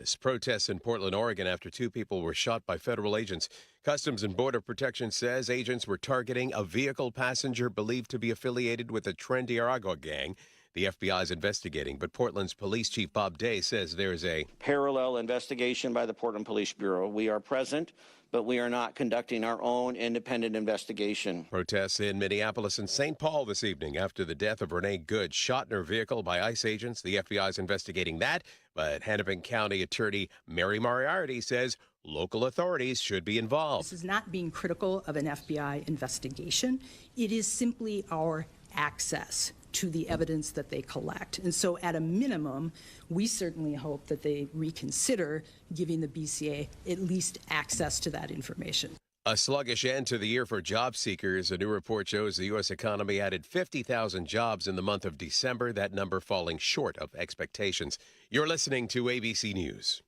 This protests in Portland, Oregon after two people were shot by federal agents. Customs and Border Protection says agents were targeting a vehicle passenger believed to be affiliated with the Trendiarago gang. The FBI is investigating, but Portland's police chief Bob Day says there is a parallel investigation by the Portland Police Bureau. We are present, but we are not conducting our own independent investigation. Protests in Minneapolis and St. Paul this evening after the death of Renee Good, shot in her vehicle by ICE agents. The FBI is investigating that, but Hennepin County Attorney Mary Moriarty says local authorities should be involved. This is not being critical of an FBI investigation. It is simply our access to the evidence that they collect. And so at a minimum, we certainly hope that they reconsider giving the BCA at least access to that information. A sluggish end to the year for job seekers. A new report shows the U.S. economy added 50,000 jobs in the month of December, that number falling short of expectations. You're listening to ABC News.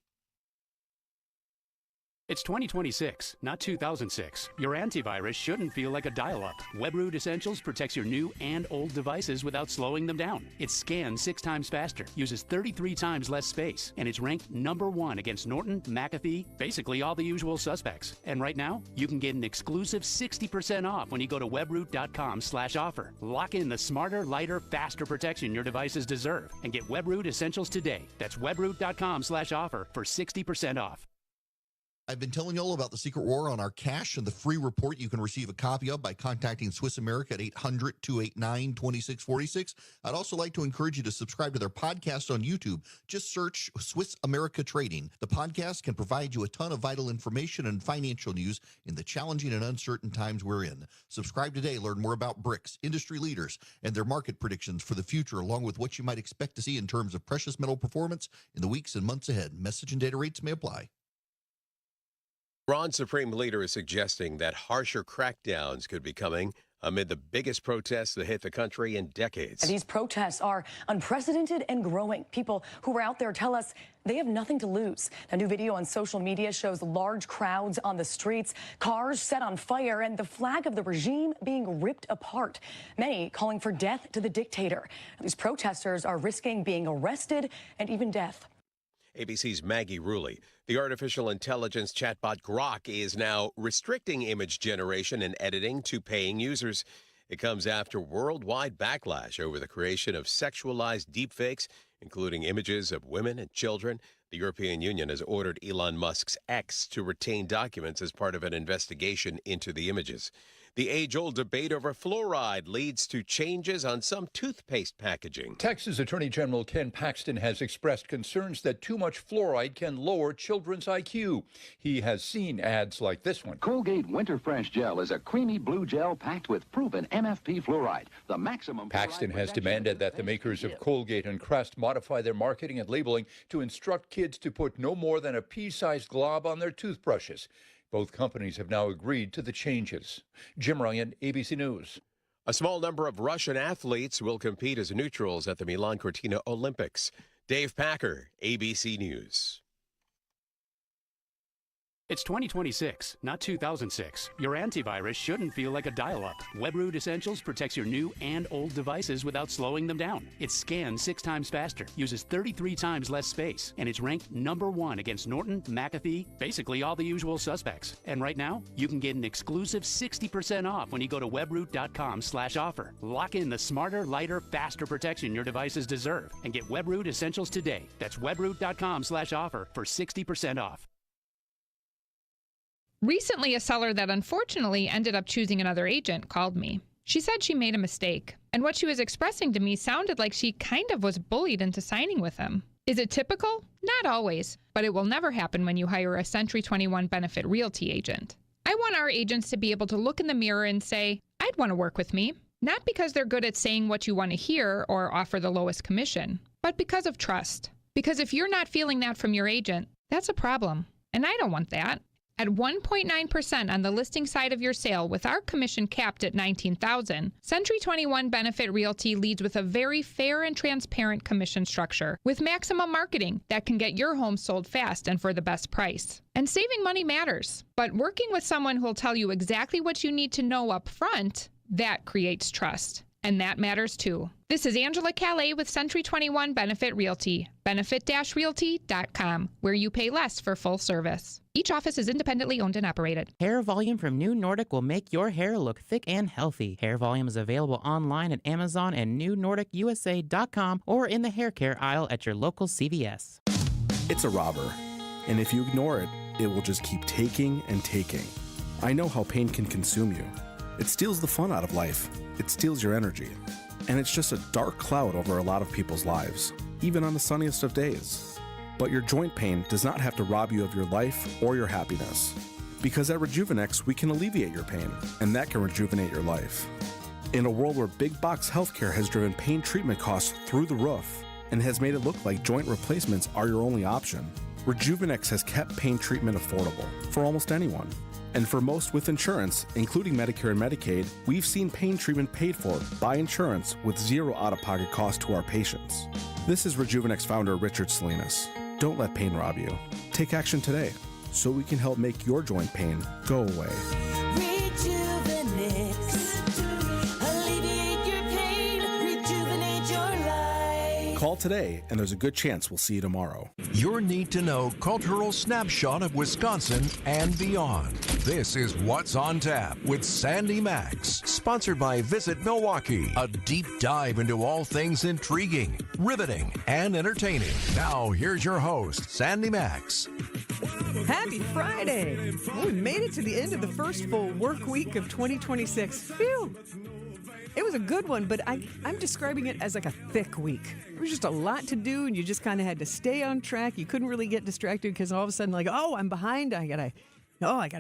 It's 2026, not 2006. Your antivirus shouldn't feel like a dial-up. WebRoot Essentials protects your new and old devices without slowing them down. It scans 6 times faster, uses 33 times less space, and it's ranked #1 against Norton, McAfee, basically all the usual suspects. And right now, you can get an exclusive 60% off when you go to webroot.com/offer. Lock in the smarter, lighter, faster protection your devices deserve and get WebRoot Essentials today. That's webroot.com/offer for 60% off. I've been telling you all about the secret war on our cash and the free report you can receive a copy of by contacting Swiss America at 800-289-2646. I'd also like to encourage you to subscribe to their podcast on YouTube. Just search Swiss America Trading. The podcast can provide you a ton of vital information and financial news in the challenging and uncertain times we're in. Subscribe today. Learn more about BRICS, industry leaders, and their market predictions for the future, along with what you might expect to see in terms of precious metal performance in the weeks and months ahead. Message and data rates may apply. Iran's supreme leader is suggesting that harsher crackdowns could be coming amid the biggest protests that hit the country in decades. And these protests are unprecedented and growing. People who are out there tell us they have nothing to lose. A new video on social media shows large crowds on the streets, cars set on fire, and the flag of the regime being ripped apart. Many calling for death to the dictator. These protesters are risking being arrested and even death. ABC's Maggie Rulli. The artificial intelligence chatbot Grok is now restricting image generation and editing to paying users. It comes after worldwide backlash over the creation of sexualized deepfakes, including images of women and children. The European Union has ordered Elon Musk's X to retain documents as part of an investigation into the images. The age-old debate over fluoride leads to changes on some toothpaste packaging. Texas Attorney General Ken Paxton has expressed concerns that too much fluoride can lower children's IQ. He has seen ads like this one. Colgate Winter Fresh Gel is a creamy blue gel packed with proven MFP fluoride. The maximum. Paxton has demanded that the makers of Colgate and Crest modify their marketing and labeling to instruct kids to put no more than a pea-sized glob on their toothbrushes. Both companies have now agreed to the changes. Jim Ryan, ABC News. A small number of Russian athletes will compete as neutrals at the Milan Cortina Olympics. Dave Packer, ABC News. It's 2026, not 2006. Your antivirus shouldn't feel like a dial-up. WebRoot Essentials protects your new and old devices without slowing them down. It scans 6 times faster, uses 33 times less space, and it's ranked #1 against Norton, McAfee, basically all the usual suspects. And right now, you can get an exclusive 60% off when you go to webroot.com/offer. Lock in the smarter, lighter, faster protection your devices deserve and get WebRoot Essentials today. That's webroot.com/offer for 60% off. Recently, a seller that unfortunately ended up choosing another agent called me. She said she made a mistake, and what she was expressing to me sounded like she kind of was bullied into signing with him. Is it typical? Not always, but it will never happen when you hire a Century 21 Benefit Realty agent. I want our agents to be able to look in the mirror and say, I'd want to work with me, not because they're good at saying what you want to hear or offer the lowest commission, but because of trust. Because if you're not feeling that from your agent, that's a problem, and I don't want that. At 1.9% on the listing side of your sale with our commission capped at $19,000, Century 21 Benefit Realty leads with a very fair and transparent commission structure with maximum marketing that can get your home sold fast and for the best price. And saving money matters, but working with someone who will tell you exactly what you need to know up front, that creates trust. And that matters too. This is Angela Calais with Century 21 Benefit Realty, benefit-realty.com, where you pay less for full service. Each office is independently owned and operated. Hair Volume from New Nordic will make your hair look thick and healthy. Hair Volume is available online at Amazon and newnordicusa.com or in the hair care aisle at your local CVS. It's a robber, and if you ignore it, it will just keep taking and taking. I know how pain can consume you. It steals the fun out of life. It steals your energy. And it's just a dark cloud over a lot of people's lives, even on the sunniest of days. But your joint pain does not have to rob you of your life or your happiness. Because at Rejuvenex, we can alleviate your pain, and that can rejuvenate your life. In a world where big box healthcare has driven pain treatment costs through the roof and has made it look like joint replacements are your only option, Rejuvenex has kept pain treatment affordable for almost anyone. And for most with insurance, including Medicare and Medicaid, we've seen pain treatment paid for by insurance with zero out-of-pocket cost to our patients. This is Rejuvenex founder Richard Salinas. Don't let pain rob you. Take action today so we can help make your joint pain go away. Alleviate your pain, rejuvenate your life. Call today and there's a good chance we'll see you tomorrow. Your need-to-know cultural snapshot of Wisconsin and beyond. This is What's on Tap with Sandy Maxx, sponsored by Visit Milwaukee. A deep dive into all things intriguing, riveting, and entertaining. Now, here's your host, Sandy Maxx. Happy Friday! Well, we made it to the end of the first full work week of 2026. Phew! It was a good one, but I'm describing it as like a thick week. There was just a lot to do, and you just kind of had to stay on track. You couldn't really get distracted because all of a sudden, like, oh, I'm behind. I gotta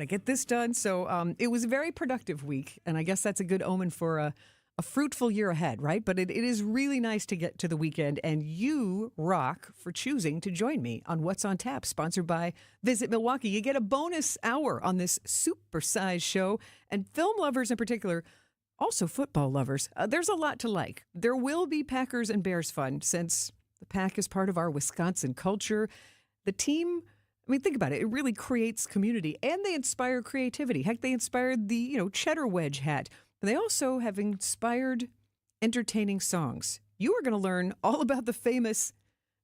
get this done. So it was a very productive week, and I guess that's a good omen for a fruitful year ahead, right? But it is really nice to get to the weekend, and you rock for choosing to join me on What's on Tap, sponsored by Visit Milwaukee. You get a bonus hour on this super-sized show, and film lovers in particular, also football lovers, there's a lot to like. There will be Packers and Bears fun since the Pack is part of our Wisconsin culture. The team, I mean, think about it. It really creates community, and they inspire creativity. Heck, they inspired the, cheddar wedge hat. And they also have inspired entertaining songs. You are going to learn all about the famous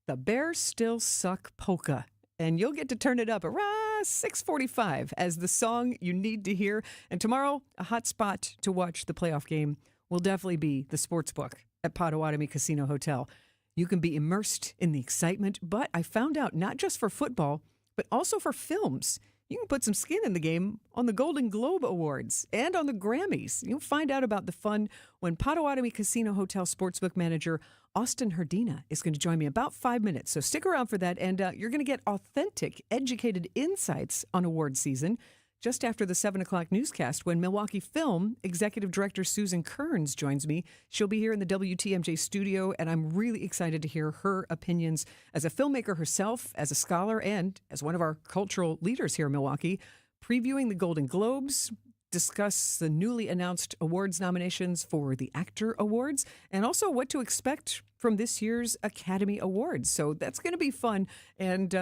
The Bears Still Suck polka. And you'll get to turn it up around 6:45 as the song you need to hear. And tomorrow, a hot spot to watch the playoff game will definitely be the Sportsbook at Potawatomi Casino Hotel. You can be immersed in the excitement, but I found out not just for football, but also for films. You can put some skin in the game on the Golden Globe Awards and on the Grammys. You'll find out about the fun when Potawatomi Casino Hotel Sportsbook manager Austin Herdina is going to join me in about 5 minutes. So stick around for that, and you're going to get authentic, educated insights on award season just after the 7 o'clock newscast when Milwaukee Film Executive Director Susan Kearns joins me. She'll be here in the WTMJ studio, and I'm really excited to hear her opinions as a filmmaker herself, as a scholar, and as one of our cultural leaders here in Milwaukee, previewing the Golden Globes, discuss the newly announced awards nominations for the Actor Awards, and also what to expect from this year's Academy Awards. So that's going to be fun. And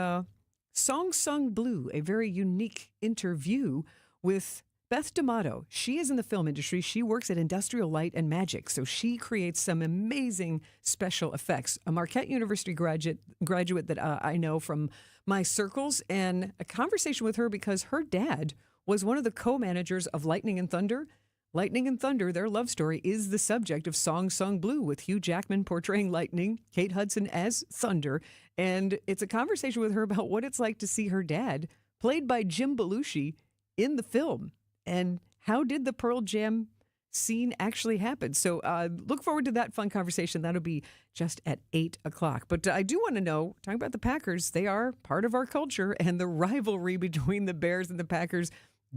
Song Sung Blue, a very unique interview with Beth D'Amato. She is in the film industry. She works at Industrial Light and Magic, so she creates some amazing special effects. A Marquette University graduate that I know from my circles, and a conversation with her because her dad was one of the co-managers of Lightning and Thunder. Lightning and Thunder, their love story, is the subject of Song Sung Blue, with Hugh Jackman portraying Lightning, Kate Hudson as Thunder. And it's a conversation with her about what it's like to see her dad, played by Jim Belushi, in the film. And how did the Pearl Jam scene actually happen? So look forward to that fun conversation. That'll be just at 8 o'clock. But I do want to know, talking about the Packers, they are part of our culture, and the rivalry between the Bears and the Packers,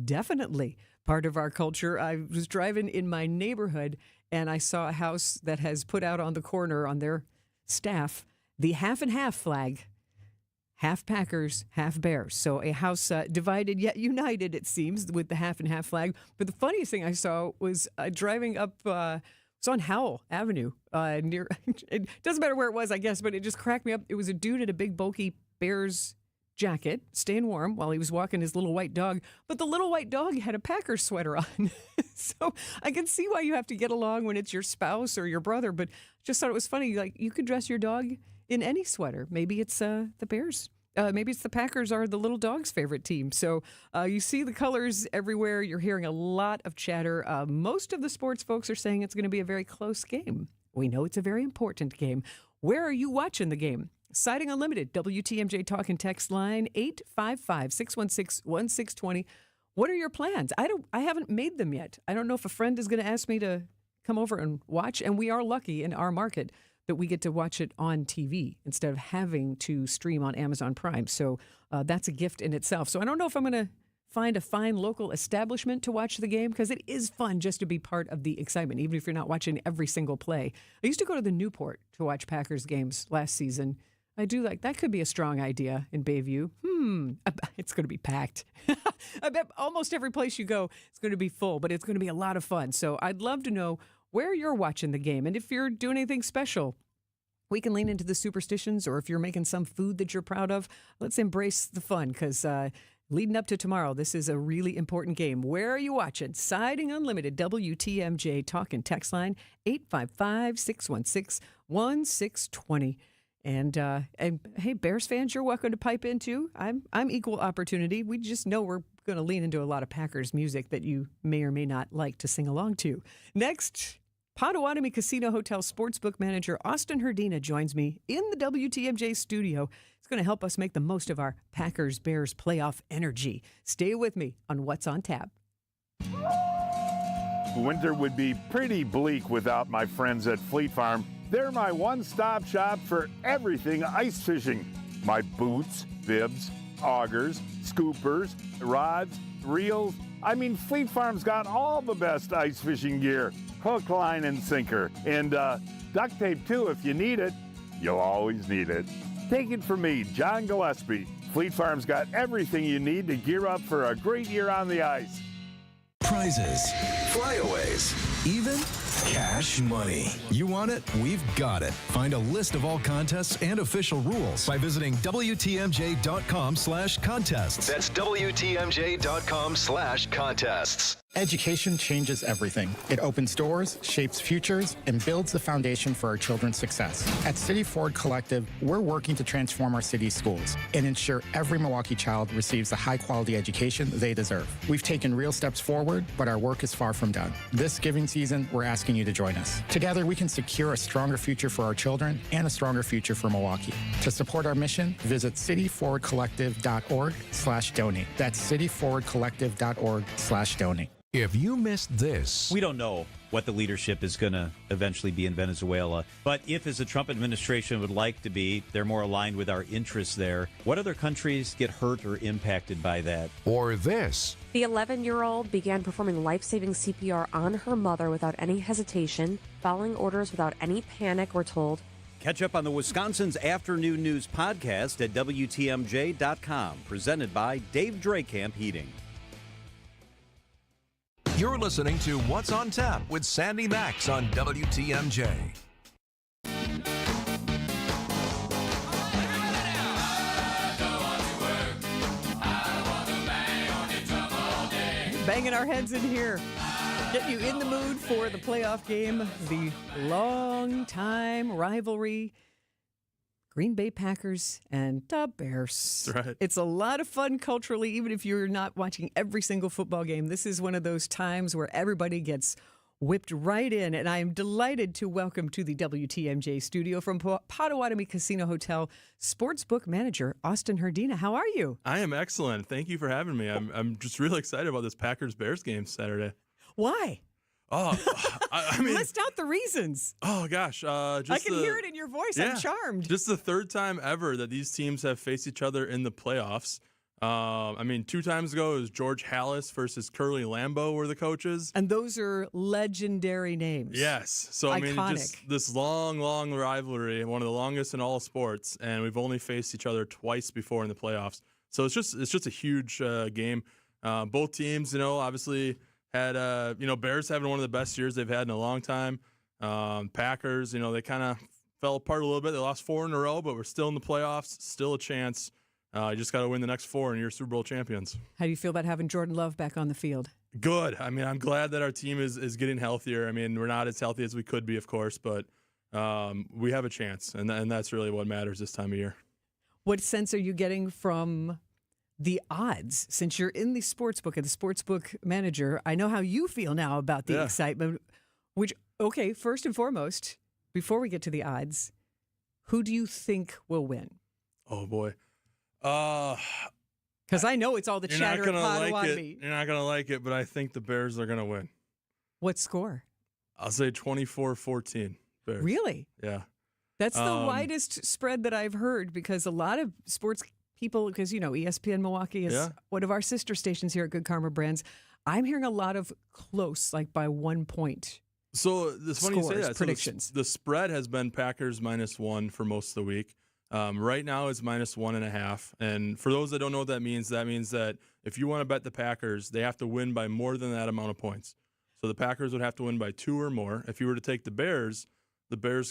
definitely part of our culture. I was driving in my neighborhood, and I saw a house that has put out on the corner on their staff the half and half flag. Half Packers, half Bears. So a house divided yet united, it seems, with the half and half flag. But the funniest thing I saw was driving up, it's on Howell Avenue. Near. It doesn't matter where it was, I guess, but it just cracked me up. It was a dude in a big, bulky Bears jacket, staying warm while he was walking his little white dog, but the little white dog had a Packers sweater on. So I can see why you have to get along when it's your spouse or your brother, but just thought it was funny. Like, you could dress your dog in any sweater. Maybe it's the Bears. Maybe it's the Packers are the little dog's favorite team. So you see the colors everywhere. You're hearing a lot of chatter. Most of the sports folks are saying it's going to be a very close game. We know it's a very important game. Where are you watching the game? Siding Unlimited, WTMJ Talk and Text line 855-616-1620. What are your plans? I haven't made them yet. I don't know if a friend is going to ask me to come over and watch, and we are lucky in our market that we get to watch it on TV instead of having to stream on Amazon Prime. So that's a gift in itself. So I don't know if I'm going to find a fine local establishment to watch the game, because it is fun just to be part of the excitement, even if you're not watching every single play. I used to go to the Newport to watch Packers games last season. I do like that. Could be a strong idea in Bayview. It's going to be packed. I bet almost every place you go, it's going to be full, but it's going to be a lot of fun. So I'd love to know where you're watching the game. And if you're doing anything special, we can lean into the superstitions, or if you're making some food that you're proud of, let's embrace the fun, because leading up to tomorrow, this is a really important game. Where are you watching? Siding Unlimited, WTMJ Talk and Text line 855-616-1620. And hey, Bears fans, you're welcome to pipe in too. I'm equal opportunity. We just know we're going to lean into a lot of Packers music that you may or may not like to sing along to. Next, Potawatomi Casino Hotel Sportsbook Manager Austin Herdina joins me in the WTMJ studio. It's going to help us make the most of our Packers-Bears playoff energy. Stay with me on What's on Tap. Winter would be pretty bleak without my friends at Fleet Farm. They're my one-stop shop for everything ice fishing. My boots, bibs, augers, scoopers, rods, reels. I mean, Fleet Farm's got all the best ice fishing gear. Hook, line, and sinker. And duct tape, too, if you need it. You'll always need it. Take it from me, John Gillespie. Fleet Farm's got everything you need to gear up for a great year on the ice. Prizes, flyaways, even cash money. You want it? We've got it. Find a list of all contests and official rules by visiting WTMJ.com/contests. That's WTMJ.com/contests. Education changes everything. It opens doors, shapes futures, and builds the foundation for our children's success. At City Ford Collective, we're working to transform our city's schools and ensure every Milwaukee child receives the high-quality education they deserve. We've taken real steps forward, but our work is far from done. This giving season, we're asking you to join us. Together, we can secure a stronger future for our children and a stronger future for Milwaukee. To support our mission, visit cityforwardcollective.org/donate. That's cityforwardcollective.org/donate. If you missed this, we don't know what the leadership is going to eventually be in Venezuela. But if, as the Trump administration would like to be, they're more aligned with our interests there, what other countries get hurt or impacted by that? Or this. The 11-year-old began performing life-saving CPR on her mother without any hesitation, following orders without any panic, we're told. Catch up on the Wisconsin's Afternoon News podcast at WTMJ.com, presented by Dave Drakamp Heating. You're listening to What's on Tap with Sandy Maxx on WTMJ. Banging our heads in here. Get you in the mood for the playoff game, the long-time rivalry. Green Bay Packers and the Bears. That's right. It's a lot of fun culturally, even if you're not watching every single football game. This is one of those times where everybody gets whipped right in, and I am delighted to welcome to the WTMJ studio from Potawatomi Casino Hotel Sportsbook Manager Austin Herdina. How are you? I am excellent. Thank you for having me. I'm just really excited about this Packers-Bears game Saturday. Why? Oh, I mean, list out the reasons. Oh gosh, I can hear it in your voice. Yeah, I'm charmed. Just the third time ever that these teams have faced each other in the playoffs. I mean, 2 times ago it was George Halas versus Curly Lambeau were the coaches, and those are legendary names. Yes, so I mean, just this long rivalry, one of the longest in all sports, and we've only faced each other twice before in the playoffs. So it's just a huge game. Both teams, obviously. Had, Bears having one of the best years they've had in a long time. Packers, they kind of fell apart a little bit. They lost 4 in a row, but we're still in the playoffs, still a chance. You just got to win the next 4 and you're Super Bowl champions. How do you feel about having Jordan Love back on the field? Good. I mean, I'm glad that our team is getting healthier. I mean, we're not as healthy as we could be, of course, but we have a chance, and that's really what matters this time of year. What sense are you getting from the odds? Since you're in the sportsbook and the sportsbook manager, I know how you feel now about the excitement. Which, okay, first and foremost, before we get to the odds, who do you think will win? Oh, boy. Because I know it's all the chatter at Potawatomi. You're not going to like it, but I think the Bears are going to win. What score? I'll say 24-14. Bears. Really? Yeah. That's the widest spread that I've heard, because a lot of sports people, because, ESPN Milwaukee is one of our sister stations here at Good Karma Brands. I'm hearing a lot of close, like by 1 point. So it's funny you say that. Predictions. So the spread has been Packers -1 for most of the week. Right now it's -1.5. And for those that don't know what that means that if you want to bet the Packers, they have to win by more than that amount of points. So the Packers would have to win by 2 or more. If you were to take the Bears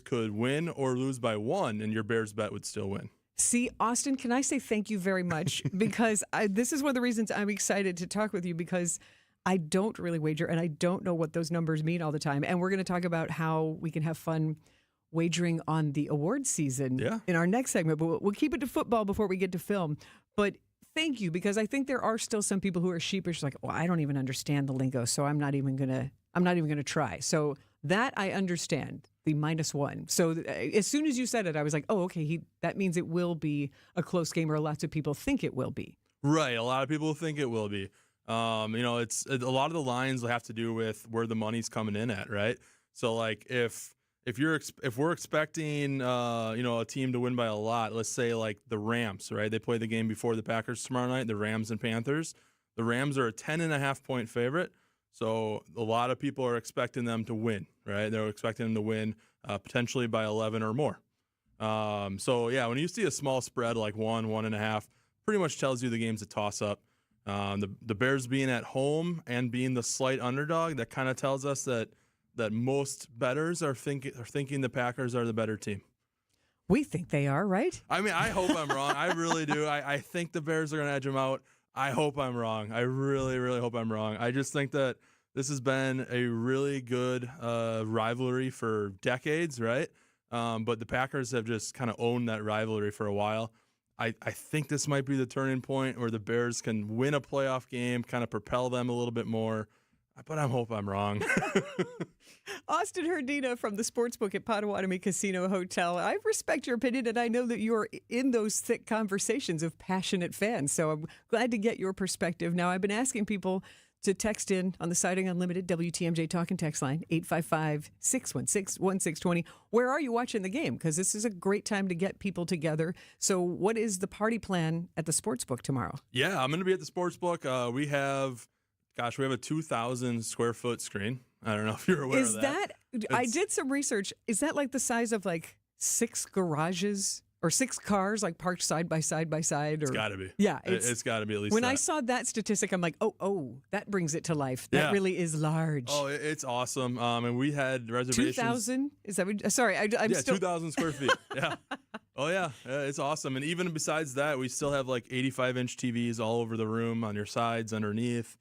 could win or lose by 1, and your Bears bet would still win. See, Austin, can I say thank you very much? Because this is one of the reasons I'm excited to talk with you, because I don't really wager, and I don't know what those numbers mean all the time. And we're going to talk about how we can have fun wagering on the awards season in our next segment. But we'll keep it to football before we get to film. But thank you, because I think there are still some people who are sheepish, like, well, I don't even understand the lingo, so I'm not even gonna try. So that I understand, the -1. So as soon as you said it, I was like, oh, okay, that means it will be a close game, or lots of people think it will be. Right, a lot of people think it will be. It's a lot of the lines have to do with where the money's coming in at, right? So like if we're expecting a team to win by a lot, let's say like the Rams, right? They play the game before the Packers tomorrow night, the Rams and Panthers. The Rams are a 10.5 point favorite. So a lot of people are expecting them to win, right? They're expecting them to win potentially by 11 or more. When you see a small spread like 1.5, pretty much tells you the game's a toss-up. The Bears being at home and being the slight underdog, that kind of tells us that most bettors are thinking the Packers are the better team. We think they are, right? I mean, I hope I'm wrong. I really do. I think the Bears are going to edge them out. I hope I'm wrong. I really, really hope I'm wrong. I just think that this has been a really good rivalry for decades, right? But the Packers have just kind of owned that rivalry for a while. I think this might be the turning point where the Bears can win a playoff game, kind of propel them a little bit more. But I hope I'm wrong. Austin Herdina from the Sportsbook at Potawatomi Casino Hotel. I respect your opinion, and I know that you're in those thick conversations of passionate fans. So I'm glad to get your perspective. Now, I've been asking people to text in on the Siding Unlimited WTMJ Talk and Text line, 855-616-1620. Where are you watching the game? Because this is a great time to get people together. So what is the party plan at the Sportsbook tomorrow? Yeah, I'm going to be at the Sportsbook. We have a 2,000 square foot screen. I don't know if you're aware of that. I did some research. Is that like the size of like 6 garages or 6 cars like parked side by side by side? It's got to be. Yeah. It's got to be at least When that. I saw that statistic, I'm like, oh, that brings it to life. That really is large. Oh, it's awesome. And we had reservations. 2,000? Is that what? Sorry, I'm still. 2,000 square feet. Yeah. Oh, yeah. It's awesome. And even besides that, we still have like 85-inch TVs all over the room, on your sides, underneath.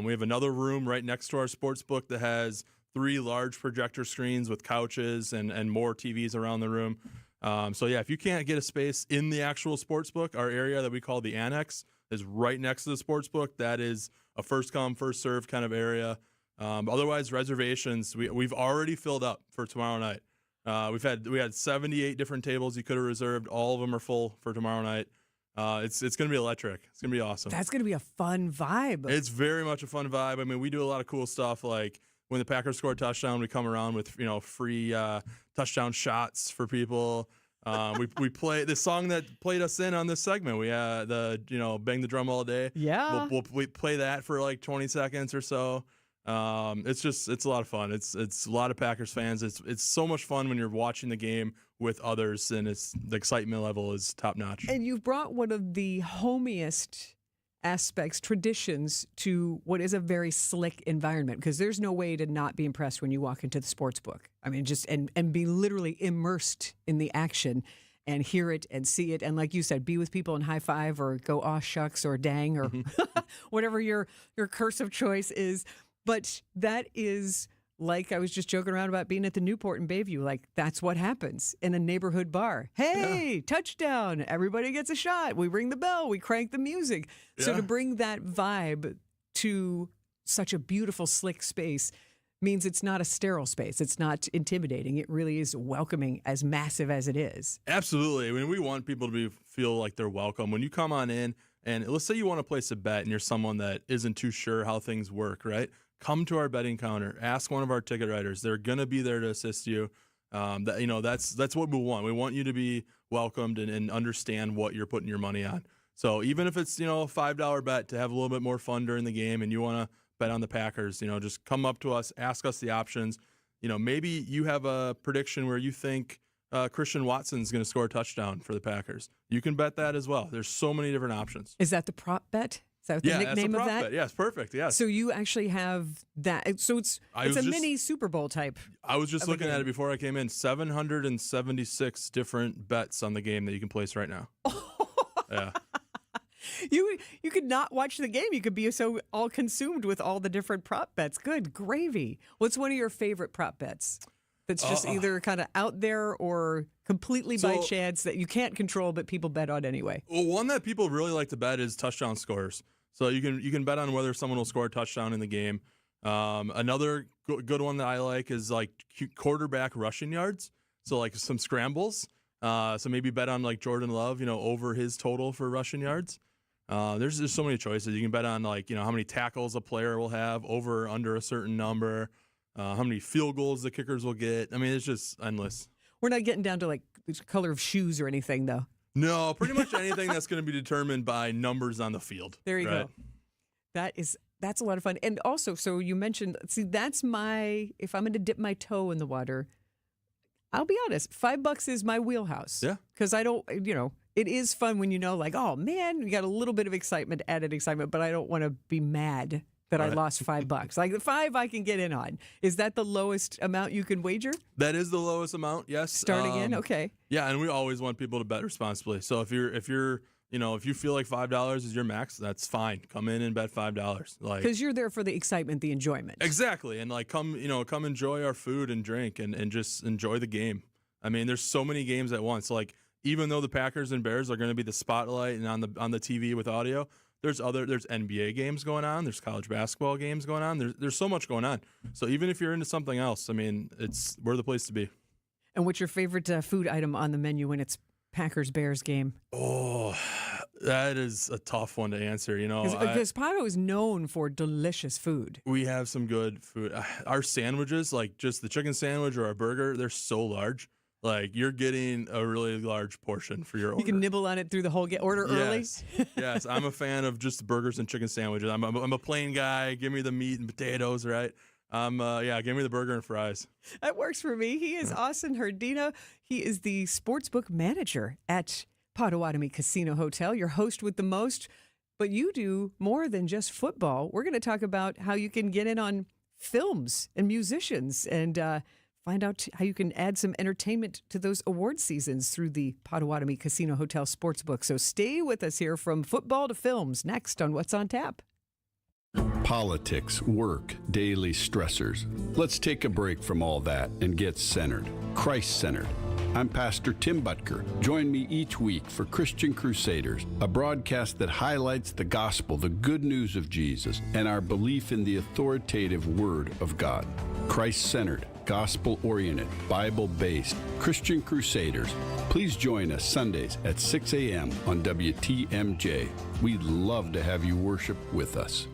We have another room right next to our Sportsbook that has 3 large projector screens with couches and more TVs around the room. If you can't get a space in the actual Sportsbook, our area that we call the Annex is right next to the Sportsbook. That is a first come, first served kind of area. Otherwise, reservations, we've already filled up for tomorrow night. We had 78 different tables you could have reserved. All of them are full for tomorrow night. It's going to be electric. It's going to be awesome. That's going to be a fun vibe. It's very much a fun vibe. I mean, we do a lot of cool stuff. Like when the Packers score a touchdown, we come around with, free touchdown shots for people. We play the song that played us in on this segment. We Bang the Drum All Day. Yeah. We play that for like 20 seconds or so. It's a lot of fun. It's a lot of Packers fans. It's so much fun when you're watching the game with others, and the excitement level is top notch. And you've brought one of the homiest aspects, traditions, to what is a very slick environment, because there's no way to not be impressed when you walk into the Sportsbook. I mean, just and be literally immersed in the action. and hear it and see it. And like you said, be with people and high five or go aw shucks or dang or whatever your curse of choice is. But that is, like I was just joking around about being at the Newport in Bayview. Like, that's what happens in a neighborhood bar. Hey, touchdown. Everybody gets a shot. We ring the bell. We crank the music. So to bring that vibe to such a beautiful, slick space means it's not a sterile space. It's not intimidating. It really is welcoming, as massive as it is. Absolutely. I mean, we want people to feel like they're welcome. When you come on in, and let's say you want to place a bet and you're someone that isn't too sure how things work, right? Come to our betting counter. Ask one of our ticket writers. They're going to be there to assist you. That's what we want. We want you to be welcomed and understand what you're putting your money on. So even if it's, a $5 bet to have a little bit more fun during the game and you want to bet on the Packers, just come up to us, ask us the options. Maybe you have a prediction where you think Christian Watson's going to score a touchdown for the Packers. You can bet that as well. There's so many different options. Is that the prop bet? Is that the nickname of that? Yes, perfect. Yes. So you actually have that. So it's a mini Super Bowl type. I was just looking at it before I came in. 776 different bets on the game that you can place right now. Yeah. You could not watch the game. You could be so all consumed with all the different prop bets. Good gravy. What's one of your favorite prop bets? That's just either kind of out there or completely by chance that you can't control, but people bet on anyway. Well, one that people really like to bet is touchdown scores. So you can bet on whether someone will score a touchdown in the game. Another good one that I like is like quarterback rushing yards. So like some scrambles. So maybe bet on like Jordan Love, over his total for rushing yards. There's so many choices. You can bet on like, how many tackles a player will have over or under a certain number. How many field goals the kickers will get. I mean, it's just endless. We're not getting down to like the color of shoes or anything, though. No, pretty much anything that's going to be determined by numbers on the field. There you go. That's a lot of fun. And also, so you mentioned, that's if I'm going to dip my toe in the water, I'll be honest, $5 is my wheelhouse. Yeah. Because I don't, it is fun when like, oh man, you got a little bit of added excitement, but I don't want to be mad that I lost $5. Like the $5 I can get in on. Is that the lowest amount you can wager? That is the lowest amount, yes. Starting in? Okay. Yeah, and we always want people to bet responsibly. So if you feel like $5 is your max, that's fine. Come in and bet $5. Because you're there for the excitement, the enjoyment. Exactly. And come enjoy our food and drink and just enjoy the game. I mean, there's so many games at once. Like, even though the Packers and Bears are going to be the spotlight and on the TV with audio, there's NBA games going on. There's college basketball games going on. There's so much going on. So even if you're into something else, I mean, we're the place to be. And what's your favorite food item on the menu when it's Packers-Bears game? Oh, that is a tough one to answer. Because Pato is known for delicious food. We have some good food. Our sandwiches, like just the chicken sandwich or a burger, they're so large. Like, you're getting a really large portion for your order. You can nibble on it through the whole order early? Yes, I'm a fan of just burgers and chicken sandwiches. I'm a plain guy. Give me the meat and potatoes, right? Give me the burger and fries. That works for me. He is Austin Herdina. He is the sportsbook manager at Potawatomi Casino Hotel, your host with the most. But you do more than just football. We're going to talk about how you can get in on films and musicians and find out how you can add some entertainment to those award seasons through the Potawatomi Casino Hotel Sportsbook. So stay with us here from football to films next on What's on Tap. Politics, work, daily stressors. Let's take a break from all that and get centered, Christ-centered. I'm Pastor Tim Butker. Join me each week for Christian Crusaders, a broadcast that highlights the gospel, the good news of Jesus, and our belief in the authoritative Word of God. Christ-centered, gospel-oriented, Bible-based, Christian Crusaders. Please join us Sundays at 6 a.m. on WTMJ. We'd love to have you worship with us.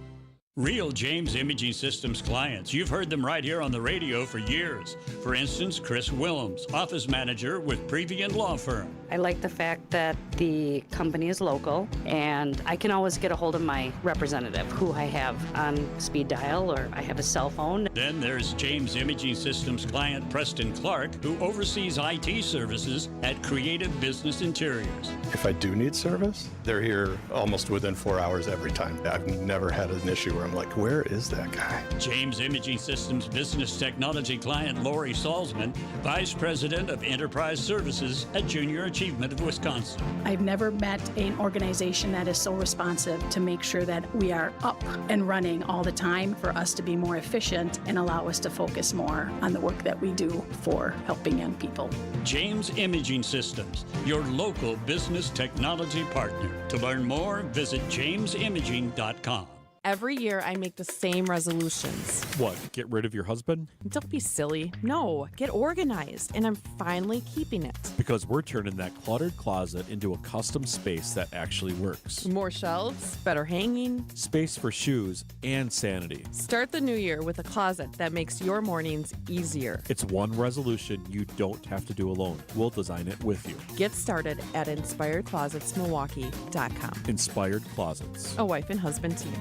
Real James Imaging Systems clients. You've heard them right here on the radio for years. For instance, Chris Willems, office manager with Previent Law Firm. I like the fact that the company is local and I can always get a hold of my representative who I have on speed dial or I have a cell phone. Then there's James Imaging Systems client Preston Clark, who oversees IT services at Creative Business Interiors. If I do need service, they're here almost within 4 hours every time. I've never had an issue where I'm like, where is that guy? James Imaging Systems business technology client Lori Salzman, Vice President of Enterprise Services at Junior achievement of Wisconsin. I've never met an organization that is so responsive to make sure that we are up and running all the time for us to be more efficient and allow us to focus more on the work that we do for helping young people. James Imaging Systems, your local business technology partner. To learn more, visit jamesimaging.com. Every year, I make the same resolutions. What, get rid of your husband? Don't be silly. No, get organized. And I'm finally keeping it. Because we're turning that cluttered closet into a custom space that actually works. More shelves, better hanging. Space for shoes and sanity. Start the new year with a closet that makes your mornings easier. It's one resolution you don't have to do alone. We'll design it with you. Get started at InspiredClosetsMilwaukee.com. Inspired Closets. A wife and husband team.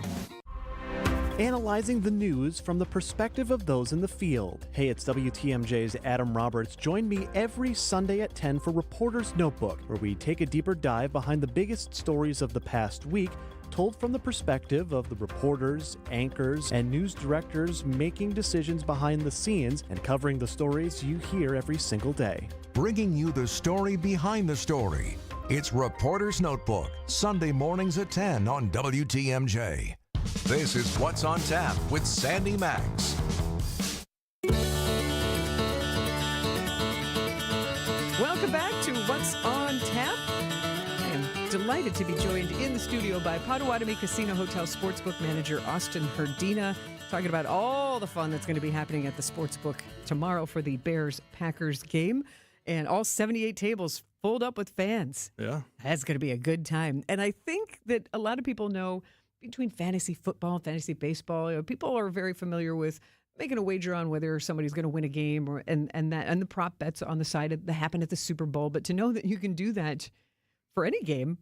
Analyzing the news from the perspective of those in the field. Hey, it's WTMJ's Adam Roberts. Join me every Sunday at 10 for Reporter's Notebook, where we take a deeper dive behind the biggest stories of the past week, told from the perspective of the reporters, anchors, and news directors making decisions behind the scenes and covering the stories you hear every single day. Bringing you the story behind the story. It's Reporter's Notebook, Sunday mornings at 10 on WTMJ. This is What's on Tap with Sandy Maxx. Welcome back to What's on Tap. I am delighted to be joined in the studio by Potawatomi Casino Hotel Sportsbook Manager Austin Herdina, talking about all the fun that's going to be happening at the Sportsbook tomorrow for the Bears-Packers game. And all 78 tables filled up with fans. Yeah. That's going to be a good time. And I think that a lot of people know between fantasy football and fantasy baseball, people are very familiar with making a wager on whether somebody's going to win a game, or and the prop bets on the side that happen at the Super Bowl. But to know that you can do that for any game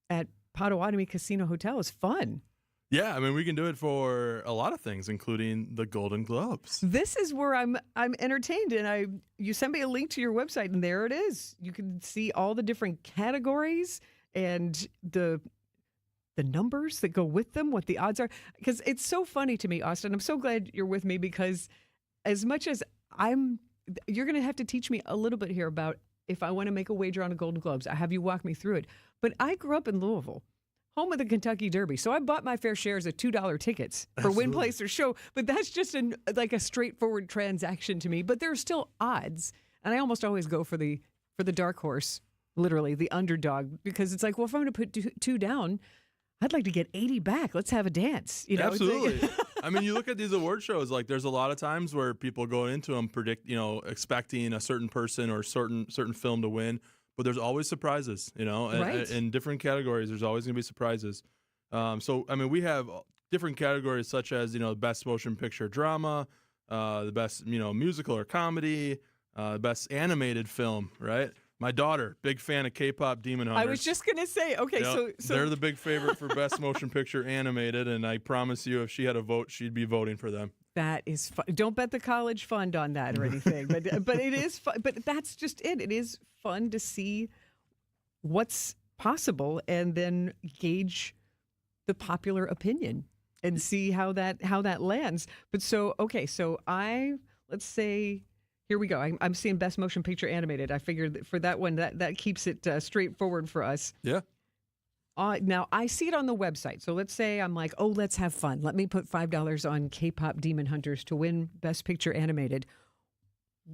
at Potawatomi Casino Hotel is fun. Yeah, I mean, we can do it for a lot of things, including the Golden Globes. This is where I'm entertained, and you sent me a link to your website, and there it is. You can see all the different categories and the numbers that go with them, what the odds are. Because it's so funny to me, Austin. I'm so glad you're with me, because as much as you're going to have to teach me a little bit here about if I want to make a wager on a Golden Globes. I have you walk me through it. But I grew up in Louisville, home of the Kentucky Derby. So I bought my fair shares of $2 tickets for win, place, or show. But that's just like a straightforward transaction to me. But there are still odds. And I almost always go for the dark horse, literally, the underdog, because it's like, well, if I'm going to put two down, I'd like to get 80 back. Let's have a dance. Absolutely. I mean, you look at these award shows, like there's a lot of times where people go into them expecting a certain person or certain film to win, but there's always surprises, Right. In different categories, there's always going to be surprises. So, I mean, we have different categories such as, best motion picture drama, the best, musical or comedy, best animated film, right? My daughter, big fan of K-pop Demon Hunters. I was just going to say, okay, so they're the big favorite for Best Motion Picture Animated, and I promise you, if she had a vote, she'd be voting for them. That is fun. Don't bet the college fund on that or anything, but it is fun. But that's just it. It is fun to see what's possible and then gauge the popular opinion and see how that lands. But so let's say. Here we go. I'm seeing Best Motion Picture Animated. I figured that for that one, that keeps it straightforward for us. Yeah. Now, I see it on the website. So let's say I'm like, let's have fun. Let me put $5 on K-pop Demon Hunters to win Best Picture Animated.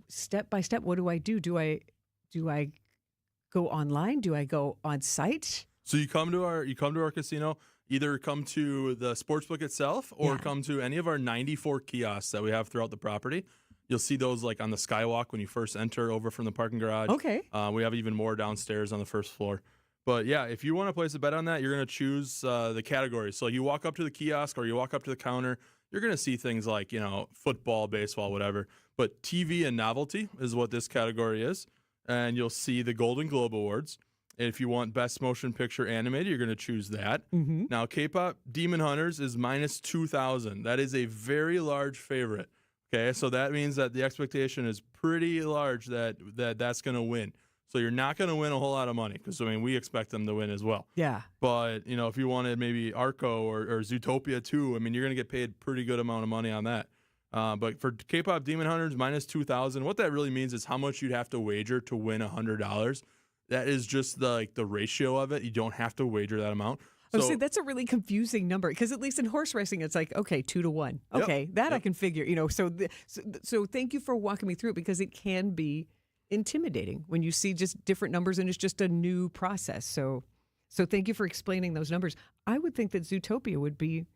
Step by step, what do I do? Do I go online? Do I go on site? So you come to our casino, either come to the sportsbook itself or come to any of our 94 kiosks that we have throughout the property. You'll see those like on the skywalk when you first enter over from the parking garage. Okay. We have even more downstairs on the first floor. But yeah, if you want to place a bet on that, you're going to choose the categories. So you walk up to the kiosk or you walk up to the counter, you're going to see things like, football, baseball, whatever. But TV and novelty is what this category is. And you'll see the Golden Globe Awards. And if you want Best Motion Picture Animated, you're going to choose that. Mm-hmm. Now, K-pop Demon Hunters is minus 2,000. That is a very large favorite. Okay, so that means that the expectation is pretty large that's going to win. So you're not going to win a whole lot of money because, we expect them to win as well. Yeah. But, if you wanted maybe Arco or Zootopia 2, you're going to get paid pretty good amount of money on that. But for K-pop Demon Hunters, minus 2,000, what that really means is how much you'd have to wager to win $100. that is just the ratio of it. You don't have to wager that amount. So, see, that's a really confusing number because at least in horse racing, it's like, okay, 2 to 1. Okay, I can figure, so thank you for walking me through it because it can be intimidating when you see just different numbers and it's just a new process. So thank you for explaining those numbers. I would think that Zootopia would be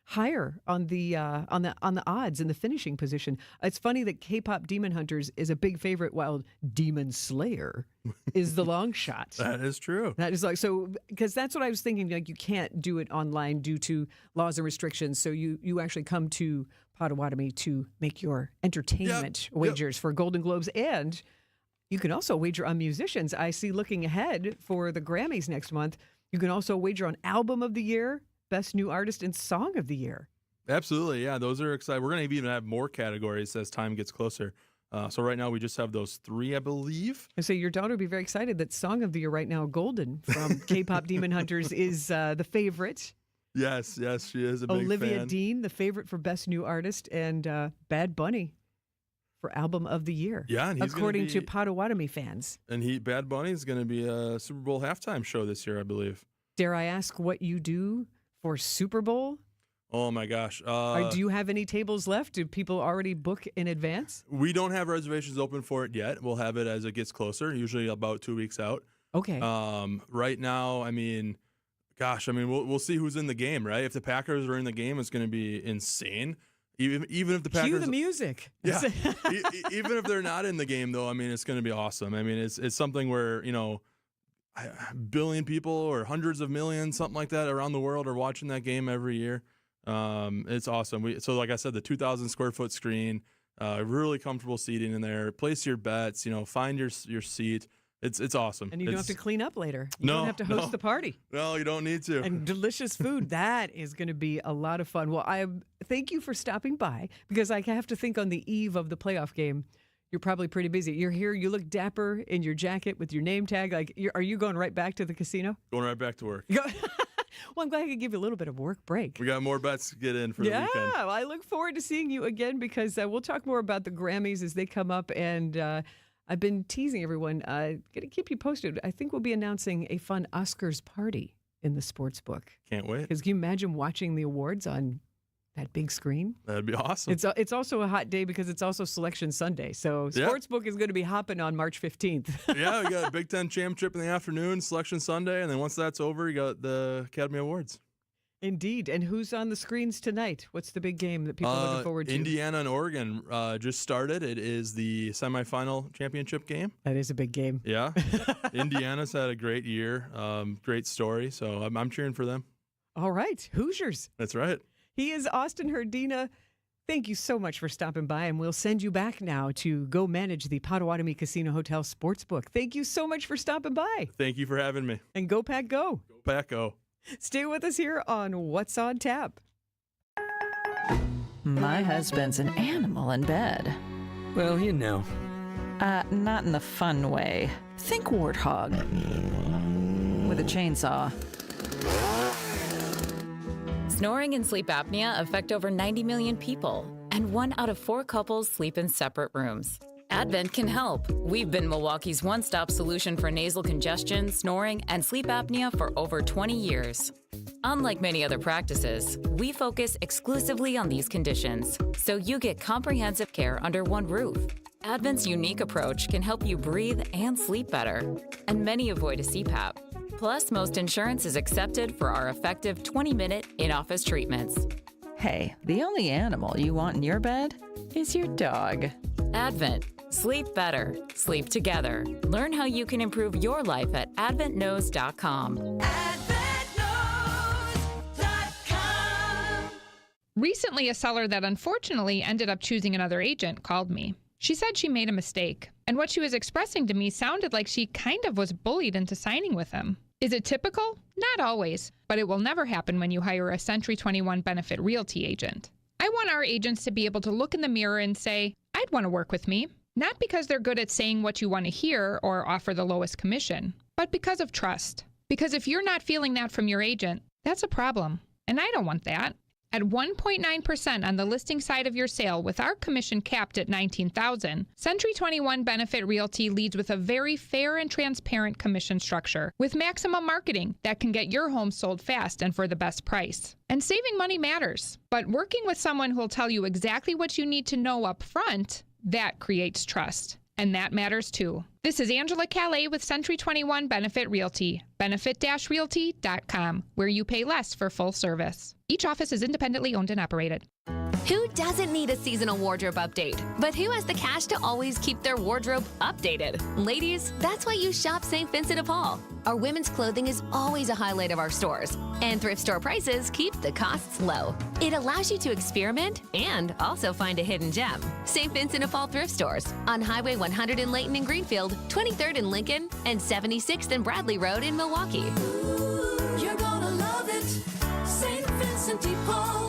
higher on the odds in the finishing position. It's funny that K-pop Demon Hunters is a big favorite, while Demon Slayer is the long shot. That is true. That is because that's what I was thinking. Like, you can't do it online due to laws and restrictions. So you actually come to Potawatomi to make your entertainment wagers for Golden Globes, and you can also wager on musicians. I see, looking ahead for the Grammys next month, you can also wager on Album of the Year, Best New Artist, and Song of the Year. Absolutely, yeah. Those are exciting. We're going to even have more categories as time gets closer. So right now we just have those 3, I believe. And so your daughter would be very excited that Song of the Year right now, Golden from K-pop Demon Hunters, is the favorite. Yes, she is a big Olivia fan. Dean, the favorite for Best New Artist, and Bad Bunny for Album of the Year. Yeah, and he's according to Potawatomi fans. And Bad Bunny is going to be a Super Bowl halftime show this year, I believe. Dare I ask what you do for Super Bowl? Oh my gosh. Do you have any tables left? Do people already book in advance? We don't have reservations open for it yet. We'll have it as it gets closer, usually about 2 weeks out. Okay. Right now, we'll see who's in the game, right? If the Packers are in the game, it's going to be insane. Even if the Packers... Cue the music. Yeah. Even if they're not in the game, though, it's going to be awesome. It's something where, a billion people or hundreds of millions, something like that, around the world are watching that game every year. It's awesome. So like I said, the 2,000 square foot screen, really comfortable seating in there. Place your bets, find your seat. It's awesome. And you don't have to clean up later. You don't have to host the party. No, you don't need to. And delicious food. That is going to be a lot of fun. Well, I thank you for stopping by, because I have to think on the eve of the playoff game, you're probably pretty busy. You're here. You look dapper in your jacket with your name tag. Are you going right back to the casino? Going right back to work. Well, I'm glad I could give you a little bit of work break. We got more bets to get in for the weekend. Yeah, I look forward to seeing you again, because we'll talk more about the Grammys as they come up. And I've been teasing everyone. Going to keep you posted. I think we'll be announcing a fun Oscars party in the sports book. Can't wait. Because can you imagine watching the awards on that big screen? That'd be awesome. It's also a hot day because it's also Selection Sunday. So Sportsbook is going to be hopping on March 15th. Yeah, we got a Big Ten championship in the afternoon, Selection Sunday, and then once that's over, you got the Academy Awards. Indeed. And who's on the screens tonight? What's the big game that people are looking forward to? Indiana and Oregon just started. It is the semifinal championship game. That is a big game. Yeah. Indiana's had a great year, great story, so I'm cheering for them. All right. Hoosiers. That's right. He is Austin Herdina. Thank you so much for stopping by, and we'll send you back now to go manage the Potawatomi Casino Hotel Sportsbook. Thank you so much for stopping by. Thank you for having me. And go Pack Go. Go Pack Go. Stay with us here on What's on Tap. My husband's an animal in bed. Well, Not in the fun way. Think warthog. With a chainsaw. Snoring and sleep apnea affect over 90 million people, and 1 out of 4 couples sleep in separate rooms. Advent can help. We've been Milwaukee's one-stop solution for nasal congestion, snoring, and sleep apnea for over 20 years. Unlike many other practices, we focus exclusively on these conditions, so you get comprehensive care under one roof. Advent's unique approach can help you breathe and sleep better, and many avoid a CPAP. Plus, most insurance is accepted for our effective 20-minute in-office treatments. Hey, the only animal you want in your bed is your dog. Advent. Sleep better. Sleep together. Learn how you can improve your life at adventknows.com. Recently, a seller that unfortunately ended up choosing another agent called me. She said she made a mistake, and what she was expressing to me sounded like she kind of was bullied into signing with him. Is it typical? Not always, but it will never happen when you hire a Century 21 Benefit Realty agent. I want our agents to be able to look in the mirror and say, I'd want to work with me. Not because they're good at saying what you want to hear or offer the lowest commission, but because of trust. Because if you're not feeling that from your agent, that's a problem. And I don't want that. At 1.9% on the listing side of your sale with our commission capped at $19,000, Century 21 Benefit Realty leads with a very fair and transparent commission structure with maximum marketing that can get your home sold fast and for the best price. And saving money matters, but working with someone who will tell you exactly what you need to know up front, that creates trust. And that matters too. This is Angela Calais with Century 21 Benefit Realty, benefit-realty.com, where you pay less for full service. Each office is independently owned and operated. Who doesn't need a seasonal wardrobe update? But who has the cash to always keep their wardrobe updated? Ladies, that's why you shop St. Vincent de Paul. Our women's clothing is always a highlight of our stores, and thrift store prices keep the costs low. It allows you to experiment and also find a hidden gem. St. Vincent de Paul thrift stores on Highway 100 in Layton and Greenfield, 23rd in Lincoln, and 76th and Bradley Road in Milwaukee. You're gonna love it, St. Vincent de Paul.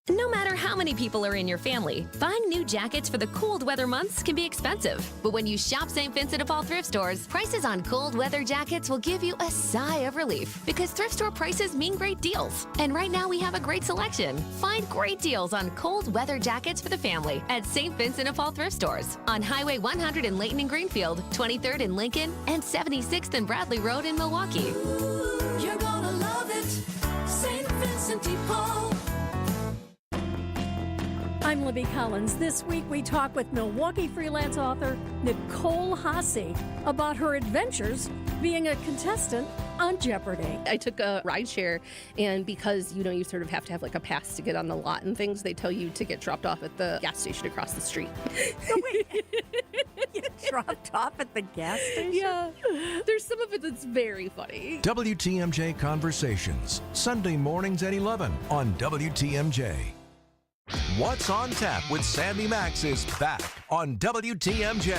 No matter how many people are in your family, buying new jackets for the cold weather months can be expensive. But when you shop St. Vincent de Paul thrift stores, prices on cold weather jackets will give you a sigh of relief because thrift store prices mean great deals. And right now we have a great selection. Find great deals on cold weather jackets for the family at St. Vincent de Paul thrift stores on Highway 100 in Layton and Greenfield, 23rd in Lincoln, and 76th and Bradley Road in Milwaukee. You're gonna love it, St. Vincent de Paul. I'm Libby Collins. This week we talk with Milwaukee freelance author Nicole Haase about her adventures being a contestant on Jeopardy. I took a ride share, and because, you sort of have to have like a pass to get on the lot and things, they tell you to get dropped off at the gas station across the street. Dropped off at the gas station? Yeah. There's some of it that's very funny. WTMJ Conversations, Sunday mornings at 11 on WTMJ. What's on Tap with Sandy Maxx is back on WTMJ.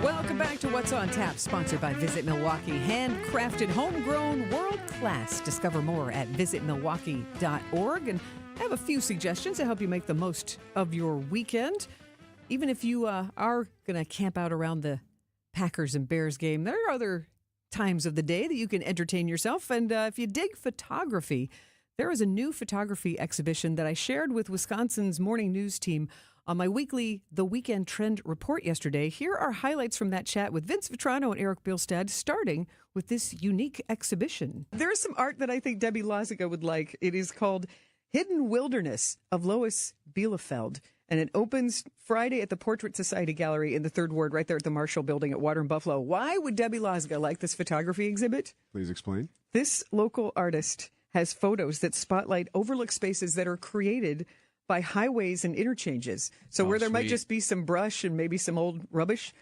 Welcome back to What's on Tap, sponsored by Visit Milwaukee. Handcrafted, homegrown, world class. Discover more at visitmilwaukee.org. And I have a few suggestions to help you make the most of your weekend. Even if you are going to camp out around the Packers and Bears game, there are other times of the day that you can entertain yourself. And if you dig photography, there is a new photography exhibition that I shared with Wisconsin's morning news team on my weekly The Weekend Trend report yesterday. Here are highlights from that chat with Vince Vitrano and Eric Bilstad, starting with this unique exhibition. There is some art that I think Debbie Lozica would like. It is called Hidden Wilderness of Lois Bielefeld, and it opens Friday at the Portrait Society Gallery in the 3rd Ward, right there at the Marshall Building at Water and Buffalo. Why would Debbie Lozica like this photography exhibit? Please explain. This local artist has photos that spotlight overlooked spaces that are created by highways and interchanges. So where there might just be some brush and maybe some old rubbish,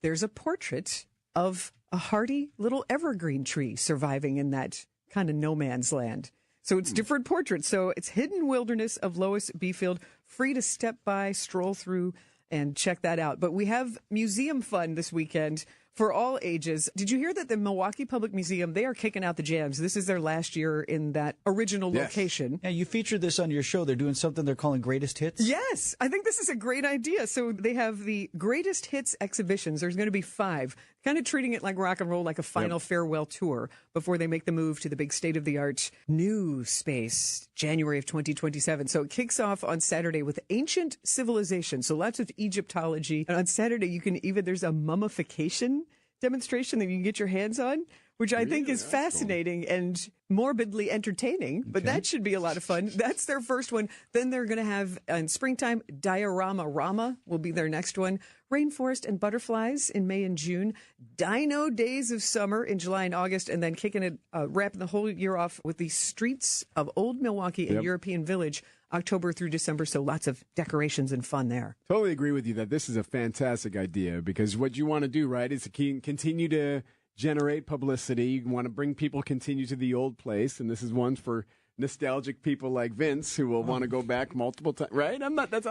there's a portrait of a hardy little evergreen tree surviving in that kind of no man's land. So it's different portraits. So it's Hidden Wilderness of Lois Bielefeld, free to step by, stroll through, and check that out. But we have museum fun this weekend for all ages. Did you hear that the Milwaukee Public Museum, they are kicking out the jams? This is their last year in that original location. Yeah, you featured this on your show. They're doing something they're calling Greatest Hits. Yes, I think this is a great idea. So they have the Greatest Hits exhibitions. There's going to be 5, kind of treating it like rock and roll, like a final farewell tour before they make the move to the big state-of-the-art new space, January of 2027. So it kicks off on Saturday with Ancient Civilization. So lots of Egyptology. And on Saturday, there's a mummification demonstration that you can get your hands on, which I think is fascinating and morbidly entertaining, but that should be a lot of fun. That's their first one. Then they're going to have, in springtime, Diorama Rama will be their next one. Rainforest and Butterflies in May and June. Dino Days of Summer in July and August, and then wrapping the whole year off with the Streets of Old Milwaukee and European Village, October through December, so lots of decorations and fun there. Totally agree with you that this is a fantastic idea, because what you want to do, right, is to continue to generate publicity. You want to bring people continue to the old place, and this is one for nostalgic people like Vince who will want to go back multiple times, right?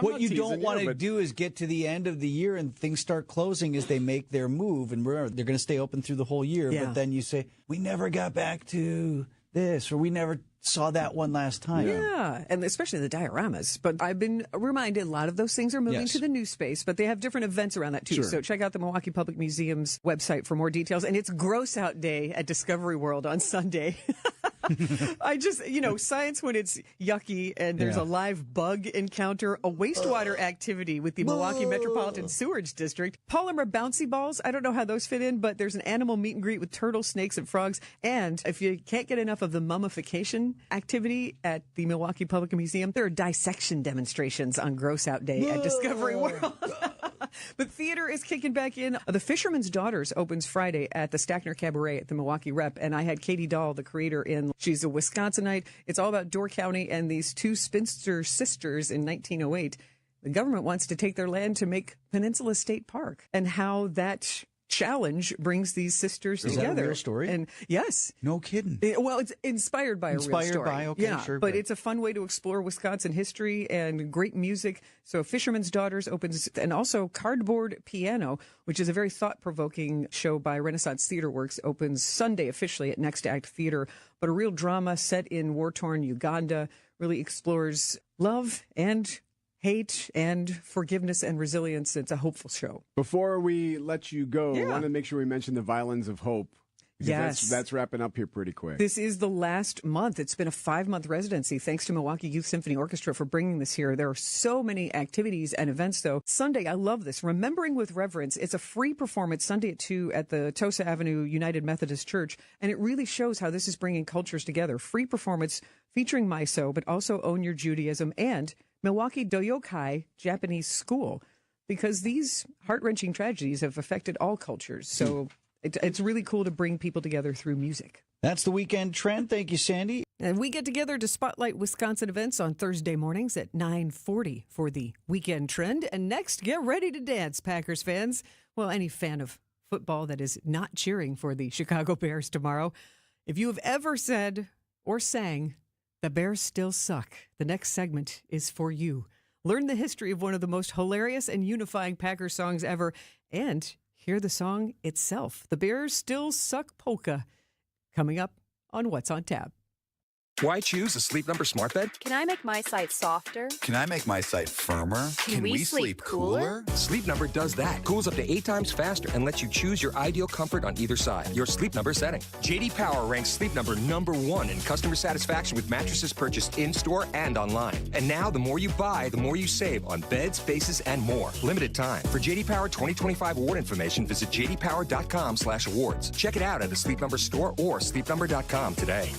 What you don't want to do is get to the end of the year and things start closing as they make their move, and remember, they're going to stay open through the whole year, but then you say, we never got back to this, or we never saw that one last time. Yeah, and especially the dioramas. But I've been reminded a lot of those things are moving to the new space, but they have different events around that too. Sure. So check out the Milwaukee Public Museum's website for more details. And it's Gross Out Day at Discovery World on Sunday. I just, science when it's yucky and there's a live bug encounter, a wastewater activity with the Milwaukee Metropolitan Sewerage District, polymer bouncy balls. I don't know how those fit in, but there's an animal meet and greet with turtles, snakes, and frogs. And if you can't get enough of the mummification activity at the Milwaukee Public Museum, there are dissection demonstrations on Gross Out Day at Discovery World. But theater is kicking back in. The Fisherman's Daughters opens Friday at the Stackner Cabaret at the Milwaukee Rep. And I had Katie Dahl, the creator, in. She's a Wisconsinite. It's all about Door County and these two spinster sisters in 1908. The government wants to take their land to make Peninsula State Park, and how that challenge brings these sisters together. Is that a real story? And yes. No kidding. Well, it's inspired by a real story. Inspired by, okay, yeah, sure. But it's a fun way to explore Wisconsin history and great music. So Fisherman's Daughters opens, and also Cardboard Piano, which is a very thought-provoking show by Renaissance Theater Works, opens Sunday officially at Next Act Theater. But a real drama set in war-torn Uganda really explores love and hate and forgiveness and resilience. It's a hopeful show. Before we let you go, I want to make sure we mention the Violins of Hope. Yes. That's wrapping up here pretty quick. This is the last month. It's been a 5-month residency. Thanks to Milwaukee Youth Symphony Orchestra for bringing this here. There are so many activities and events, though. Sunday, I love this. Remembering with Reverence. It's a free performance Sunday at 2 at the Tosa Avenue United Methodist Church. And it really shows how this is bringing cultures together. Free performance featuring Maiso, but also Own Your Judaism and Milwaukee Doyokai Japanese School, because these heart-wrenching tragedies have affected all cultures. So it's really cool to bring people together through music. That's the weekend trend. Thank you, Sandy. And we get together to spotlight Wisconsin events on Thursday mornings at 9:40 for the weekend trend. And next, get ready to dance, Packers fans. Well, any fan of football that is not cheering for the Chicago Bears tomorrow. If you have ever said or sang, "The Bears still suck," the next segment is for you. Learn the history of one of the most hilarious and unifying Packers songs ever, and hear the song itself, "The Bears Still Suck Polka," coming up on What's on Tap. Why choose a Sleep Number smart bed? Can I make my site softer? Can I make my site firmer? Can we sleep cooler? Sleep Number does that. Cools up to 8 times faster and lets you choose your ideal comfort on either side. Your Sleep Number setting. JD Power ranks Sleep Number #1 in customer satisfaction with mattresses purchased in-store and online. And now, the more you buy, the more you save on beds, bases, and more. Limited time. For JD Power 2025 award information, visit jdpower.com/awards. Check it out at a Sleep Number store or sleepnumber.com today.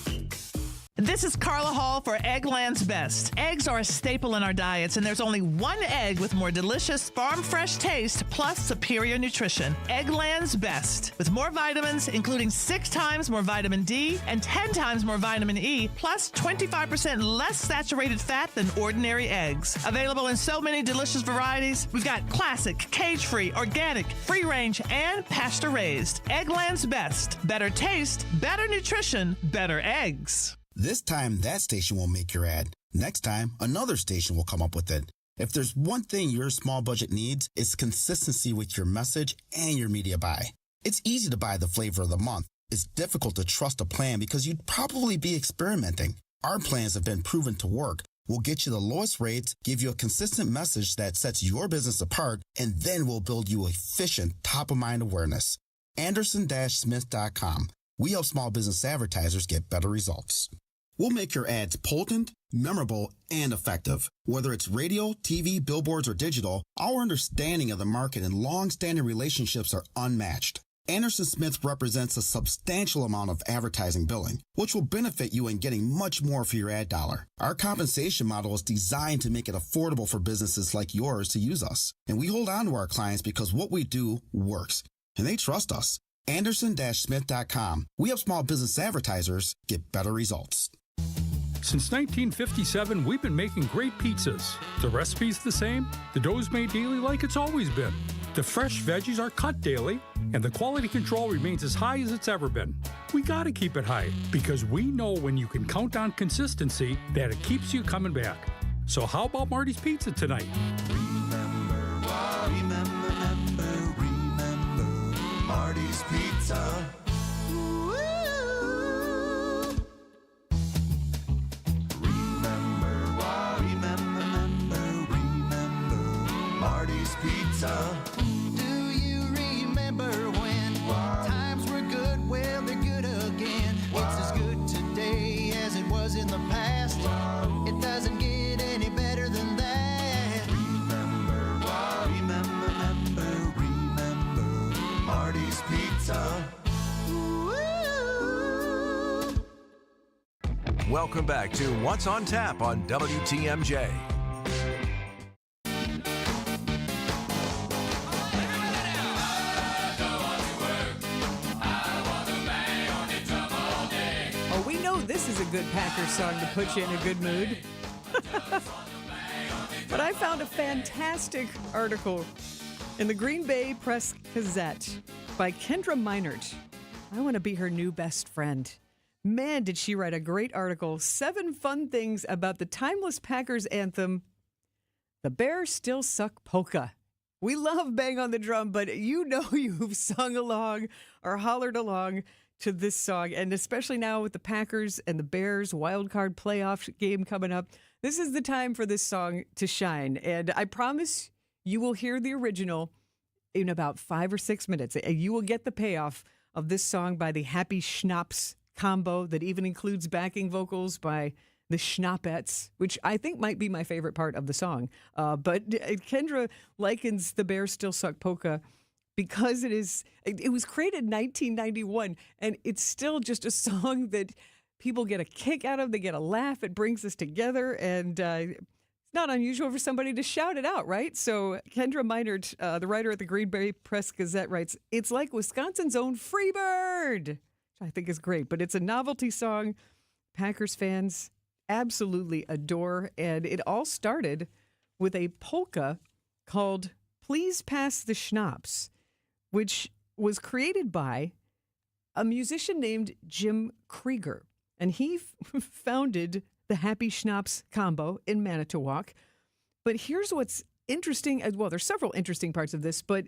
This is Carla Hall for Eggland's Best. Eggs are a staple in our diets, and there's only one egg with more delicious farm-fresh taste plus superior nutrition. Eggland's Best. With more vitamins, including 6 times more vitamin D and 10 times more vitamin E, plus 25% less saturated fat than ordinary eggs. Available in so many delicious varieties. We've got classic, cage-free, organic, free-range, and pasture-raised. Eggland's Best. Better taste, better nutrition, better eggs. This time, that station won't make your ad. Next time, another station will come up with it. If there's one thing your small budget needs, it's consistency with your message and your media buy. It's easy to buy the flavor of the month. It's difficult to trust a plan because you'd probably be experimenting. Our plans have been proven to work. We'll get you the lowest rates, give you a consistent message that sets your business apart, and then we'll build you efficient top-of-mind awareness. Anderson-Smith.com. We help small business advertisers get better results. We'll make your ads potent, memorable, and effective. Whether it's radio, TV, billboards, or digital, our understanding of the market and long-standing relationships are unmatched. Anderson Smith represents a substantial amount of advertising billing, which will benefit you in getting much more for your ad dollar. Our compensation model is designed to make it affordable for businesses like yours to use us. And we hold on to our clients because what we do works, and they trust us. Anderson-Smith.com. We help small business advertisers get better results. Since 1957, we've been making great pizzas. The recipe's the same, the dough's made daily like it's always been. The fresh veggies are cut daily, and the quality control remains as high as it's ever been. We gotta keep it high, because we know when you can count on consistency, that it keeps you coming back. So how about Marty's Pizza tonight? Remember Marty's Pizza. Marty's Pizza. Do you remember when times were good? Well, they're good again. It's as good today Welcome back to What's on Tap on WTMJ. Oh, we know this is a good Packers song to put you in a good mood. But I found a fantastic article in the Green Bay Press Gazette by Kendra Meinert. I want to be her new best friend. Man, did she write a great article. 7 fun things about the timeless Packers anthem, The Bears Still Suck Polka. We love Bang on the Drum, but you know you've sung along or hollered along to this song. And especially now with the Packers and the Bears wild card playoff game coming up, this is the time for this song to shine. And I promise you will hear the original in about 5 or 6 minutes. You will get the payoff of this song by the Happy Schnapps combo that even includes backing vocals by the Schnappettes, which I think might be my favorite part of the song. But Kendra likens The Bears Still Suck Polka because it was created in 1991, and it's still just a song that people get a kick out of. They get a laugh. It brings us together, and it's not unusual for somebody to shout it out, right? So Kendra Meinert, the writer at the Green Bay Press Gazette, writes, "It's like Wisconsin's own Freebird," which I think is great, but it's a novelty song Packers fans absolutely adore, and it all started with a polka called Please Pass the Schnapps, which was created by a musician named Jim Krieger, and he founded the Happy Schnapps combo in Manitowoc. But here's what's interesting as well. There's several interesting parts of this, but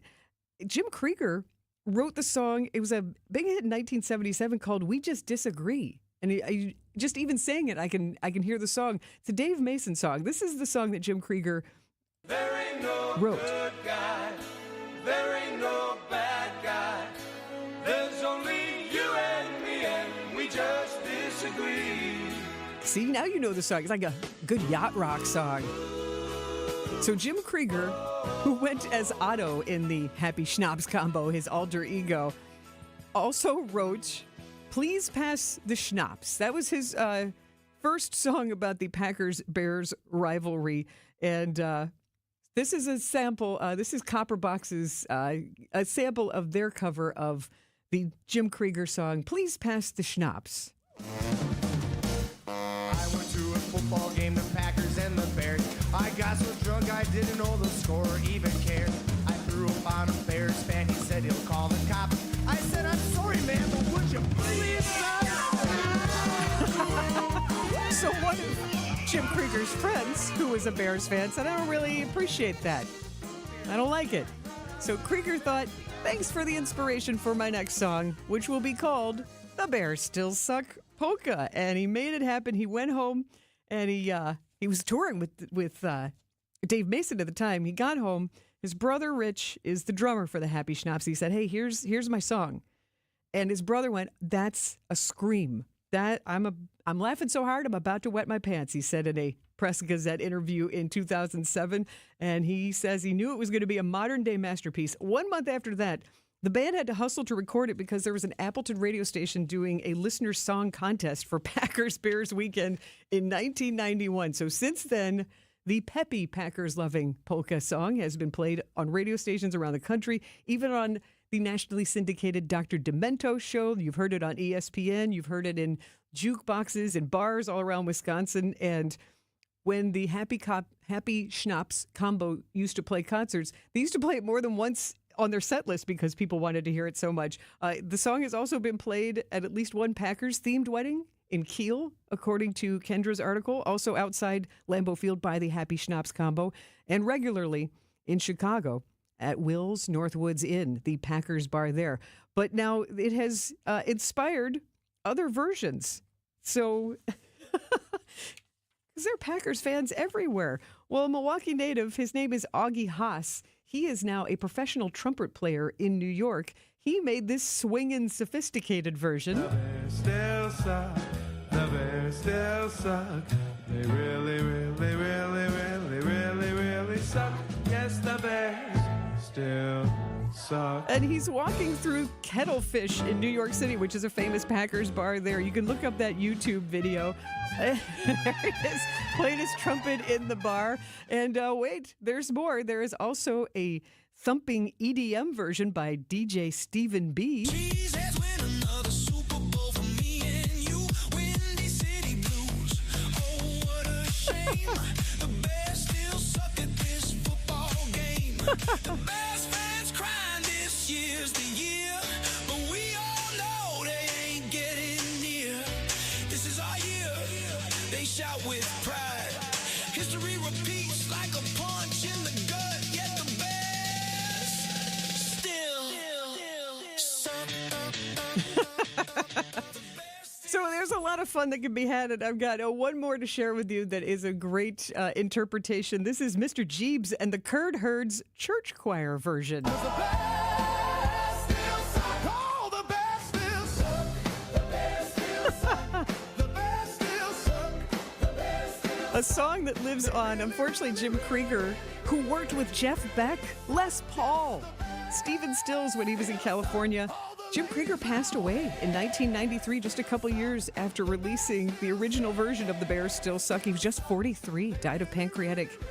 Jim Krieger wrote the song. It was a big hit in 1977 called We Just Disagree. And I just even saying it, I can hear the song. It's a Dave Mason song. This is the song that Jim Krieger wrote. Good guy. There ain't no bad guy. There's only you and me, and we just disagree. See, now you know the song. It's like a good yacht rock song. So Jim Krieger, who went as Otto in the Happy Schnapps combo, his alter ego, also wrote Please Pass the Schnapps. That was his first song about the Packers-Bears rivalry. And this is a sample. This is Copper Box's a sample of their cover of the Jim Krieger song, Please Pass the Schnapps. I went to a football game, the Packers and the Bears. I got so drunk I didn't know the score or even care. I threw up on a Bears fan, he said he'll call the cops. I said, I'm sorry, man, but would you please stop? So one of Jim Krieger's friends, who was a Bears fan, said, I don't really appreciate that. I don't like it. So Krieger thought, thanks for the inspiration for my next song, which will be called The Bears Still Suck Polka. And he made it happen. He went home and he was touring with Dave Mason at the time. He got home. His brother Rich is the drummer for the Happy Schnapps. He said, hey, here's my song. And his brother went, that's a scream. That I'm laughing so hard I'm about to wet my pants, he said in a Press Gazette interview in 2007. And he says he knew it was going to be a modern day masterpiece. 1 month after that, the band had to hustle to record it because there was an Appleton radio station doing a listener song contest for Packers-Bears weekend in 1991. So since then, the peppy Packers-loving polka song has been played on radio stations around the country, even on the nationally syndicated Dr. Demento show. You've heard it on ESPN. You've heard it in jukeboxes and bars all around Wisconsin. And when the Happy Schnapps combo used to play concerts, they used to play it more than once on their set list because people wanted to hear it so much. The song has also been played at least one Packers-themed wedding in Kiel, according to Kendra's article, also outside Lambeau Field by the Happy Schnapps combo, and regularly in Chicago at Will's Northwoods Inn, the Packers bar there. But now it has inspired other versions. So, because there are Packers fans everywhere. Well, a Milwaukee native, his name is Augie Haas. He is now a professional trumpet player in New York. He made this swinging, sophisticated version. The Bears still suck. The Bears still suck. They really, really, really, really, really, really suck. Yes, the Bears still And he's walking through Kettlefish in New York City, which is a famous Packers bar there. You can look up that YouTube video. There he is, playing his trumpet in the bar. And wait, there's more. There is also a thumping EDM version by DJ Stephen B. The Bears fans crying, this year's the year, but we all know they ain't getting near. This is our year, they shout with pride. History repeats like a punch in the gut, yet the Bears still suck. So there's a lot of fun that can be had, and I've got one more to share with you that is a great interpretation. This is Mr. Jeebs and the Curd Herds Church Choir version. A song that lives on, unfortunately, Jim Krieger, who worked with Jeff Beck, Les Paul, Stephen Stills when he was in California. Jim Krieger passed away in 1993, just a couple years after releasing the original version of The Bears Still Suck. He was just 43, died of pancreatic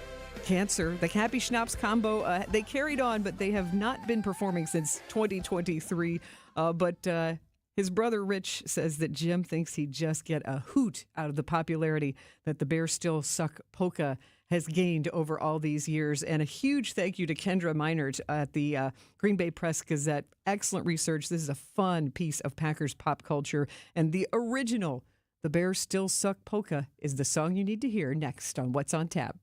cancer. The Happy Schnapps combo, they carried on, but they have not been performing since 2023. But his brother Rich says that Jim thinks he'd just get a hoot out of the popularity that The Bears Still Suck polka has gained over all these years. And a huge thank you to Kendra Meinert at the Green Bay Press Gazette. Excellent research. This is a fun piece of Packers pop culture. And the original The Bears Still Suck polka is the song you need to hear next on What's on Tap.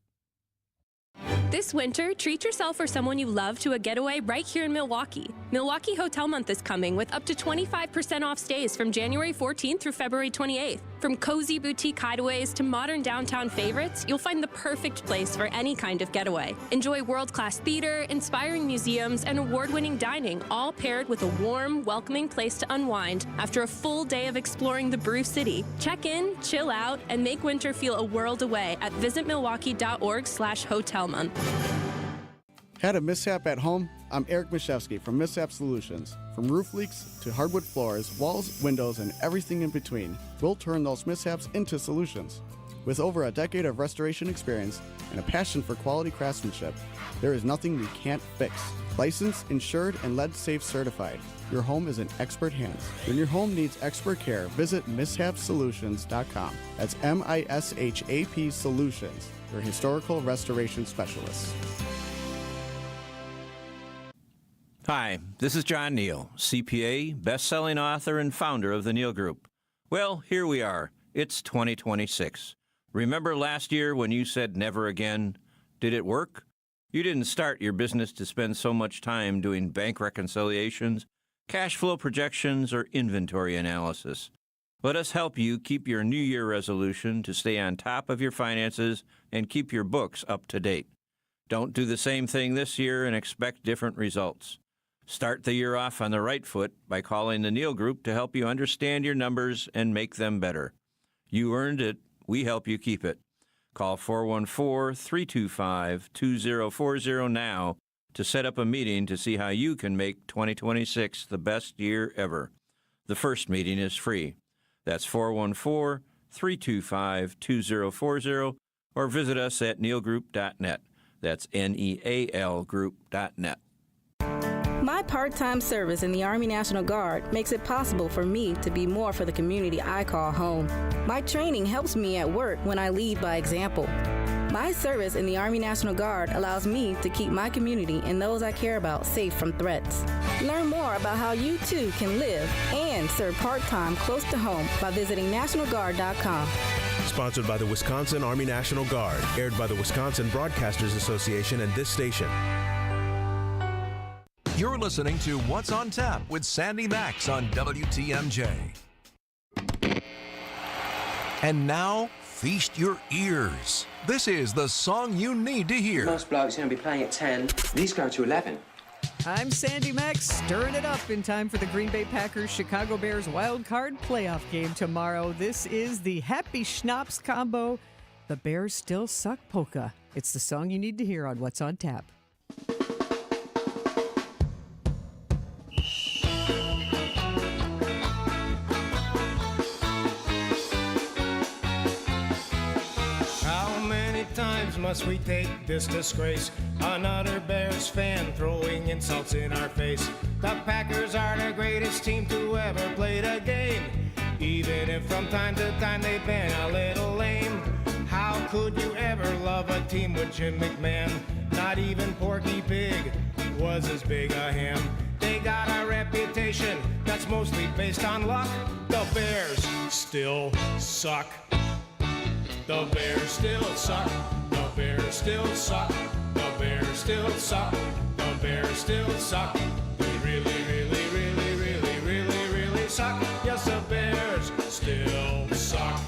This winter, treat yourself or someone you love to a getaway right here in Milwaukee. Milwaukee Hotel Month is coming with up to 25% off stays from January 14th through February 28th. From cozy boutique hideaways to modern downtown favorites, you'll find the perfect place for any kind of getaway. Enjoy world-class theater, inspiring museums, and award-winning dining, all paired with a warm, welcoming place to unwind after a full day of exploring the Brew City. Check in, chill out, and make winter feel a world away at visitmilwaukee.org/hotelmonth. Had a mishap at home? I'm Eric Mishevsky from Mishap Solutions. From roof leaks to hardwood floors, walls, windows, and everything in between, we'll turn those mishaps into solutions. With over a decade of restoration experience and a passion for quality craftsmanship, there is nothing we can't fix. Licensed, insured, and lead safe certified, your home is in expert hands. When your home needs expert care, visit mishapsolutions.com. That's MISHAP Solutions, your historical restoration specialists. Hi, this is John Neal, CPA, best-selling author and founder of the Neal Group. Well, here we are. It's 2026. Remember last year when you said never again? Did it work? You didn't start your business to spend so much time doing bank reconciliations, cash flow projections, or inventory analysis. Let us help you keep your New Year resolution to stay on top of your finances and keep your books up to date. Don't do the same thing this year and expect different results. Start the year off on the right foot by calling the Neal Group to help you understand your numbers and make them better. You earned it. We help you keep it. Call 414-325-2040 now to set up a meeting to see how you can make 2026 the best year ever. The first meeting is free. That's 414-325-2040 or visit us at nealgroup.net. That's NEAL group.net. My part-time service in the Army National Guard makes it possible for me to be more for the community I call home. My training helps me at work when I lead by example. My service in the Army National Guard allows me to keep my community and those I care about safe from threats. Learn more about how you too can live and serve part-time close to home by visiting nationalguard.com. Sponsored by the Wisconsin Army National Guard, aired by the Wisconsin Broadcasters Association and this station. You're listening to What's on Tap with Sandy Maxx on WTMJ. And now, feast your ears. This is the song you need to hear. Most blokes going to be playing at 10. These go to 11. I'm Sandy Maxx, stirring it up in time for the Green Bay Packers Chicago Bears wild card playoff game tomorrow. This is the Happy Schnapps combo, The Bears Still Suck polka. It's the song you need to hear on What's on Tap. must we take this disgrace? Another Bears fan throwing insults in our face. The Packers are the greatest team to ever play the game, even if from time to time they've been a little lame. How could you ever love a team with Jim McMahon? Not even Porky Pig was as big a him. They got a reputation that's mostly based on luck. The Bears still suck. The Bears still suck. The Bears still suck. The Bears still suck. The Bears still suck. They really, really, really, really, really, really suck. Yes, the Bears still suck.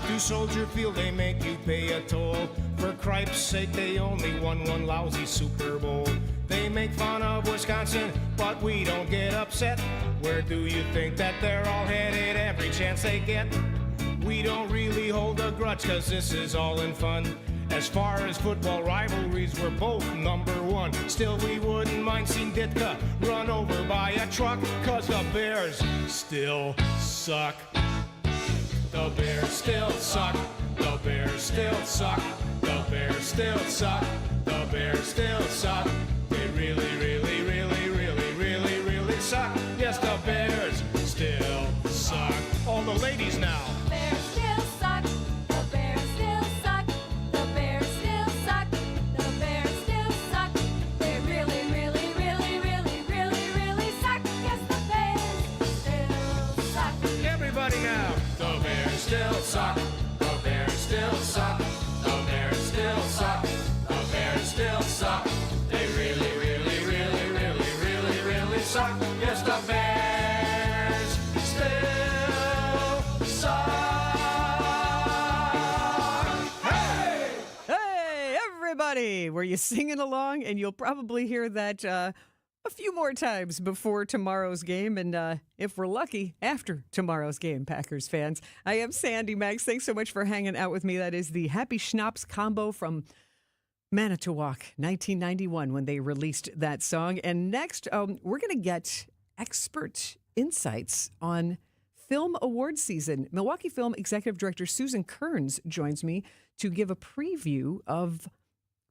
To Soldier Field, they make you pay a toll. For cripe's sake, they only won one lousy Super Bowl. They make fun of Wisconsin, but we don't get upset. Where do you think that they're all headed every chance they get? We don't really hold a grudge, cause this is all in fun. As far as football rivalries, we're both number one. Still, we wouldn't mind seeing Ditka run over by a truck, cause the Bears still suck. The Bears still suck. The Bears still suck. The Bears still suck. The Bears still suck. They really, really, really, really, really, really suck. Yes, the Bears still suck. All the ladies now. Bears still suck. The Bears still suck. The Bears still suck. The Bears still suck. They really, really, really, really, really, really suck. Yes, the Bears still suck. Everybody now. The Bears still suck. The Bears still suck. The Bears still suck. The Bears still suck. They really, really, really, really, really, really suck. Yes, the Bears still suck. Hey! Hey, everybody! Were you singing along? And you'll probably hear that a few more times before tomorrow's game, and if we're lucky, after tomorrow's game, Packers fans. I am Sandy Maxx. Thanks so much for hanging out with me. That is the Happy Schnapps combo from Manitowoc, 1991, when they released that song. And next, we're going to get expert insights on film award season. Milwaukee Film Executive Director Susan Kearns joins me to give a preview of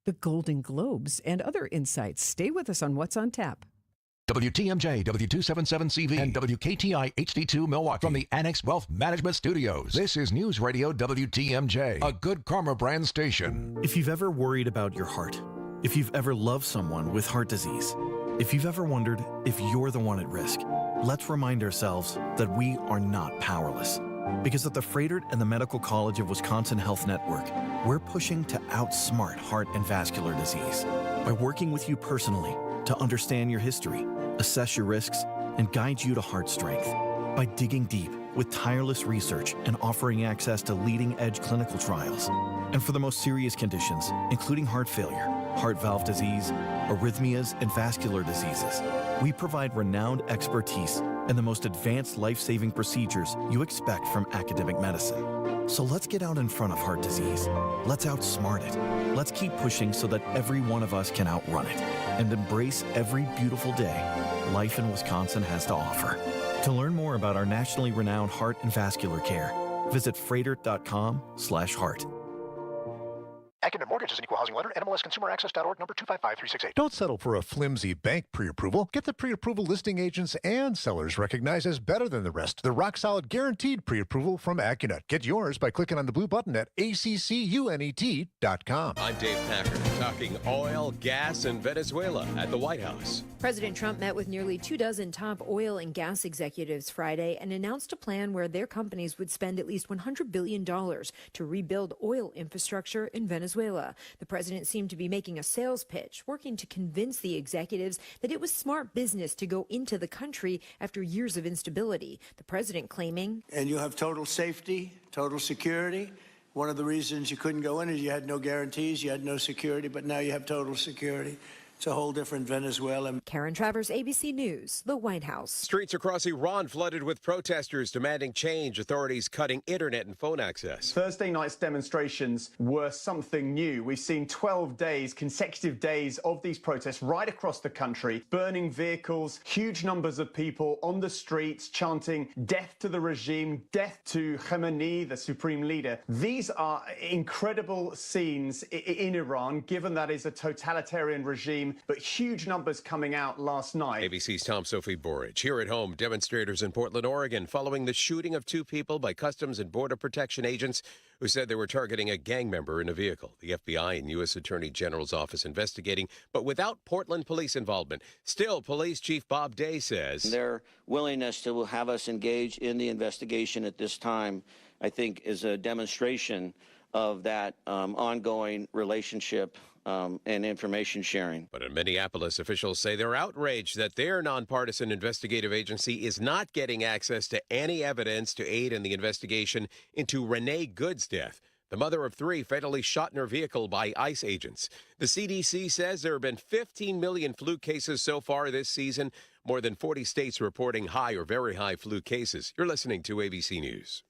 the Golden Globes and other insights. Stay with us on What's on Tap. WTMJ, W277CV, and WKTI HD2 Milwaukee from the Annex Wealth Management Studios. This is News Radio WTMJ, a Good Karma brand station. If you've ever worried about your heart, if you've ever loved someone with heart disease, if you've ever wondered if you're the one at risk, let's remind ourselves that we are not powerless. Because at the Froedtert and the Medical College of Wisconsin Health Network, we're pushing to outsmart heart and vascular disease by working with you personally to understand your history, assess your risks, and guide you to heart strength. By digging deep with tireless research and offering access to leading-edge clinical trials. And for the most serious conditions, including heart failure, heart valve disease, arrhythmias, and vascular diseases, we provide renowned expertise and the most advanced life-saving procedures you expect from academic medicine. So let's get out in front of heart disease. Let's outsmart it. Let's keep pushing so that every one of us can outrun it and embrace every beautiful day life in Wisconsin has to offer. To learn more about our nationally renowned heart and vascular care, visit froedtert.com/heart. Academic Mortgage is an equal housing lender. NMLSConsumerAccess.org, number 255368. Don't settle for a flimsy bank pre-approval. Get the pre-approval listing agents and sellers recognized as better than the rest. The rock-solid guaranteed pre-approval from AccuNet. Get yours by clicking on the blue button at accunet.com. I'm Dave Packer, talking oil, gas, and Venezuela at the White House. President Trump met with nearly 24 top oil and gas executives Friday and announced a plan where their companies would spend at least $100 billion to rebuild oil infrastructure in Venezuela. The president seemed to be making a sales pitch, working to convince the executives that it was smart business to go into the country after years of instability. The president claiming, and you have total safety, total security. One of the reasons you couldn't go in is you had no guarantees, you had no security, but now you have total security. It's a whole different Venezuela. Karen Travers, ABC News, the White House. Streets across Iran flooded with protesters demanding change, authorities cutting internet and phone access. Thursday night's demonstrations were something new. We've seen 12 days, consecutive days of these protests right across the country, burning vehicles, huge numbers of people on the streets chanting death to the regime, death to Khamenei, the supreme leader. These are incredible scenes in Iran, given that is a totalitarian regime, but huge numbers coming out last night. ABC's Tom Sophie Borage. Here at home, demonstrators in Portland, Oregon, following the shooting of 2 people by Customs and Border Protection agents who said they were targeting a gang member in a vehicle. The FBI and U.S. Attorney General's office investigating, but without Portland police involvement. Still, Police Chief Bob Day says their willingness to have us engage in the investigation at this time, I think, is a demonstration of that ongoing relationship and information sharing. But in Minneapolis, officials say they're outraged that their nonpartisan investigative agency is not getting access to any evidence to aid in the investigation into Renee Good's death, the mother of 3 fatally shot in her vehicle by ICE agents. The CDC says there have been 15 million flu cases so far this season, more than 40 states reporting high or very high flu cases. You're listening to ABC News.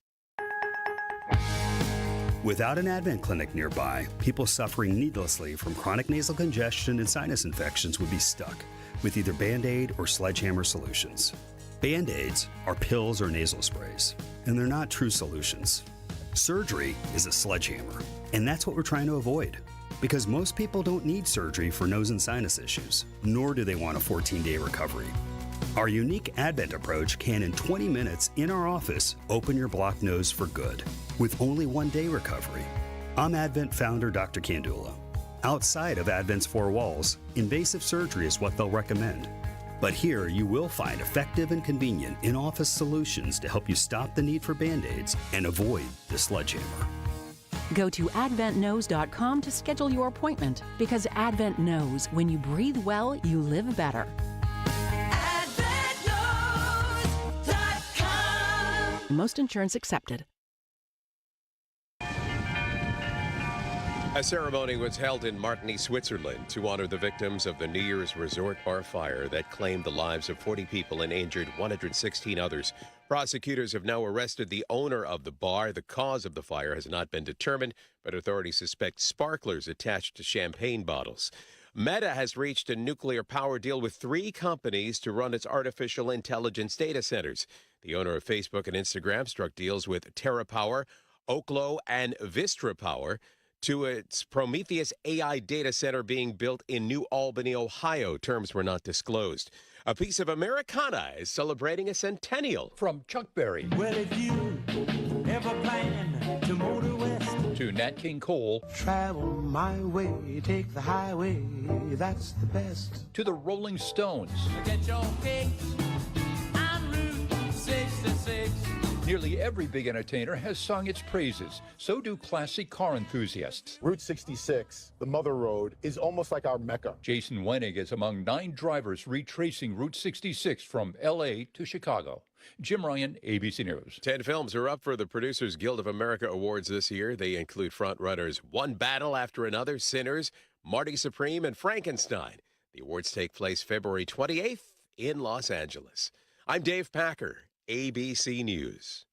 Without an Advent clinic nearby, people suffering needlessly from chronic nasal congestion and sinus infections would be stuck with either Band-Aid or sledgehammer solutions. Band-Aids are pills or nasal sprays, and they're not true solutions. Surgery is a sledgehammer, and that's what we're trying to avoid. Because most people don't need surgery for nose and sinus issues, nor do they want a 14-day recovery. Our unique Advent approach can, in 20 minutes in our office, open your blocked nose for good, with only 1-day recovery. I'm Advent founder Dr. Kandula. Outside of Advent's 4 walls, invasive surgery is what they'll recommend. But here you will find effective and convenient in-office solutions to help you stop the need for Band-Aids and avoid the sledgehammer. Go to adventknows.com to schedule your appointment, because Advent knows when you breathe well, you live better. Most insurance accepted. A ceremony was held in Martigny, Switzerland, to honor the victims of the New Year's resort bar fire that claimed the lives of 40 people and injured 116 others. Prosecutors have now arrested the owner of the bar. The cause of the fire has not been determined, but authorities suspect sparklers attached to champagne bottles. Meta has reached a nuclear power deal with 3 companies to run its artificial intelligence data centers. The owner of Facebook and Instagram struck deals with TerraPower, Oklo, and Vistra Power to its Prometheus AI data center being built in New Albany, Ohio. Terms were not disclosed. A piece of Americana is celebrating a centennial. From Chuck Berry. Well, if you ever plan to motor west, to Nat King Cole. Travel my way, take the highway, that's the best. To the Rolling Stones. Get your fix on Route 66. Nearly every big entertainer has sung its praises. So do classic car enthusiasts. Route 66, the Mother Road, is almost like our Mecca. Jason Wenig is among 9 drivers retracing Route 66 from L.A. to Chicago. Jim Ryan, ABC News. 10 films are up for the Producers Guild of America Awards this year. They include frontrunners One Battle After Another, Sinners, Marty Supreme, and Frankenstein. The awards take place February 28th in Los Angeles. I'm Dave Packer, ABC News.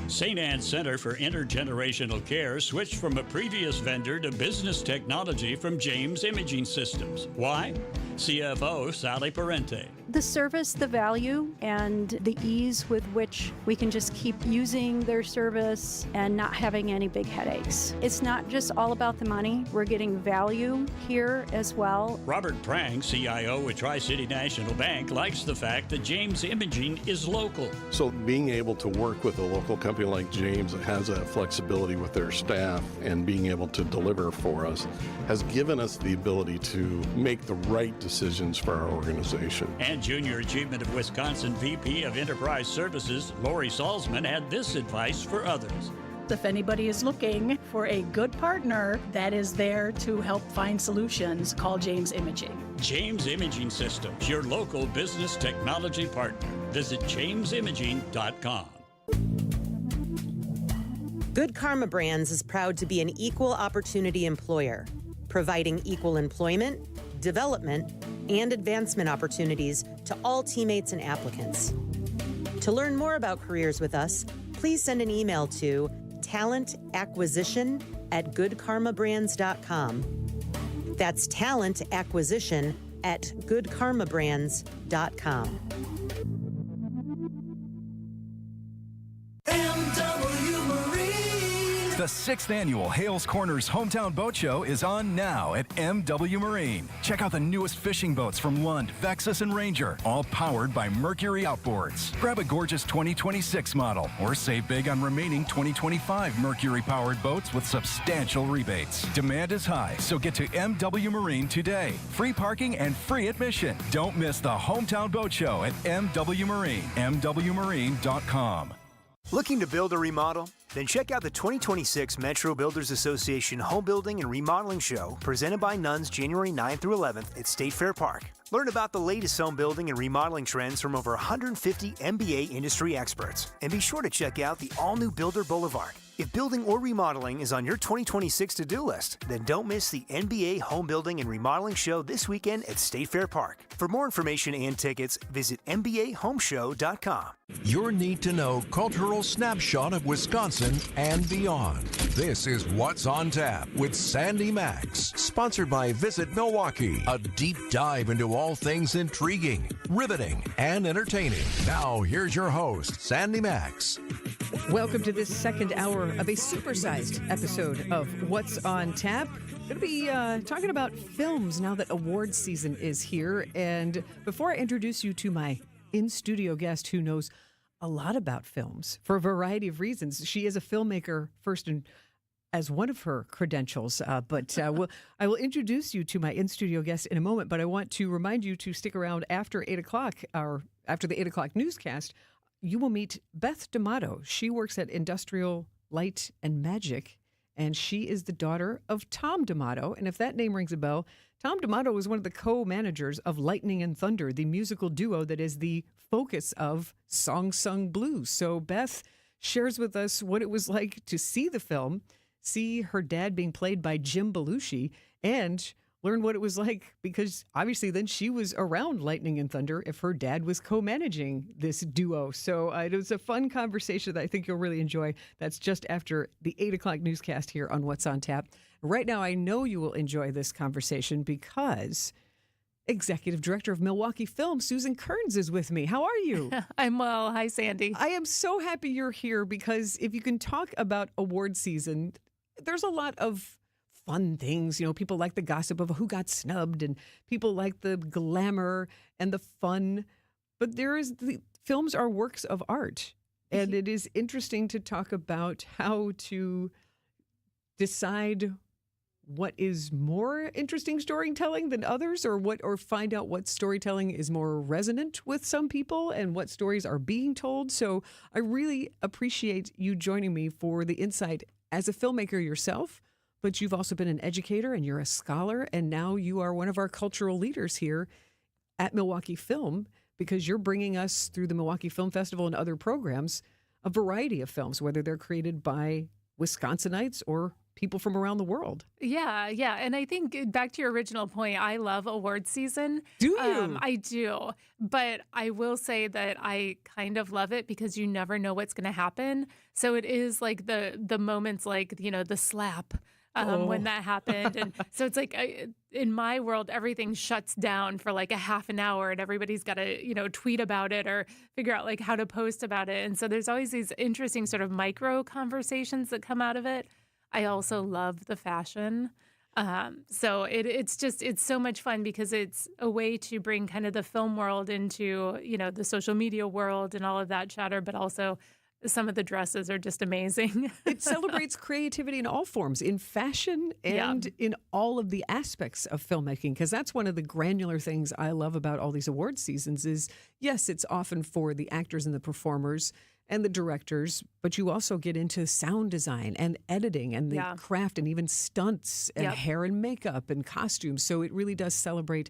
St. Anne's Center for Intergenerational Care switched from a previous vendor to business technology from James Imaging Systems. Why? CFO Sally Parente. The service, the value, and the ease with which we can just keep using their service and not having any big headaches. It's not just all about the money. We're getting value here as well. Robert Prang, CIO at Tri-City National Bank, likes the fact that James Imaging is local. So being able to work with a local company like James that has that flexibility with their staff and being able to deliver for us has given us the ability to make the right decisions for our organization. And Junior Achievement of Wisconsin VP of Enterprise Services, Lori Salzman, had this advice for others. If anybody is looking for a good partner that is there to help find solutions, call James Imaging. James Imaging Systems, your local business technology partner. Visit jamesimaging.com. Good Karma Brands is proud to be an equal opportunity employer, providing equal employment, development, and advancement opportunities to all teammates and applicants. To learn more about careers with us, please send an email to talentacquisition@goodkarmabrands.com. That's talentacquisition@goodkarmabrands.com. The 6th annual Hales Corners Hometown Boat Show is on now at MW Marine. Check out the newest fishing boats from Lund, Vexus, and Ranger, all powered by Mercury Outboards. Grab a gorgeous 2026 model or save big on remaining 2025 Mercury-powered boats with substantial rebates. Demand is high, so get to MW Marine today. Free parking and free admission. Don't miss the Hometown Boat Show at MW Marine, MWMarine.com. Looking to build or remodel? Then check out the 2026 Metro Builders Association Home Building and Remodeling Show presented by Nuns January 9th through 11th at State Fair Park. Learn about the latest home building and remodeling trends from over 150 MBA industry experts. And be sure to check out the all-new Builder Boulevard. If building or remodeling is on your 2026 to-do list, then don't miss the NBA Home Building and Remodeling Show this weekend at State Fair Park. For more information and tickets, visit NBAHomeshow.com. Your need-to-know cultural snapshot of Wisconsin and beyond. This is What's on Tap with Sandy Maxx, sponsored by Visit Milwaukee. A deep dive into all things intriguing, riveting, and entertaining. Now, here's your host, Sandy Maxx. Welcome to this second hour of a supersized episode of What's on Tap. Going to be talking about films now that awards season is here. And before I introduce you to my in-studio guest who knows a lot about films for a variety of reasons, she is a filmmaker first and as one of her credentials. I will introduce you to my in-studio guest in a moment, but I want to remind you to stick around after 8 o'clock, or after the 8 o'clock newscast. You will meet Beth D'Amato. She works at Industrial Light and Magic, and she is the daughter of Tom D'Amato. And if that name rings a bell, Tom D'Amato was one of the co-managers of Lightning and Thunder, the musical duo that is the focus of Song Sung Blues. So Beth shares with us what it was like to see the film, see her dad being played by Jim Belushi, and learn what it was like, because obviously then she was around Lightning and Thunder if her dad was co-managing this duo. So it was a fun conversation that I think you'll really enjoy. That's just after the 8 o'clock newscast here on What's on Tap. Right now, I know you will enjoy this conversation because Executive Director of Milwaukee Film, Susan Kearns, is with me. How are you? I'm well. Hi, Sandy. I am so happy you're here, because if you can talk about award season, there's a lot of fun things. You know, people like the gossip of who got snubbed, and people like the glamour and the fun. But the films are works of art. And it is interesting to talk about how to decide what is more interesting storytelling than others, or find out what storytelling is more resonant with some people and what stories are being told. So I really appreciate you joining me for the insight as a filmmaker yourself, but you've also been an educator and you're a scholar, and now you are one of our cultural leaders here at Milwaukee Film, because you're bringing us through the Milwaukee Film Festival and other programs a variety of films, whether they're created by Wisconsinites or people from around the world. Yeah. And I think back to your original point, I love award season. Do you? I do. But I will say that I kind of love it because you never know what's going to happen. So it is like the moments like, the slap. When that happened. And so it's like, in my world, everything shuts down for like a half an hour, and everybody's got to, tweet about it or figure out like how to post about it. And so there's always these interesting sort of micro conversations that come out of it. I also love the fashion. So it's so much fun because it's a way to bring kind of the film world into, the social media world and all of that chatter, but also some of the dresses are just amazing. It celebrates creativity in all forms, in fashion and in all of the aspects of filmmaking, because that's one of the granular things I love about all these award seasons is, yes, it's often for the actors and the performers and the directors, but you also get into sound design and editing and the craft and even stunts and hair and makeup and costumes. So it really does celebrate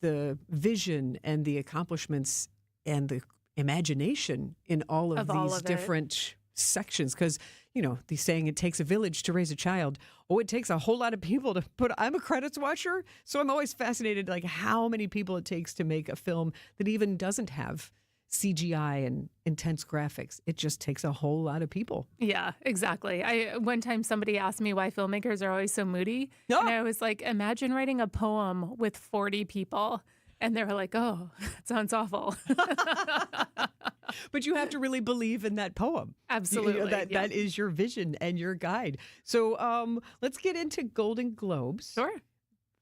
the vision and the accomplishments and the imagination in all of these different sections. Because, the saying, it takes a village to raise a child. Oh, it takes a whole lot of people to put. I'm a credits watcher, so I'm always fascinated, like how many people it takes to make a film that even doesn't have CGI and intense graphics. It just takes a whole lot of people. Yeah, exactly. One time somebody asked me why filmmakers are always so moody. Oh. And I was like, imagine writing a poem with 40 people. And they were like, oh, that sounds awful. But you have to really believe in that poem. Absolutely. That is your vision and your guide. So let's get into Golden Globes. Sure.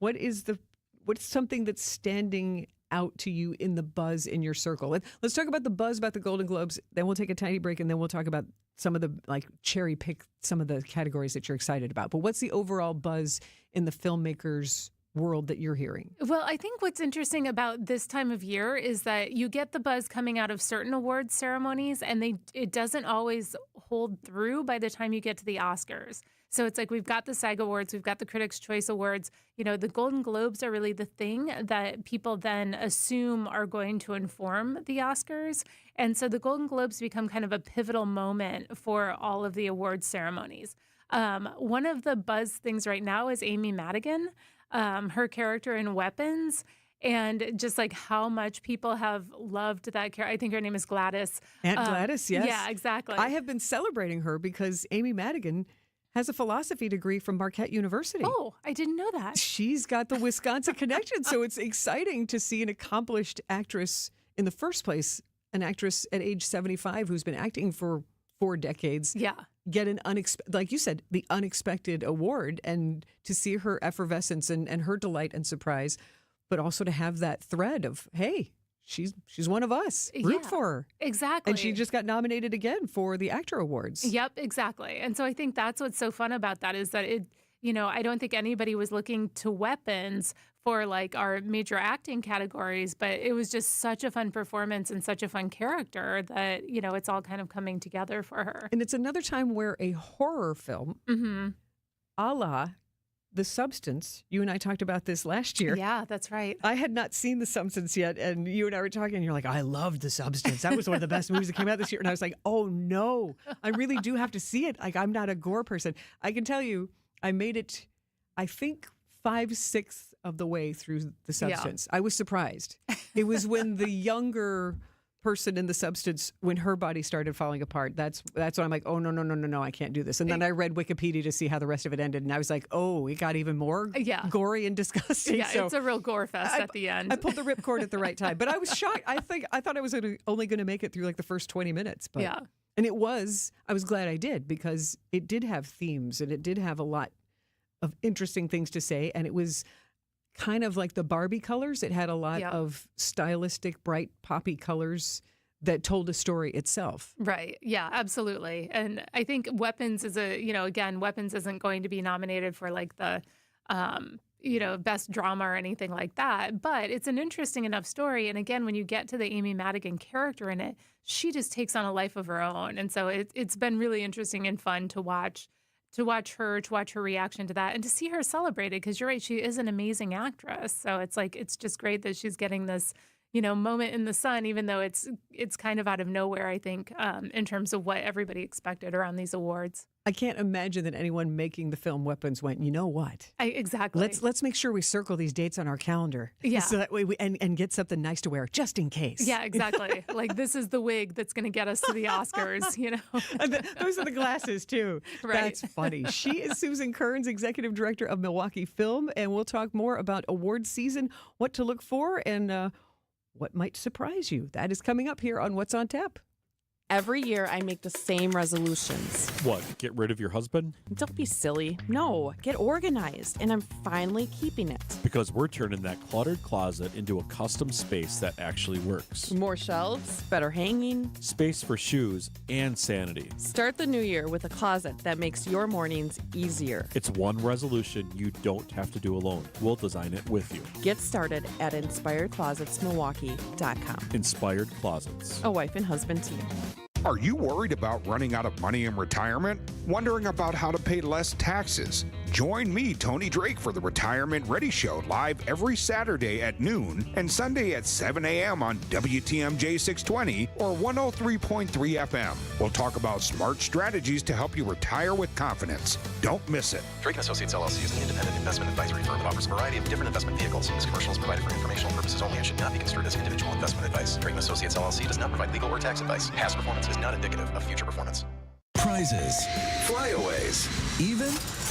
What's something that's standing out to you in the buzz in your circle? Let's talk about the buzz about the Golden Globes. Then we'll take a tiny break, and then we'll talk about some of the, cherry pick some of the categories that you're excited about. But what's the overall buzz in the filmmakers' world that you're hearing? Well, I think what's interesting about this time of year is that you get the buzz coming out of certain awards ceremonies, and it doesn't always hold through by the time you get to the Oscars. So it's like we've got the SAG Awards, we've got the Critics' Choice Awards. The Golden Globes are really the thing that people then assume are going to inform the Oscars. And so the Golden Globes become kind of a pivotal moment for all of the awards ceremonies. One of the buzz things right now is Amy Madigan. Her character in Weapons, and just like how much people have loved that character. I think her name is Gladys. Aunt Gladys, yes. Yeah, exactly. I have been celebrating her because Amy Madigan has a philosophy degree from Marquette University. Oh, I didn't know that. She's got the Wisconsin connection, so it's exciting to see an accomplished actress in the first place, an actress at age 75 who's been acting for 4 decades. Yeah. Get an like you said, the unexpected award, and to see her effervescence and her delight and surprise, but also to have that thread of, hey, she's one of us. Root for her. Exactly. And she just got nominated again for the Actor Awards. Yep, exactly. And so I think that's what's so fun about that is that I don't think anybody was looking to Weapons for our major acting categories, but it was just such a fun performance and such a fun character that, it's all kind of coming together for her. And it's another time where a horror film, a la The Substance, you and I talked about this last year. Yeah, that's right. I had not seen The Substance yet, and you and I were talking, and you're like, I loved The Substance. That was one of the best movies that came out this year. And I was like, oh no, I really do have to see it. I'm not a gore person. I can tell you, I made it, I think, 5/6 of the way through The Substance. Yeah. I was surprised. It was when the younger person in The Substance, when her body started falling apart, that's when I'm like, oh, no, I can't do this. And then I read Wikipedia to see how the rest of it ended, and I was like, oh, it got even more gory and disgusting. Yeah, it's a real gore fest at the end. I pulled the ripcord at the right time, but I was shocked. I thought I was only going to make it through the first 20 minutes. But, yeah. And I was glad I did, because it did have themes, and it did have a lot of interesting things to say, and it was kind of like the Barbie colors. It had a lot of stylistic, bright, poppy colors that told a story itself. Right. Yeah, absolutely. And I think Weapons is Weapons isn't going to be nominated for the best drama or anything like that, but it's an interesting enough story. And again, when you get to the Amy Madigan character in it, she just takes on a life of her own. And so it's been really interesting and fun to watch her reaction to that, and to see her celebrated, because you're right, she is an amazing actress. So it's just great that she's getting this, moment in the sun, even though it's kind of out of nowhere, I think, in terms of what everybody expected around these awards. I can't imagine that anyone making the film Weapons went, you know what? Exactly. Let's make sure we circle these dates on our calendar. Yeah. So that way and get something nice to wear just in case. Yeah, exactly. This is the wig that's going to get us to the Oscars, And those are the glasses too. Right. That's funny. She is Susan Kearns, Executive Director of Milwaukee Film, and we'll talk more about award season, what to look for, and what might surprise you. That is coming up here on What's on Tap. Every year I make the same resolutions. What, get rid of your husband? Don't be silly. No, get organized, and I'm finally keeping it. Because we're turning that cluttered closet into a custom space that actually works. More shelves, better hanging. Space for shoes and sanity. Start the new year with a closet that makes your mornings easier. It's one resolution you don't have to do alone. We'll design it with you. Get started at InspiredClosetsMilwaukee.com. Inspired Closets. A wife and husband team. Are you worried about running out of money in retirement? Wondering about how to pay less taxes? Join me, Tony Drake, for the Retirement Ready Show live every Saturday at noon and Sunday at 7 a.m. on WTMJ 620 or 103.3 FM. We'll talk about smart strategies to help you retire with confidence. Don't miss it. Drake & Associates LLC is an independent investment advisory firm that offers a variety of different investment vehicles. This commercial is provided for informational purposes only and should not be construed as individual investment advice. Drake & Associates LLC does not provide legal or tax advice. Past performance is not indicative of future performance. Prizes, flyaways, even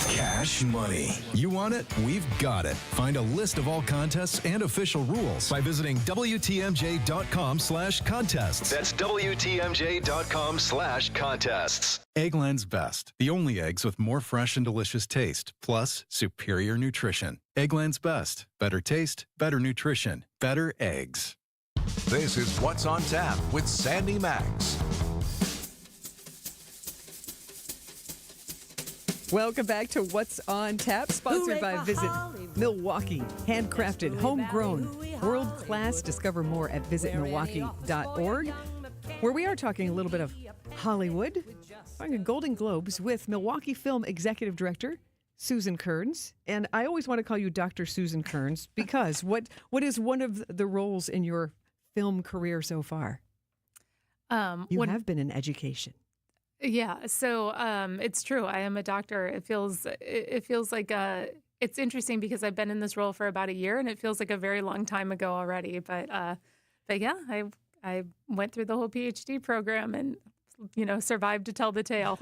cash money. You want it? We've got it. Find a list of all contests and official rules by visiting WTMJ.com/contests. That's WTMJ.com/contests. Eggland's Best. The only eggs with more fresh and delicious taste, plus superior nutrition. Eggland's Best. Better taste, better nutrition, better eggs. This is What's on Tap with Sandy Maxx. Welcome back to What's on Tap, sponsored by Visit Milwaukee. Handcrafted, homegrown, world-class. Discover more at visitmilwaukee.org, where we are talking a little bit of Hollywood. Talking Golden Globes with Milwaukee Film Executive Director Susan Kearns. And I always want to call you Dr. Susan Kearns because what is one of the roles in your film career so far? You have been in education. Yeah, so it's true. I am a doctor. It feels like it's interesting because I've been in this role for about a year, and it feels like a very long time ago already. But yeah, I went through the whole PhD program and survived to tell the tale.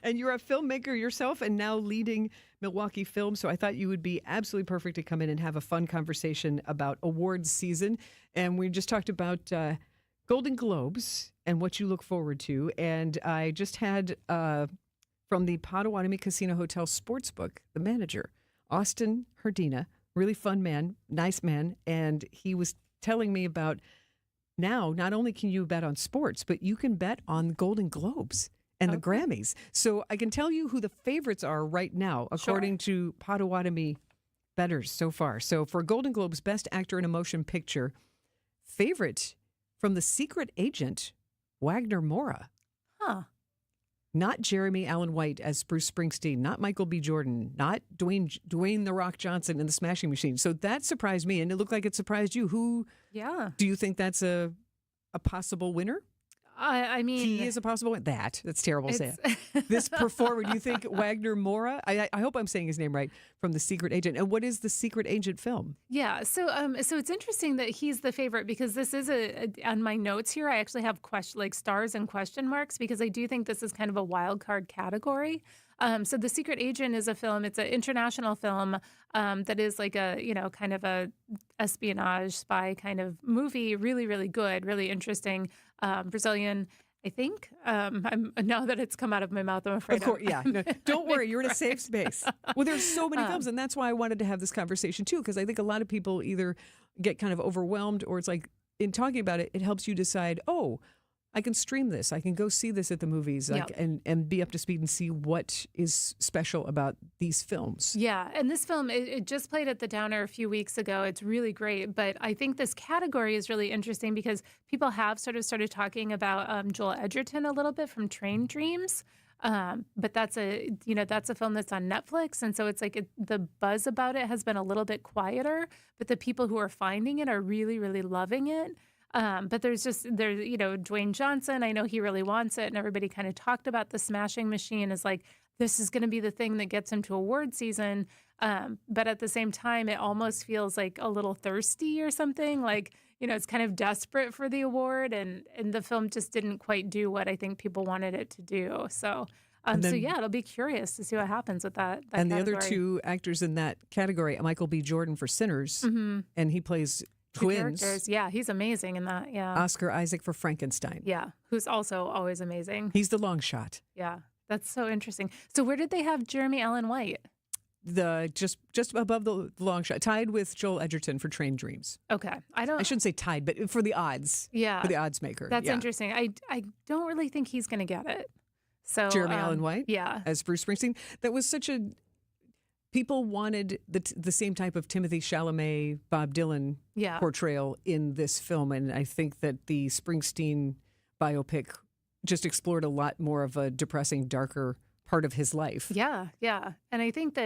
And you're a filmmaker yourself, and now leading Milwaukee Film. So I thought you would be absolutely perfect to come in and have a fun conversation about awards season. And we just talked about Golden Globes and what you look forward to. And I just had from the Potawatomi Casino Hotel Sportsbook, the manager, Austin Herdina, really fun man, nice man. And he was telling me about now, not only can you bet on sports, but you can bet on Golden Globes and the Grammys. So I can tell you who the favorites are right now, according to Potawatomi bettors so far. So for Golden Globes, Best Actor in a Motion Picture, favorite from The Secret Agent, Wagner Moura. Not Jeremy Allen White as Bruce Springsteen, not Michael B. Jordan, not Dwayne The Rock Johnson in The Smashing Machine. So that surprised me, and it looked like it surprised you. Who? Yeah. Do you think that's a possible winner? I mean, he is a possible winner. That's terrible to say. This performer, do you think Wagner Moura? I hope I'm saying his name right. From The Secret Agent. And what is The Secret Agent film? Yeah, so it's interesting that he's the favorite because this is on my notes here. I actually have stars and question marks because I do think this is kind of a wild card category. So The Secret Agent is a film. It's an international film that is like a kind of a espionage spy kind of movie. Really, really good, really interesting. Brazilian, I think. Now that it's come out of my mouth, I'm afraid. Of course, yeah. No, don't worry, you're in a safe space. Well, there's so many films, and that's why I wanted to have this conversation too, because I think a lot of people either get kind of overwhelmed, or it's like in talking about it, it helps you decide, oh, I can stream this. I can go see this at the movies and be up to speed and see what is special about these films. Yeah, and this film, it just played at the Downer a few weeks ago. It's really great, but I think this category is really interesting because people have sort of started talking about Joel Edgerton a little bit from Train Dreams. But that's a film that's on Netflix. And so it's like the buzz about it has been a little bit quieter, but the people who are finding it are really, really loving it. But there's Dwayne Johnson, I know he really wants it, and everybody kind of talked about The Smashing Machine as like, this is going to be the thing that gets him to award season. But at the same time, it almost feels like a little thirsty or something, like, it's kind of desperate for the award, and the film just didn't quite do what I think people wanted it to do. So, it'll be curious to see what happens with that and category. The other two actors in that category, Michael B. Jordan for Sinners, and he plays twins. Characters. Yeah, he's amazing in that. Yeah. Oscar Isaac for Frankenstein. Yeah, who's also always amazing. He's the long shot. Yeah, that's so interesting. So where did they have Jeremy Allen White? Just above the long shot, tied with Joel Edgerton for Train Dreams. Okay, I shouldn't say tied, but for the odds. Yeah, for the odds maker. That's interesting. I don't really think he's going to get it. So Jeremy Allen White, yeah, as Bruce Springsteen. That was such a. People wanted the same type of Timothée Chalamet, Bob Dylan portrayal in this film, and I think that the Springsteen biopic just explored a lot more of a depressing, darker part of his life. Yeah, yeah. And I think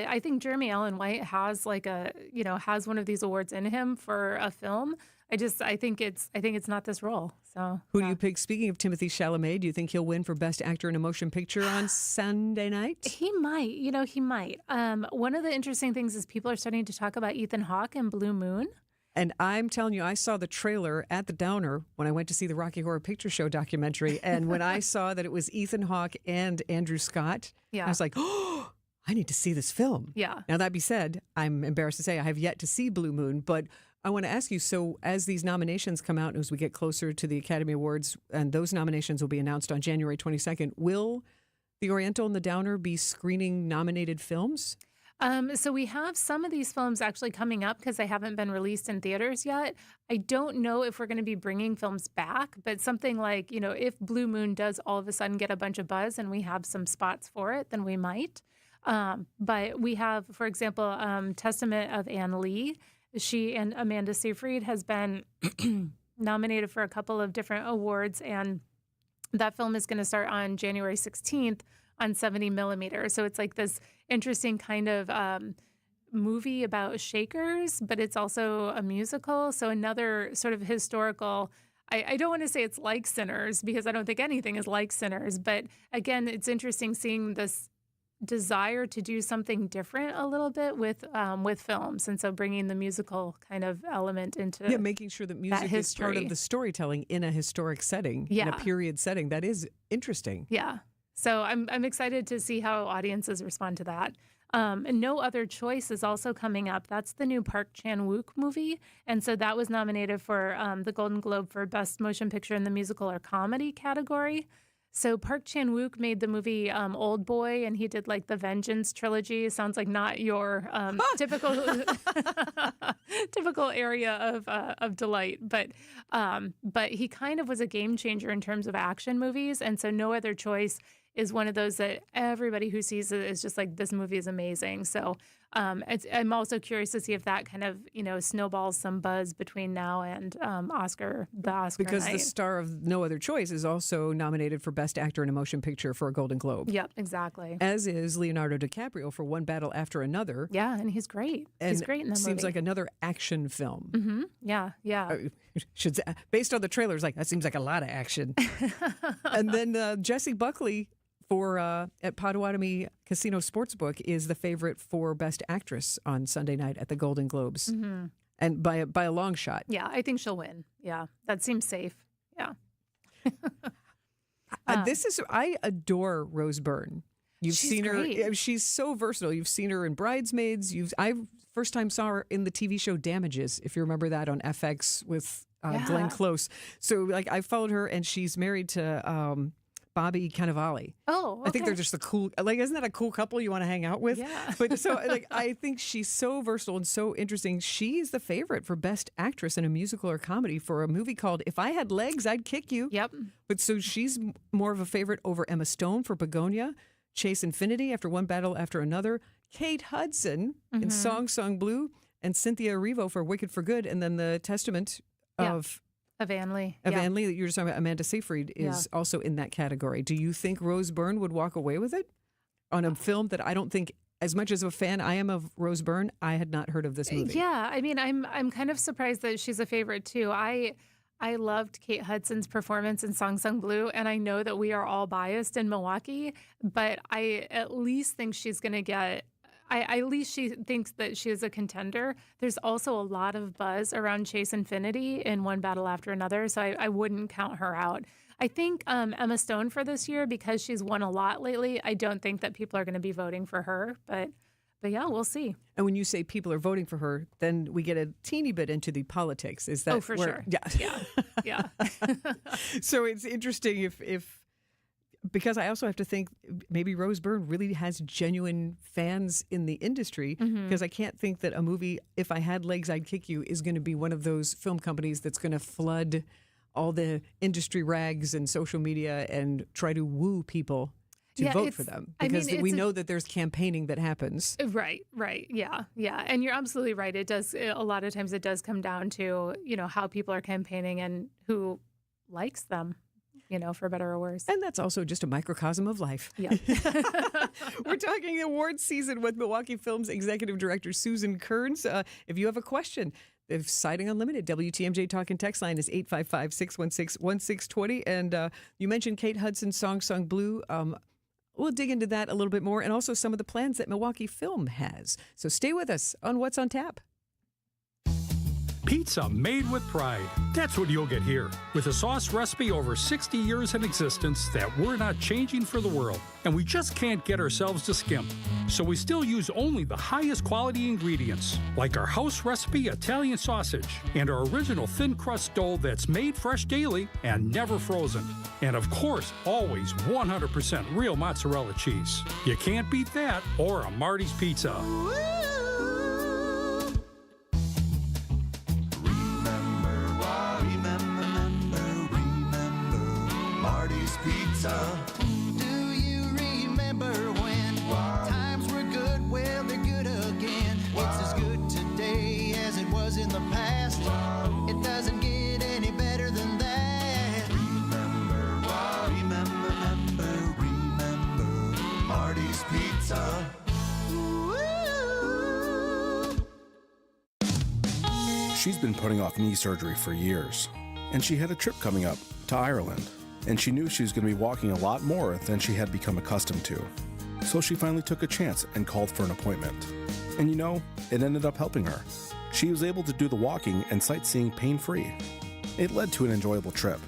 Jeremy Allen White has has one of these awards in him for a film. I think it's not this role. So who do you pick? Speaking of Timothée Chalamet, do you think he'll win for Best Actor in a Motion Picture on Sunday night? He might. He might. One of the interesting things is people are starting to talk about Ethan Hawke and Blue Moon. And I'm telling you, I saw the trailer at the Downer when I went to see the Rocky Horror Picture Show documentary. And when I saw that it was Ethan Hawke and Andrew Scott, I was like, oh, I need to see this film. Yeah. Now, that be said, I'm embarrassed to say I have yet to see Blue Moon, but I want to ask you, so as these nominations come out, as we get closer to the Academy Awards, and those nominations will be announced on January 22nd, will the Oriental and the Downer be screening nominated films? So we have some of these films actually coming up because they haven't been released in theaters yet. I don't know if we're going to be bringing films back, but something like, if Blue Moon does all of a sudden get a bunch of buzz and we have some spots for it, then we might. But we have, for example, Testament of Anne Lee. She and Amanda Seyfried has been nominated for a couple of different awards, and that film is going to start on January 16th on 70 millimeter. So it's like this interesting kind of movie about Shakers, but it's also a musical. So another sort of historical, I don't want to say it's like Sinners because I don't think anything is like Sinners. But again, it's interesting seeing this desire to do something different a little bit with films. And so bringing the musical kind of element into making sure that music is part of the storytelling in a historic setting, in a period setting. That is interesting. Yeah. So I'm excited to see how audiences respond to that. And No Other Choice is also coming up. That's the new Park Chan-wook movie. And so that was nominated for the Golden Globe for Best Motion Picture in the Musical or Comedy category. So Park Chan-wook made the movie Old Boy, and he did like the Vengeance trilogy. Sounds like not your typical area of delight, but he kind of was a game changer in terms of action movies. And so No Other Choice is one of those that everybody who sees it is just like, this movie is amazing. So I'm also curious to see if that kind of, snowballs some buzz between now and the Oscar because night. The star of No Other Choice is also nominated for Best Actor in a Motion Picture for a Golden Globe. Yep, exactly. As is Leonardo DiCaprio for One Battle After Another. Yeah, and he's great. He's great in that movie. Seems like another action film. Mm-hmm. Yeah, yeah. Should say, based on the trailers, like that seems like a lot of action. And then Jessie Buckley for at Potawatomi Casino Sportsbook is the favorite for Best Actress on Sunday night at the Golden Globes, and by a long shot. Yeah, I think she'll win. Yeah, that seems safe. Yeah. I adore Rose Byrne. She's seen great. her. She's so versatile. You've seen her in Bridesmaids. I first time saw her in the TV show Damages, if you remember that on FX with Glenn Close. So like I followed her, and she's married to Bobby Cannavale. Oh, okay. I think they're just a cool, isn't that a cool couple you want to hang out with? Yeah. But so I think she's so versatile and so interesting. She's the favorite for Best Actress in a Musical or Comedy for a movie called If I Had Legs, I'd Kick You. Yep. But so she's more of a favorite over Emma Stone for Begonia, Chase Infinity after One Battle After Another, Kate Hudson in Song Blue, and Cynthia Erivo for Wicked for Good, and then the Testament of Anne Lee. Anne Lee that you were just talking about, Amanda Seyfried, is also in that category. Do you think Rose Byrne would walk away with it on a film that I don't think, as much as a fan I am of Rose Byrne, I had not heard of this movie? Yeah, I mean, I'm kind of surprised that she's a favorite too. I loved Kate Hudson's performance in Song Sung Blue, and I know that we are all biased in Milwaukee, but I at least think she's going to get. At least she thinks that she is a contender. There's also a lot of buzz around Chase Infinity in One Battle After Another, so I wouldn't count her out. I think Emma Stone for this year, because she's won a lot lately, I don't think that people are going to be voting for her, but yeah, we'll see. And when you say people are voting for her, then we get a teeny bit into the politics. Is that Oh, for sure. Yeah. So it's interesting if because I also have to think maybe Rose Byrne really has genuine fans in the industry, because I can't think that a movie, If I Had Legs, I'd Kick You, is going to be one of those film companies that's going to flood all the industry rags and social media and try to woo people to vote for them. Because we know that there's campaigning that happens. Right. Yeah. And you're absolutely right. It does, a lot of times it does come down to, how people are campaigning and who likes them. for better or worse. And that's also just a microcosm of life. Yeah. We're talking awards season with Milwaukee Film's Executive Director Susan Kearns. If you have a question, if Siding Unlimited, WTMJ Talk and Text line is 855-616-1620. And you mentioned Kate Hudson's Song Blue. We'll dig into that a little bit more and also some of the plans that Milwaukee Film has. So stay with us on What's on Tap. Pizza made with pride. That's what you'll get here. With a sauce recipe over 60 years in existence that we're not changing for the world. And we just can't get ourselves to skimp. So we still use only the highest quality ingredients, like our house recipe Italian sausage and our original thin crust dough that's made fresh daily and never frozen. And of course, always 100% real mozzarella cheese. You can't beat that or a Marty's Pizza. Pizza. Do you remember when times were good? Well, they're good again. It's as good today as it was in the past. It doesn't get any better than that. Remember, Marty's Pizza. She's been putting off knee surgery for years, and she had a trip coming up to Ireland. And she knew she was going to be walking a lot more than she had become accustomed to. So she finally took a chance and called for an appointment. And it ended up helping her. She was able to do the walking and sightseeing pain-free. It led to an enjoyable trip.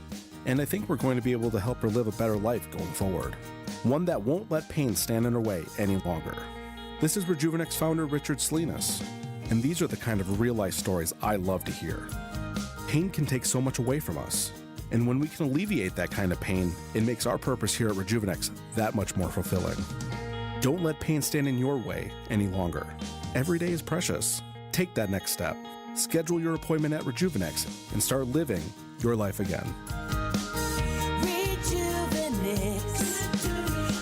And I think we're going to be able to help her live a better life going forward. One that won't let pain stand in her way any longer. This is Rejuvenex founder Richard Salinas. And these are the kind of real-life stories I love to hear. Pain can take so much away from us. And when we can alleviate that kind of pain, it makes our purpose here at Rejuvenex that much more fulfilling. Don't let pain stand in your way any longer. Every day is precious. Take that next step. Schedule your appointment at Rejuvenex and start living your life again. Rejuvenex.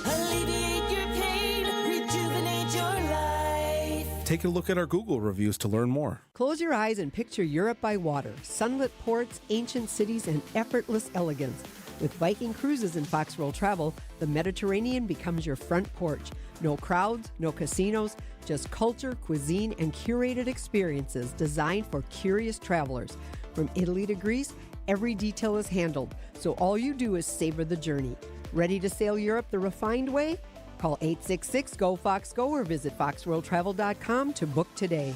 Alleviate your pain. Rejuvenate your life. Take a look at our Google reviews to learn more. Close your eyes and picture Europe by water, sunlit ports, ancient cities, and effortless elegance. With Viking cruises and Fox World Travel, the Mediterranean becomes your front porch. No crowds, no casinos, just culture, cuisine, and curated experiences designed for curious travelers. From Italy to Greece, every detail is handled, so all you do is savor the journey. Ready to sail Europe the refined way? Call 866-GO-FOX-GO or visit foxworldtravel.com to book today.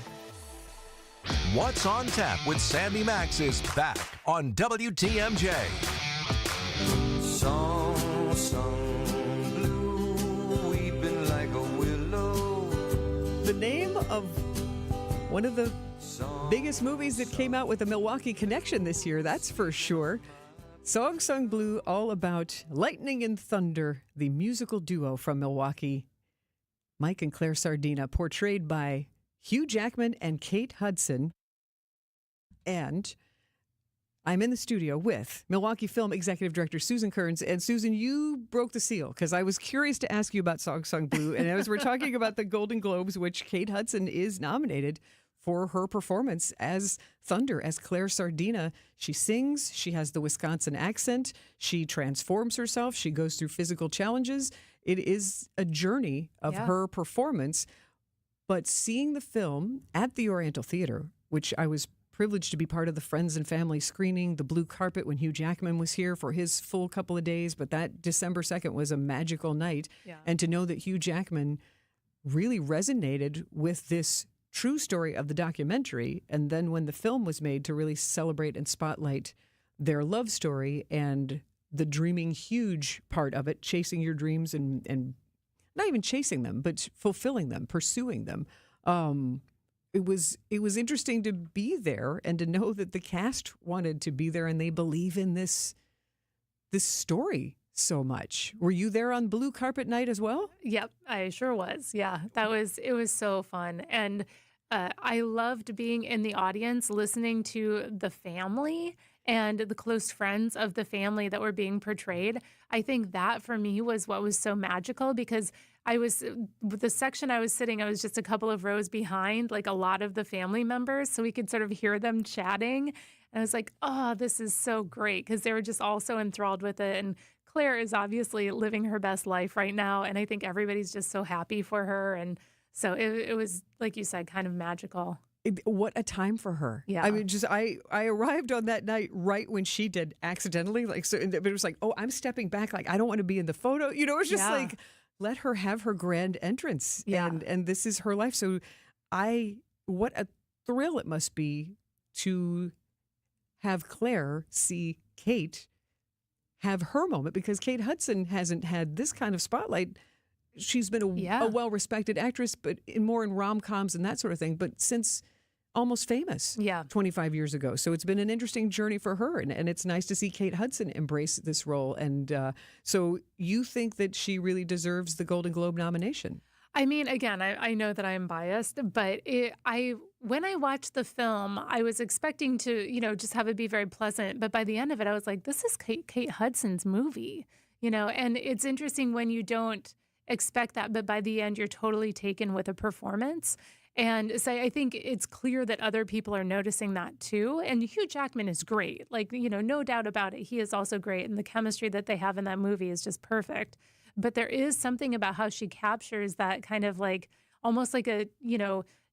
What's on Tap with Sandy Maxx is back on WTMJ. Song blue, weeping like a willow. The name of one of the biggest movies that came out with a Milwaukee connection this year, that's for sure. Song Sung Blue, all about lightning and thunder, the musical duo from Milwaukee, Mike and Claire Sardina, portrayed by Hugh Jackman and Kate Hudson. And I'm in the studio with Milwaukee Film Executive Director Susan Kearns. And Susan, you broke the seal because I was curious to ask you about Song Sung Blue. And as we're talking about the Golden Globes, which Kate Hudson is nominated for her performance as Thunder, as Claire Sardina. She sings, she has the Wisconsin accent, she transforms herself, she goes through physical challenges. It is a journey of her performance. But seeing the film at the Oriental Theater, which I was privileged to be part of the friends and family screening, the blue carpet when Hugh Jackman was here for his full couple of days, but that December 2nd was a magical night. Yeah. And to know that Hugh Jackman really resonated with this true story of the documentary, and then when the film was made to really celebrate and spotlight their love story and the dreaming huge part of it, chasing your dreams and not even chasing them, but fulfilling them, pursuing them. It was interesting to be there and to know that the cast wanted to be there and they believe in this story so much. Were you there on blue carpet night as well? Yep, I sure was. Yeah, it was so fun. And I loved being in the audience, listening to the family and the close friends of the family that were being portrayed. I think that for me was what was so magical, because with the section I was sitting, I was just a couple of rows behind, like a lot of the family members, so we could sort of hear them chatting. And I was like, oh, this is so great, because they were just all so enthralled with it. And Claire is obviously living her best life right now, and I think everybody's just so happy for her. And so it was, like you said, kind of magical. What a time for her. Yeah. I mean, just I arrived on that night right when she did accidentally. Like, so but it was like, oh, I'm stepping back. Like, I don't want to be in the photo. You know, it was just like, let her have her grand entrance. Yeah. And this is her life. So what a thrill it must be to have Claire see Kate have her moment, because Kate Hudson hasn't had this kind of spotlight. She's been a well-respected actress, but more in rom-coms and that sort of thing, but since Almost Famous 25 years ago. So it's been an interesting journey for her, and it's nice to see Kate Hudson embrace this role. And so you think that she really deserves the Golden Globe nomination? I mean, again, I know that I'm biased, but when I watched the film, I was expecting to, just have it be very pleasant. But by the end of it, I was like, this is Kate Hudson's movie, and it's interesting when you don't expect that, but by the end, you're totally taken with a performance. And so I think it's clear that other people are noticing that too. And Hugh Jackman is great. Like, no doubt about it. He is also great. And the chemistry that they have in that movie is just perfect. But there is something about how she captures that kind of like, almost like a,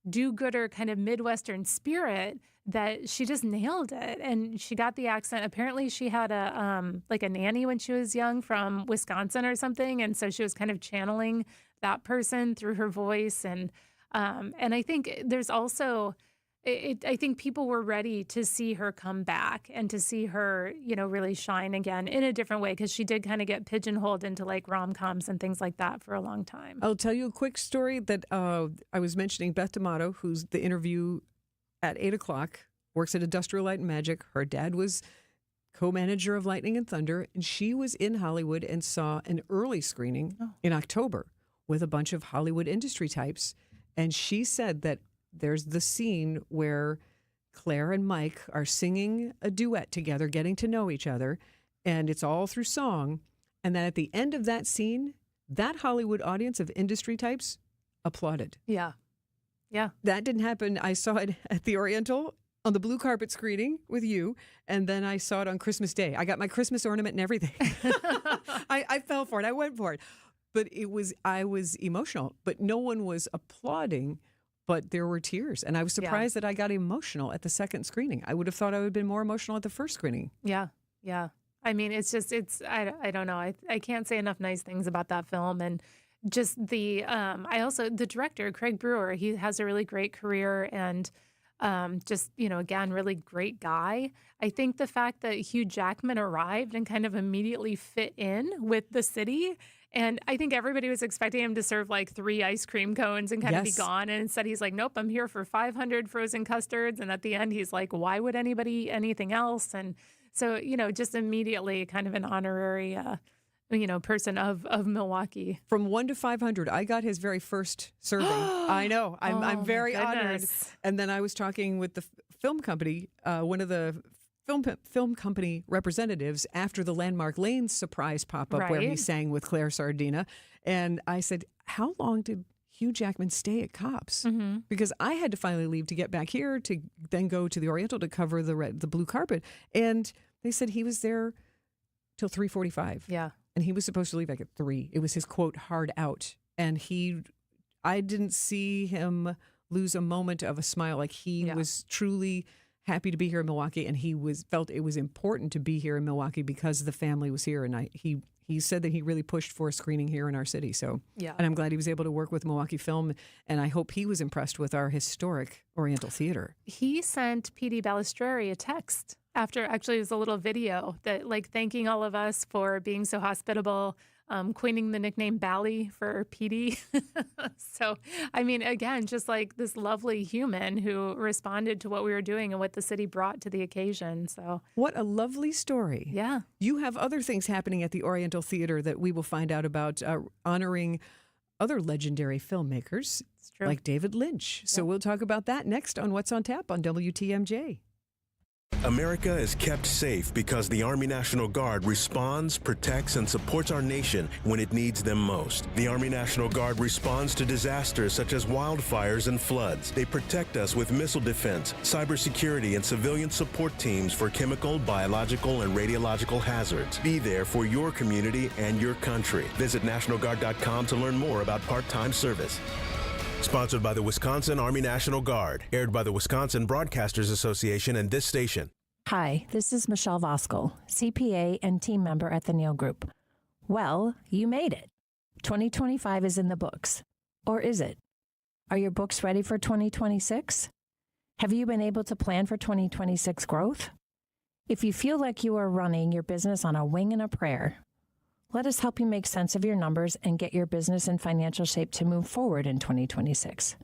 do-gooder kind of Midwestern spirit, that she just nailed it. And she got the accent. Apparently she had a nanny when she was young from Wisconsin or something. And so she was kind of channeling that person through her voice. And I think there's also, I think people were ready to see her come back and to see her, really shine again in a different way, because she did kind of get pigeonholed into like rom-coms and things like that for a long time. I'll tell you a quick story that I was mentioning. Beth D'Amato, who's the interview at 8 o'clock, works at Industrial Light and Magic. Her dad was co-manager of Lightning and Thunder, and she was in Hollywood and saw an early screening in October with a bunch of Hollywood industry types. And she said that there's the scene where Claire and Mike are singing a duet together, getting to know each other, and it's all through song. And then at the end of that scene, that Hollywood audience of industry types applauded. Yeah. Yeah. That didn't happen. I saw it at the Oriental on the blue carpet screening with you, and then I saw it on Christmas Day. I got my Christmas ornament and everything. I fell for it. I went for it. But I was emotional, but no one was applauding, but there were tears. And I was surprised that I got emotional at the second screening. I would have thought I would have been more emotional at the first screening. Yeah. Yeah. I mean, I don't know. I can't say enough nice things about that film. And just the director, Craig Brewer, he has a really great career, and just, again, really great guy. I think the fact that Hugh Jackman arrived and kind of immediately fit in with the city, and I think everybody was expecting him to serve like 3 ice cream cones and kind of be gone. And instead he's like, nope, I'm here for 500 frozen custards. And at the end, he's like, why would anybody eat anything else? And so, just immediately kind of an honorary, person of Milwaukee. From 1 to 500, I got his very first serving. I know. I'm very honored. And then I was talking with the film company, one of the film company representatives, after the Landmark Lane surprise pop-up where he sang with Claire Sardina. And I said, how long did Hugh Jackman stay at Cobb's? Mm-hmm. Because I had to finally leave to get back here to then go to the Oriental to cover the blue carpet. And they said he was there till 3:45. Yeah. And he was supposed to leave like at 3. It was his, quote, hard out. And I didn't see him lose a moment of a smile. Like he was truly happy to be here in Milwaukee, and he felt it was important to be here in Milwaukee because the family was here. And he said that he really pushed for a screening here in our city. So, and I'm glad he was able to work with Milwaukee Film, and I hope he was impressed with our historic Oriental Theater. He sent P.D. Balistreri a text after, actually it was a little video that thanking all of us for being so hospitable, coining the nickname Bally for PD. So, I mean, again, just like this lovely human who responded to what we were doing and what the city brought to the occasion. So, what a lovely story. Yeah. You have other things happening at the Oriental Theater that we will find out about, honoring other legendary filmmakers like David Lynch. So we'll talk about that next on What's on Tap on WTMJ. America is kept safe because the Army National Guard responds, protects, and supports our nation when it needs them most. The Army National Guard responds to disasters such as wildfires and floods. They protect us with missile defense, cybersecurity, and civilian support teams for chemical, biological, and radiological hazards. Be there for your community and your country. Visit NationalGuard.com to learn more about part-time service. Sponsored by the Wisconsin Army National Guard. Aired by the Wisconsin Broadcasters Association and this station. Hi, this is Michelle Voskel, CPA and team member at the Neal Group. Well, you made it. 2025 is in the books. Or is it? Are your books ready for 2026? Have you been able to plan for 2026 growth? If you feel like you are running your business on a wing and a prayer, let us help you make sense of your numbers and get your business in financial shape to move forward in 2026.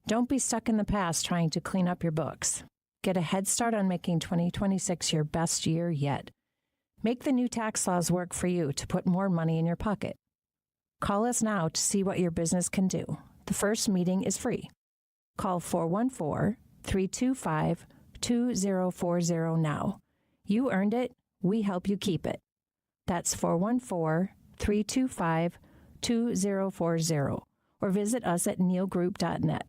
Don't be stuck in the past trying to clean up your books. Get a head start on making 2026 your best year yet. Make the new tax laws work for you to put more money in your pocket. Call us now to see what your business can do. The first meeting is free. Call 414-325-2040 now. You earned it. We help you keep it. That's 414-325-2040. Or visit us at nealgroup.net.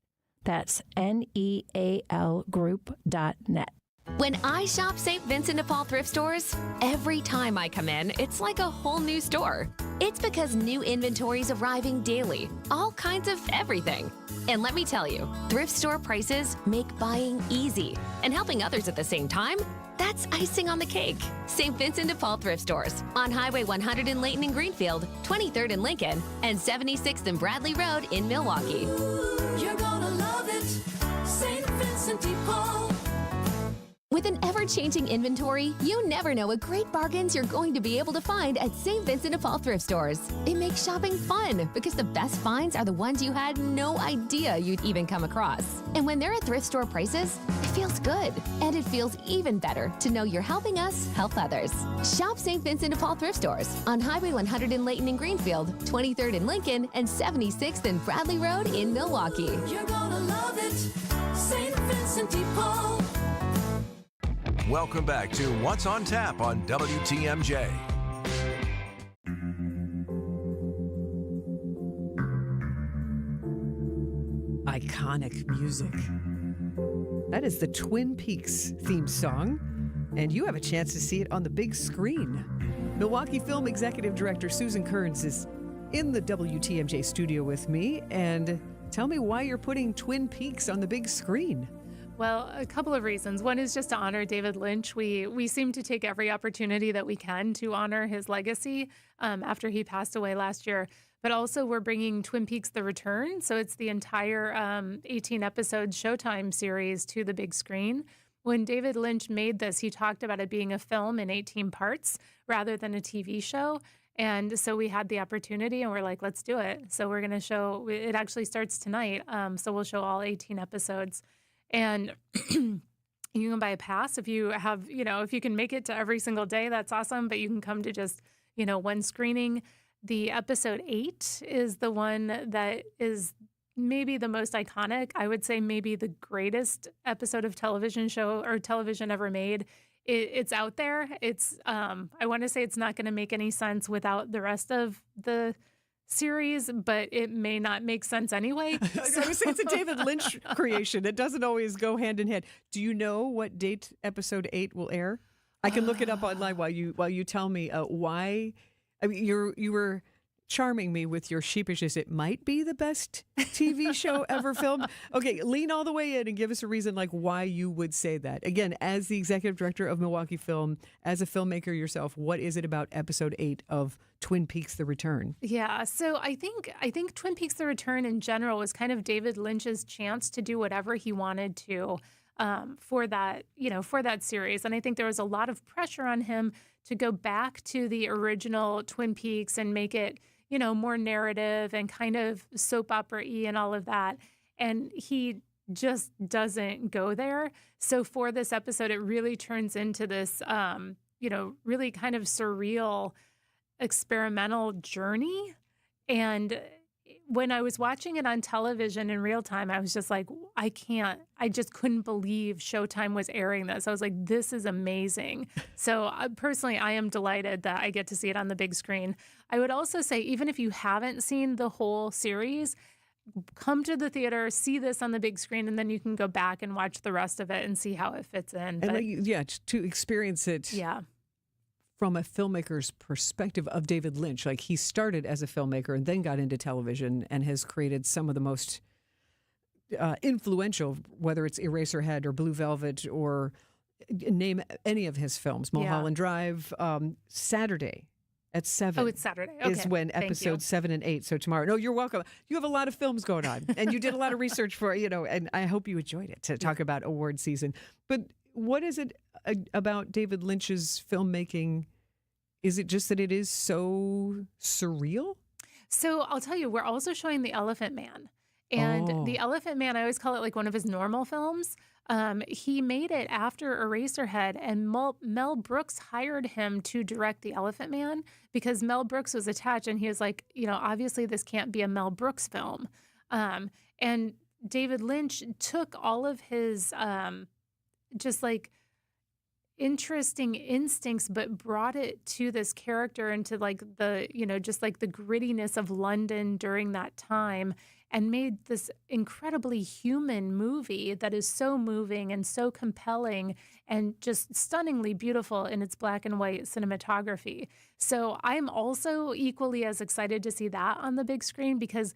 That's NEAL group.net. When I shop St. Vincent de Paul thrift stores, every time I come in, it's like a whole new store. It's because new inventory is arriving daily, all kinds of everything. And let me tell you, thrift store prices make buying easy. And helping others at the same time, that's icing on the cake. St. Vincent de Paul thrift stores on Highway 100 in Layton and Greenfield, 23rd in Lincoln, and 76th and Bradley Road in Milwaukee. You're gonna love it, St. Vincent de Paul. With an ever-changing inventory, you never know what great bargains you're going to be able to find at St. Vincent de Paul thrift stores. It makes shopping fun because the best finds are the ones you had no idea you'd even come across. And when they're at thrift store prices, it feels good. And it feels even better to know you're helping us help others. Shop St. Vincent de Paul thrift stores on Highway 100 in Layton and Greenfield, 23rd in Lincoln, and 76th and Bradley Road in Milwaukee. You're gonna love it, St. Vincent de Paul. Welcome back to What's on Tap on WTMJ. Iconic music. That is the Twin Peaks theme song, and you have a chance to see it on the big screen. Milwaukee Film Executive Director Susan Kearns is in the WTMJ studio with me, and tell me why you're putting Twin Peaks on the big screen. Well, a couple of reasons. One is just to honor David Lynch. We seem to take every opportunity that we can to honor his legacy after he passed away last year. But also we're bringing Twin Peaks: The Return. So it's the entire 18-episode Showtime series to the big screen. When David Lynch made this, he talked about it being a film in 18 parts rather than a TV show. And so we had the opportunity and we're like, let's do it. So we're going to show, it actually starts tonight. So we'll show all 18 episodes. And you can buy a pass if you have, if you can make it to every single day, that's awesome. But you can come to just, one screening. The episode 8 is the one that is maybe the most iconic. I would say maybe the greatest episode of television ever made. It's out there. It's I want to say it's not going to make any sense without the rest of the series, but it may not make sense anyway. It's a David Lynch creation. It doesn't always go hand in hand. Do you know what date episode 8 will air? I can look it up online while you tell me why. I mean, you were charming me with your sheepishness. It might be the best TV show ever filmed. Okay, lean all the way in and give us a reason like why you would say that. Again, as the executive director of Milwaukee Film, as a filmmaker yourself, what is it about episode 8 of Twin Peaks: The Return? Yeah, so I think Twin Peaks: The Return in general was kind of David Lynch's chance to do whatever he wanted to for that series. And I think there was a lot of pressure on him to go back to the original Twin Peaks and make it, more narrative and kind of soap opera-y and all of that. And he just doesn't go there. So for this episode, it really turns into this, really kind of surreal experimental journey. And when I was watching it on television in real time, I was just like, I just couldn't believe Showtime was airing this. I was like, this is amazing. So personally, I am delighted that I get to see it on the big screen. I would also say, even if you haven't seen the whole series, come to the theater, see this on the big screen, and then you can go back and watch the rest of it and see how it fits in. And to experience it. Yeah. From a filmmaker's perspective of David Lynch. Like, he started as a filmmaker and then got into television and has created some of the most influential, whether it's Eraserhead or Blue Velvet or name any of his films, Mulholland Drive. Saturday at 7. Oh, it's Saturday. Okay. Is when episodes 7 and 8. So tomorrow. No, you're welcome. You have a lot of films going on, and you did a lot of research for, and I hope you enjoyed it to talk about award season. But what is it about David Lynch's filmmaking? Is it just that it is so surreal? So I'll tell you, we're also showing The Elephant Man. And The Elephant Man, I always call it like one of his normal films. He made it after Eraserhead, and Mel Brooks hired him to direct The Elephant Man because Mel Brooks was attached, and he was like, obviously this can't be a Mel Brooks film. And David Lynch took all of his just like interesting instincts, but brought it to this character into like the, just like the grittiness of London during that time, and made this incredibly human movie that is so moving and so compelling and just stunningly beautiful in its black and white cinematography. So I'm also equally as excited to see that on the big screen, because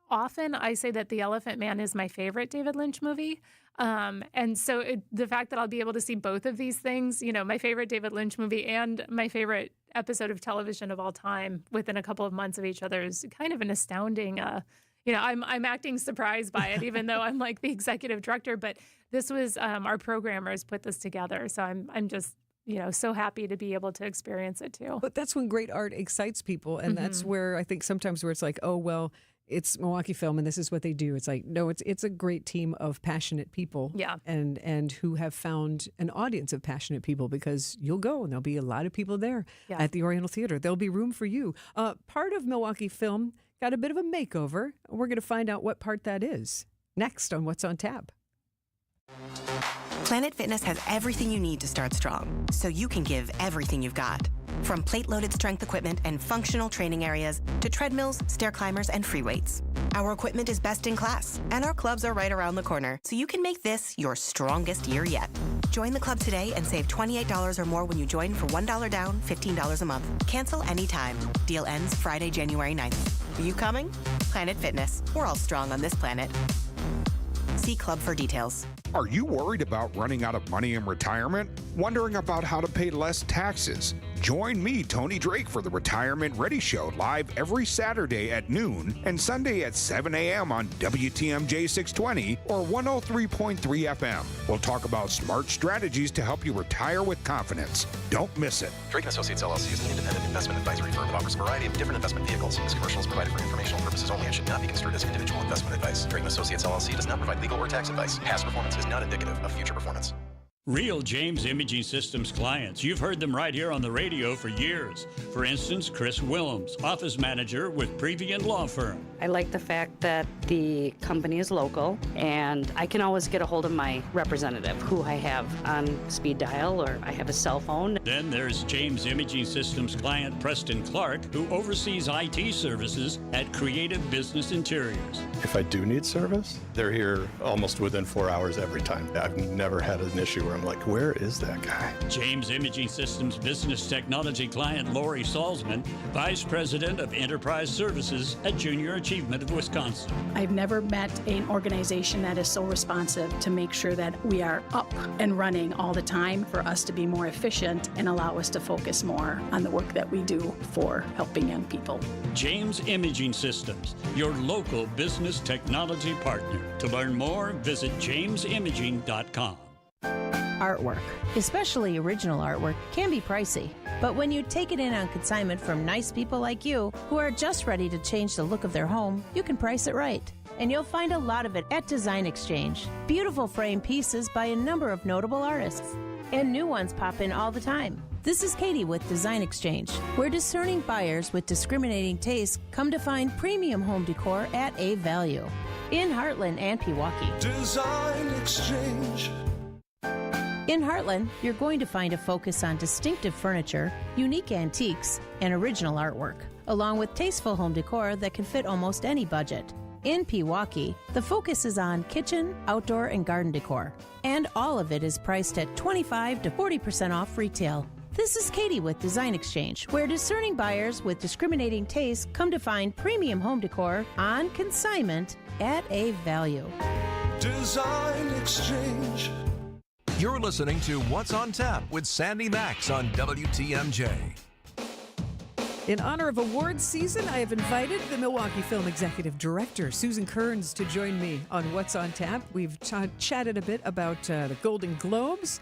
often I say that The Elephant Man is my favorite David Lynch movie. And so the fact that I'll be able to see both of these things, my favorite David Lynch movie and my favorite episode of television of all time within a couple of months of each other is kind of an astounding, I'm acting surprised by it, even though I'm like the executive director, but this was, our programmers put this together. So I'm just, so happy to be able to experience it too. But that's when great art excites people. And that's where I think sometimes where it's like, oh, well, it's Milwaukee Film and this is what they do. It's like, no, it's a great team of passionate people. Yeah. And who have found an audience of passionate people, because you'll go and there'll be a lot of people there at the Oriental Theater. There'll be room for you. Part of Milwaukee Film got a bit of a makeover. We're going to find out what part that is next on What's on Tap. Planet Fitness has everything you need to start strong, so you can give everything you've got. From plate-loaded strength equipment and functional training areas to treadmills, stair climbers, and free weights. Our equipment is best in class, and our clubs are right around the corner, so you can make this your strongest year yet. Join the club today and save $28 or more when you join for $1 down, $15 a month. Cancel anytime. Deal ends Friday, January 9th. Are you coming? Planet Fitness. We're all strong on this planet. See club for details. Are you worried about running out of money in retirement? Wondering about how to pay less taxes? Join me, Tony Drake, for the Retirement Ready Show, live every Saturday at noon and Sunday at 7 a.m. on WTMJ 620 or 103.3 FM. We'll talk about smart strategies to help you retire with confidence. Don't miss it. Drake & Associates LLC is an independent investment advisory firm that offers a variety of different investment vehicles. This commercial is provided for informational purposes only and should not be construed as individual investment advice. Drake & Associates LLC does not provide legal or tax advice. Past performance is not indicative of future performance. Real James Imaging Systems clients. You've heard them right here on the radio for years. For instance, Chris Willems, office manager with Previan Law Firm. I like the fact that the company is local and I can always get a hold of my representative who I have on speed dial, or I have a cell phone. Then there's James Imaging Systems client Preston Clark, who oversees IT services at Creative Business Interiors. If I do need service, they're here almost within 4 hours every time. I've never had an issue where I'm like, where is that guy? James Imaging Systems business technology client Lori Salzman, Vice President of Enterprise Services at Junior Achievement of Wisconsin. I've never met an organization that is so responsive to make sure that we are up and running all the time for us to be more efficient and allow us to focus more on the work that we do for helping young people. James Imaging Systems, your local business technology partner. To learn more, visit jamesimaging.com. Artwork, especially original artwork, can be pricey. But when you take it in on consignment from nice people like you who are just ready to change the look of their home, you can price it right. And you'll find a lot of it at Design Exchange. Beautiful frame pieces by a number of notable artists. And new ones pop in all the time. This is Katie with Design Exchange, where discerning buyers with discriminating tastes come to find premium home decor at a value. In Heartland and Pewaukee. Design Exchange. In Heartland, you're going to find a focus on distinctive furniture, unique antiques, and original artwork, along with tasteful home decor that can fit almost any budget. In Pewaukee, the focus is on kitchen, outdoor, and garden decor, and all of it is priced at 25 to 40% off retail. This is Katie with Design Exchange, where discerning buyers with discriminating tastes come to find premium home decor on consignment at a value. Design Exchange. You're listening to What's on Tap with Sandy Maxx on WTMJ. In honor of awards season, I have invited the Milwaukee Film Executive Director, Susan Kearns, to join me on What's on Tap. We've chatted a bit about the Golden Globes,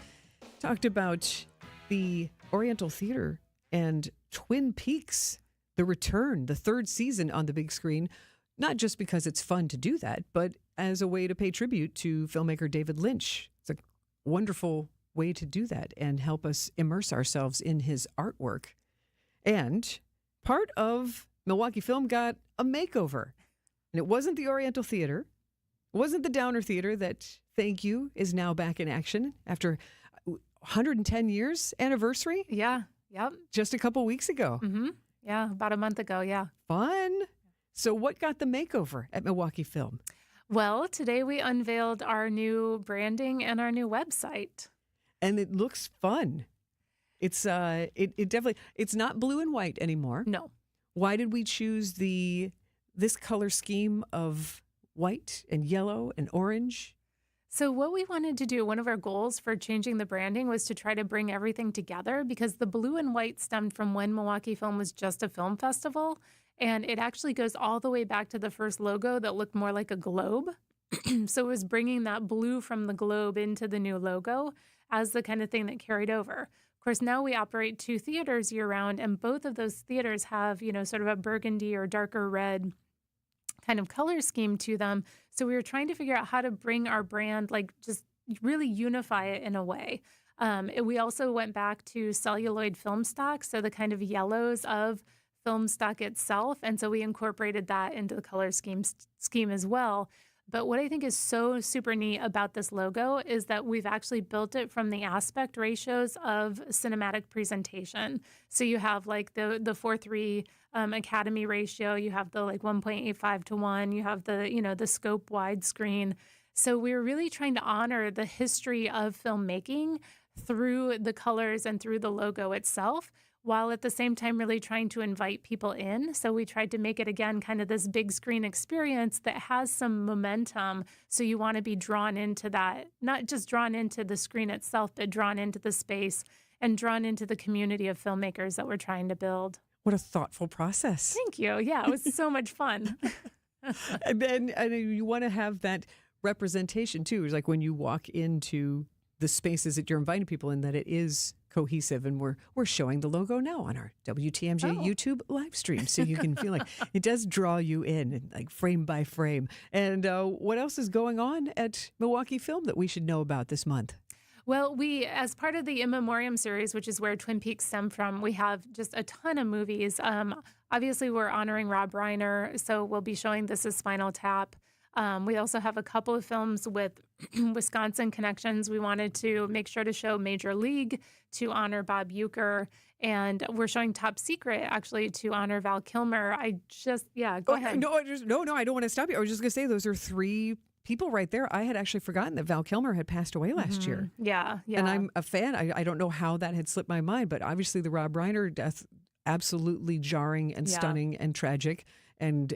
talked about the Oriental Theater and Twin Peaks, the return, the third season on the big screen, not just because it's fun to do that, but as a way to pay tribute to filmmaker David Lynch. It's a wonderful way to do that and help us immerse ourselves in his artwork. And part of Milwaukee Film got a makeover. And it wasn't the Oriental Theater. It wasn't the Downer Theater that, thank you, is now back in action after 110 years anniversary? Yeah. Yep. Just a couple weeks ago. Mm-hmm. Yeah, about a month ago. Yeah. Fun. So what got the makeover at Milwaukee Film? Well, today we unveiled our new branding and our new website. And it looks fun. It's it definitely, it's not blue and white anymore. No. Why did we choose this color scheme of white and yellow and orange? So what we wanted to do, one of our goals for changing the branding was to try to bring everything together, because the blue and white stemmed from when Milwaukee Film was just a film festival. And it actually goes all the way back to the first logo that looked more like a globe. So it was bringing that blue from the globe into the new logo as the kind of thing that carried over. Of course, now we operate 2 theaters year round, and both of those theaters have, sort of a burgundy or darker red kind of color scheme to them. So we were trying to figure out how to bring our brand, just really unify it in a way. We also went back to celluloid film stock, so the kind of yellows of film stock itself. And so we incorporated that into the color scheme as well. But what I think is so super neat about this logo is that we've actually built it from the aspect ratios of cinematic presentation. So you have the 4:3 Academy ratio, you have the 1.85 to 1, you have the scope widescreen. So we're really trying to honor the history of filmmaking through the colors and through the logo itself, while at the same time really trying to invite people in. So we tried to make it, again, kind of this big screen experience that has some momentum. So you want to be drawn into that, not just drawn into the screen itself, but drawn into the space and drawn into the community of filmmakers that we're trying to build. What a thoughtful process. Thank you. Yeah, it was so much fun. And then you want to have that representation too. It's like when you walk into the spaces that you're inviting people in, that it is cohesive, and we're showing the logo now on our WTMJ YouTube live stream, so you can feel like it does draw you in, frame by frame. And what else is going on at Milwaukee Film that we should know about this month? Well, we, as part of the In Memoriam series, which is where Twin Peaks stemmed from, we have just a ton of movies. Obviously, we're honoring Rob Reiner, so we'll be showing This Is Spinal Tap. We also have a couple of films with Wisconsin connections. We wanted to make sure to show Major League to honor Bob Uecker, and we're showing Top Secret actually to honor Val Kilmer. Go ahead. No, I don't want to stop you. I was just going to say those are 3 people right there. I had actually forgotten that Val Kilmer had passed away last year. Yeah. And I'm a fan. I don't know how that had slipped my mind, but obviously the Rob Reiner death, absolutely jarring and stunning and tragic. And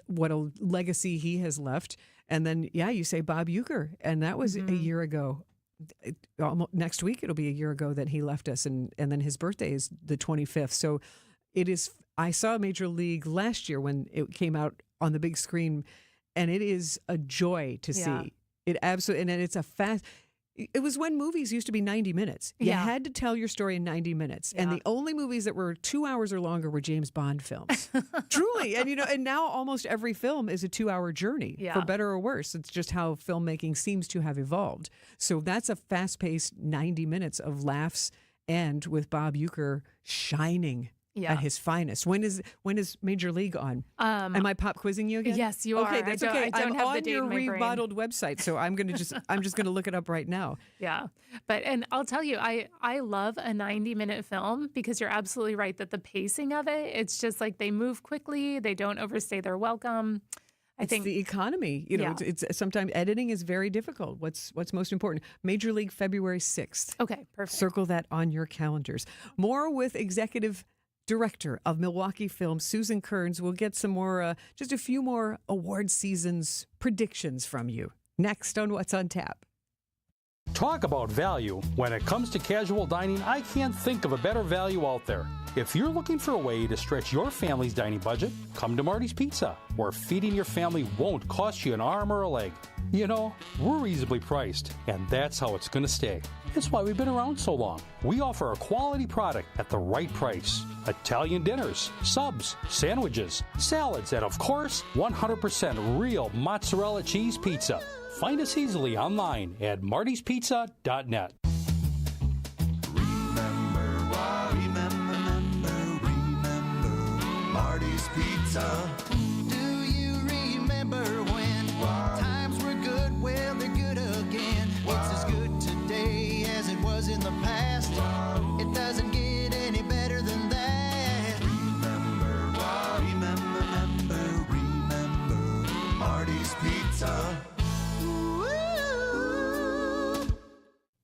what a legacy he has left. And then, you say Bob Uecker, and that was a year ago. Next week, it'll be a year ago that he left us, and then his birthday is the 25th. So it is. I saw Major League last year when it came out on the big screen, and it is a joy to see. It absolutely, and it's a fast. It was when movies used to be 90 minutes. You had to tell your story in 90 minutes. And the only movies that were 2 hours or longer were James Bond films. Truly. And, and now almost every film is a 2-hour journey, for better or worse. It's just how filmmaking seems to have evolved. So that's a fast-paced 90 minutes of laughs and with Bob Uecker shining Yeah. at his finest. When is Major League on? Am I pop quizzing you again? Yes, you are. Okay, that's I okay. don't I'm have on the date your in my brain. remodeled website, so I'm just gonna look it up right now. Yeah. And I'll tell you, I love a 90-minute film because you're absolutely right that the pacing of it, it's just like they move quickly, they don't overstay their welcome. I It's think the economy. You know, Yeah. it's sometimes editing is very difficult. What's most important? Major League February 6th. Okay, perfect. Circle that on your calendars. More with Executive Director of Milwaukee Film, Susan Kearns. We'll get some more, just a few more award seasons predictions from you. Next on What's on Tap. Talk about value. When it comes to casual dining, I can't think of a better value out there. If you're looking for a way to stretch your family's dining budget, come to Marty's Pizza, where feeding your family won't cost you an arm or a leg. You know, we're reasonably priced, and that's how it's going to stay. That's why we've been around so long. We offer a quality product at the right price. Italian dinners, subs, sandwiches, salads, and of course, 100% real mozzarella cheese pizza. Find us easily online at martyspizza.net. Marty's Pizza. Do you remember when times were good? Well, they're good again. It's as good today as it was in the past. It doesn't get any better than that. Remember Marty's Pizza.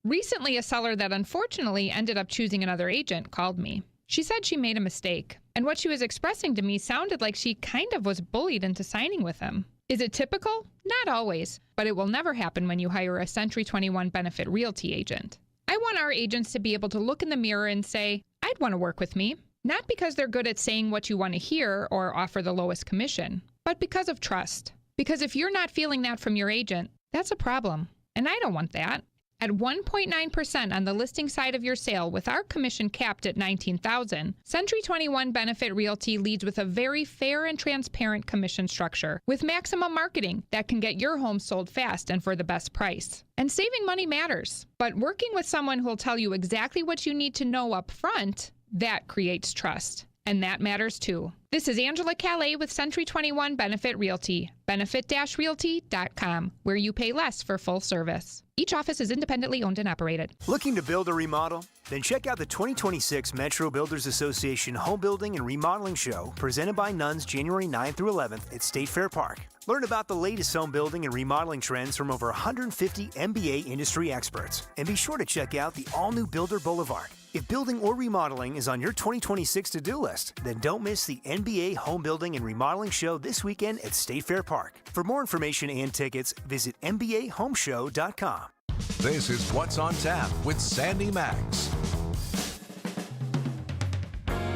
Recently, a seller that unfortunately ended up choosing another agent called me. She said she made a mistake, and what she was expressing to me sounded like she kind of was bullied into signing with him. Is it typical? Not always, but it will never happen when you hire a Century 21 Benefit Realty agent. I want our agents to be able to look in the mirror and say, I'd want to work with me, not because they're good at saying what you want to hear or offer the lowest commission, but because of trust. Because if you're not feeling that from your agent, that's a problem, and I don't want that. At 1.9% on the listing side of your sale with our commission capped at $19,000, Century 21 Benefit Realty leads with a very fair and transparent commission structure with maximum marketing that can get your home sold fast and for the best price. And saving money matters, but working with someone who will tell you exactly what you need to know up front, that creates trust. And that matters too. This is Angela Calais with Century 21 Benefit Realty, benefit-realty.com, where you pay less for full service. Each office is independently owned and operated. Looking to build or remodel? Then check out the 2026 Metro Builders Association Home Building and Remodeling Show, presented by Nuns January 9th through 11th at State Fair Park. Learn about the latest home building and remodeling trends from over 150 MBA industry experts. And be sure to check out the all-new Builder Boulevard. If building or remodeling is on your 2026 to-do list, then don't miss the NBA Home Building and Remodeling Show this weekend at State Fair Park. For more information and tickets, visit NBAHomeshow.com. This is What's on Tap with Sandy Maxx.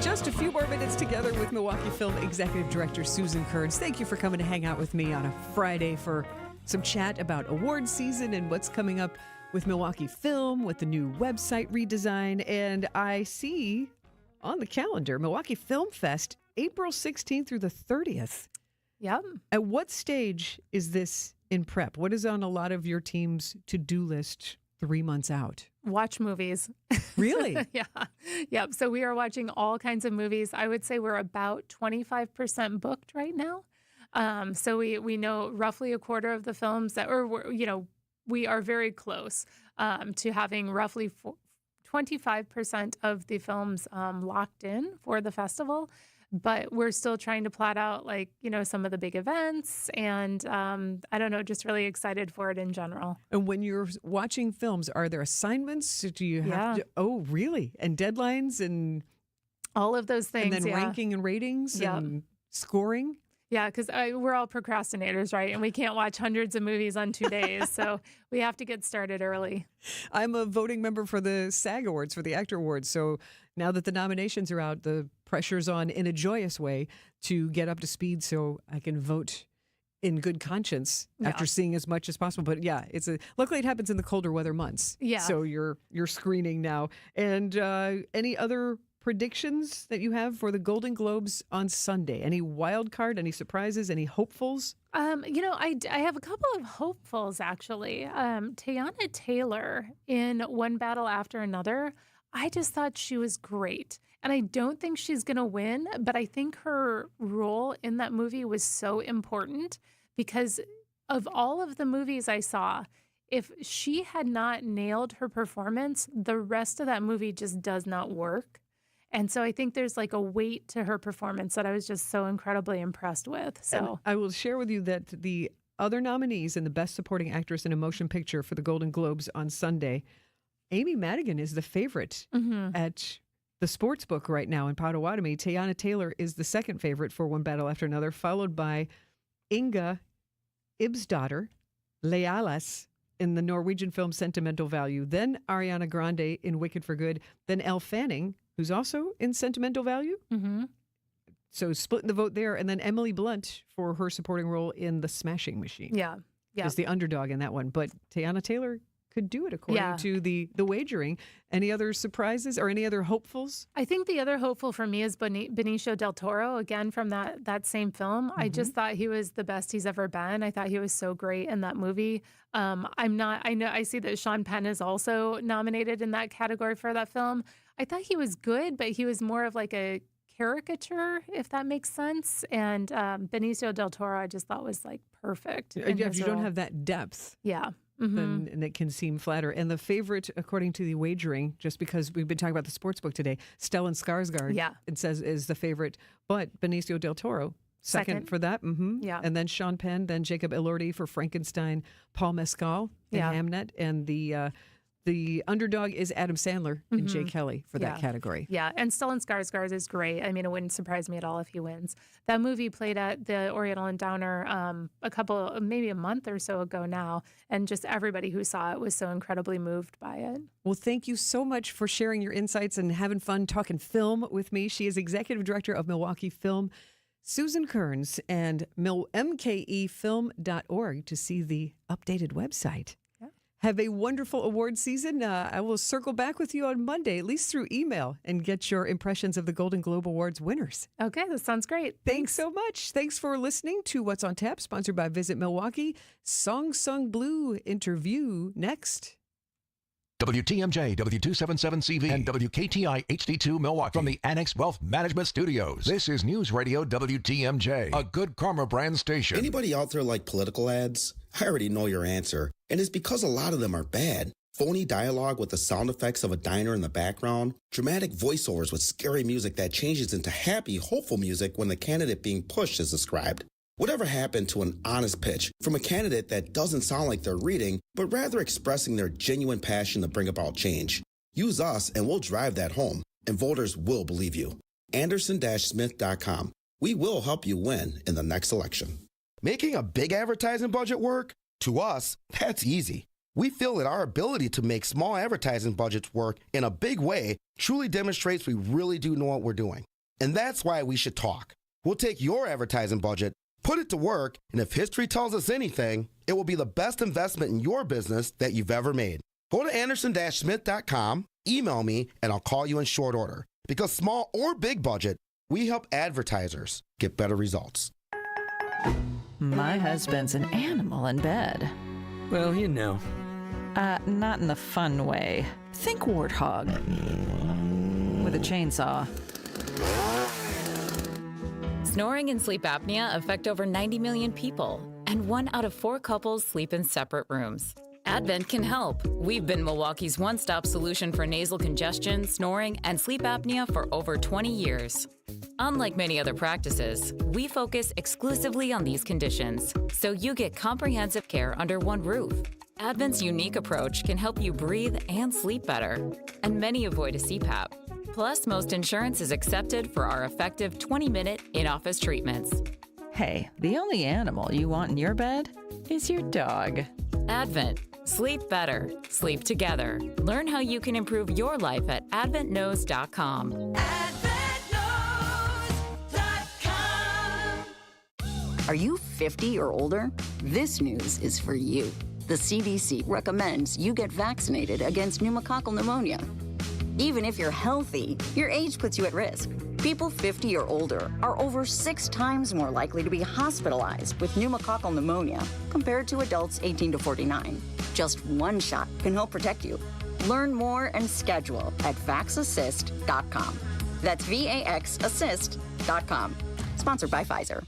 Just a few more minutes together with Milwaukee Film Executive Director Susan Kearns. Thank you for coming to hang out with me on a Friday for some chat about award season and what's coming up with Milwaukee Film, with the new website redesign. And I see on the calendar, Milwaukee Film Fest, April 16th through the 30th. Yep. At what stage is this in prep? What is on a lot of your team's to-do list 3 months out? Watch movies. Really? Yeah. Yep. So we are watching all kinds of movies. I would say we're about 25% booked right now. So we know roughly a quarter of the films that, we are very close to having roughly 25% of the films locked in for the festival. But we're still trying to plot out, some of the big events. And I don't know, just really excited for it in general. And when you're watching films, are there assignments? Do you have to? Oh, really? And deadlines and all of those things. And then ranking and ratings and scoring? Yeah, because we're all procrastinators, right? And we can't watch hundreds of movies on 2 days. So we have to get started early. I'm a voting member for the SAG Awards, for the Actor Awards. So now that the nominations are out, the pressure's on in a joyous way to get up to speed so I can vote in good conscience after seeing as much as possible. But yeah, luckily it happens in the colder weather months. Yeah. So you're screening now. And any other predictions that you have for the Golden Globes on Sunday? Any wild card, any surprises, any hopefuls? I have a couple of hopefuls, actually. Teyana Taylor in One Battle After Another. I just thought she was great. And I don't think she's going to win, but I think her role in that movie was so important because of all of the movies I saw, if she had not nailed her performance, the rest of that movie just does not work. And so I think there's like a weight to her performance that I was just so incredibly impressed with. So and I will share with you that the other nominees in the Best Supporting Actress in a Motion Picture for the Golden Globes on Sunday, Amy Madigan is the favorite at the sports book right now in Potawatomi. Teyana Taylor is the second favorite for One Battle After Another, followed by Inga Ibsdottir, Lealas in the Norwegian film Sentimental Value, then Ariana Grande in Wicked for Good, then Elle Fanning, who's also in Sentimental Value. So splitting the vote there, and then Emily Blunt for her supporting role in The Smashing Machine. Yeah. Is the underdog in that one. But Teyana Taylor could do it according to the wagering. Any other surprises or any other hopefuls? I think the other hopeful for me is Benicio del Toro, again, from that same film. I just thought he was the best he's ever been. I thought he was so great in that movie. I see that Sean Penn is also nominated in that category for that film. I thought he was good, but he was more of like a caricature, if that makes sense. And Benicio del Toro, I just thought was like perfect. If you don't have that depth. Yeah. Then it can seem flatter. And the favorite, according to the wagering, just because we've been talking about the sports book today, Stellan Skarsgård, it says is the favorite, but Benicio del Toro, second for that. Yeah. And then Sean Penn, then Jacob Elordi for Frankenstein, Paul Mescal in Hamnet, and the underdog is Adam Sandler and Jay Kelly for that category. Yeah, and Stellan Skarsgård is great. I mean, it wouldn't surprise me at all if he wins. That movie played at the Oriental and Downer maybe a month or so ago now, and just everybody who saw it was so incredibly moved by it. Well, thank you so much for sharing your insights and having fun talking film with me. She is Executive Director of Milwaukee Film, Susan Kearns, and mkefilm.org to see the updated website. Have a wonderful award season. I will circle back with you on Monday, at least through email, and get your impressions of the Golden Globe Awards winners. Okay, that sounds great. Thanks so much. Thanks for listening to What's on Tap, sponsored by Visit Milwaukee. Song Sung Blue interview next. WTMJ, W277CV, and WKTI HD2 Milwaukee from the Annex Wealth Management Studios. This is News Radio WTMJ, a Good Karma brand station. Anybody out there like political ads? I already know your answer, and it's because a lot of them are bad. Phony dialogue with the sound effects of a diner in the background, dramatic voiceovers with scary music that changes into happy, hopeful music when the candidate being pushed is described. Whatever happened to an honest pitch from a candidate that doesn't sound like they're reading, but rather expressing their genuine passion to bring about change? Use us and we'll drive that home, and voters will believe you. Anderson-Smith.com. We will help you win in the next election. Making a big advertising budget work? To us, that's easy. We feel that our ability to make small advertising budgets work in a big way truly demonstrates we really do know what we're doing. And that's why we should talk. We'll take your advertising budget, put it to work, and if history tells us anything, it will be the best investment in your business that you've ever made. Go to Anderson-Smith.com, email me, and I'll call you in short order. Because small or big budget, we help advertisers get better results. My husband's an animal in bed. Well, you know. Not in the fun way. Think warthog. With a chainsaw. Snoring and sleep apnea affect over 90 million people, and 1 out of 4 couples sleep in separate rooms. Advent can help. We've been Milwaukee's one-stop solution for nasal congestion, snoring, and sleep apnea for over 20 years. Unlike many other practices, we focus exclusively on these conditions, so you get comprehensive care under one roof. Advent's unique approach can help you breathe and sleep better, and many avoid a CPAP. Plus, most insurance is accepted for our effective 20-minute in-office treatments. Hey, the only animal you want in your bed is your dog. Advent. Sleep better. Sleep together. Learn how you can improve your life at adventknows.com. Are you 50 or older? This news is for you. The CDC recommends you get vaccinated against pneumococcal pneumonia. Even if you're healthy, your age puts you at risk. People 50 or older are over 6 times more likely to be hospitalized with pneumococcal pneumonia compared to adults 18 to 49. Just one shot can help protect you. Learn more and schedule at vaxassist.com. That's VAXassist.com. Sponsored by Pfizer.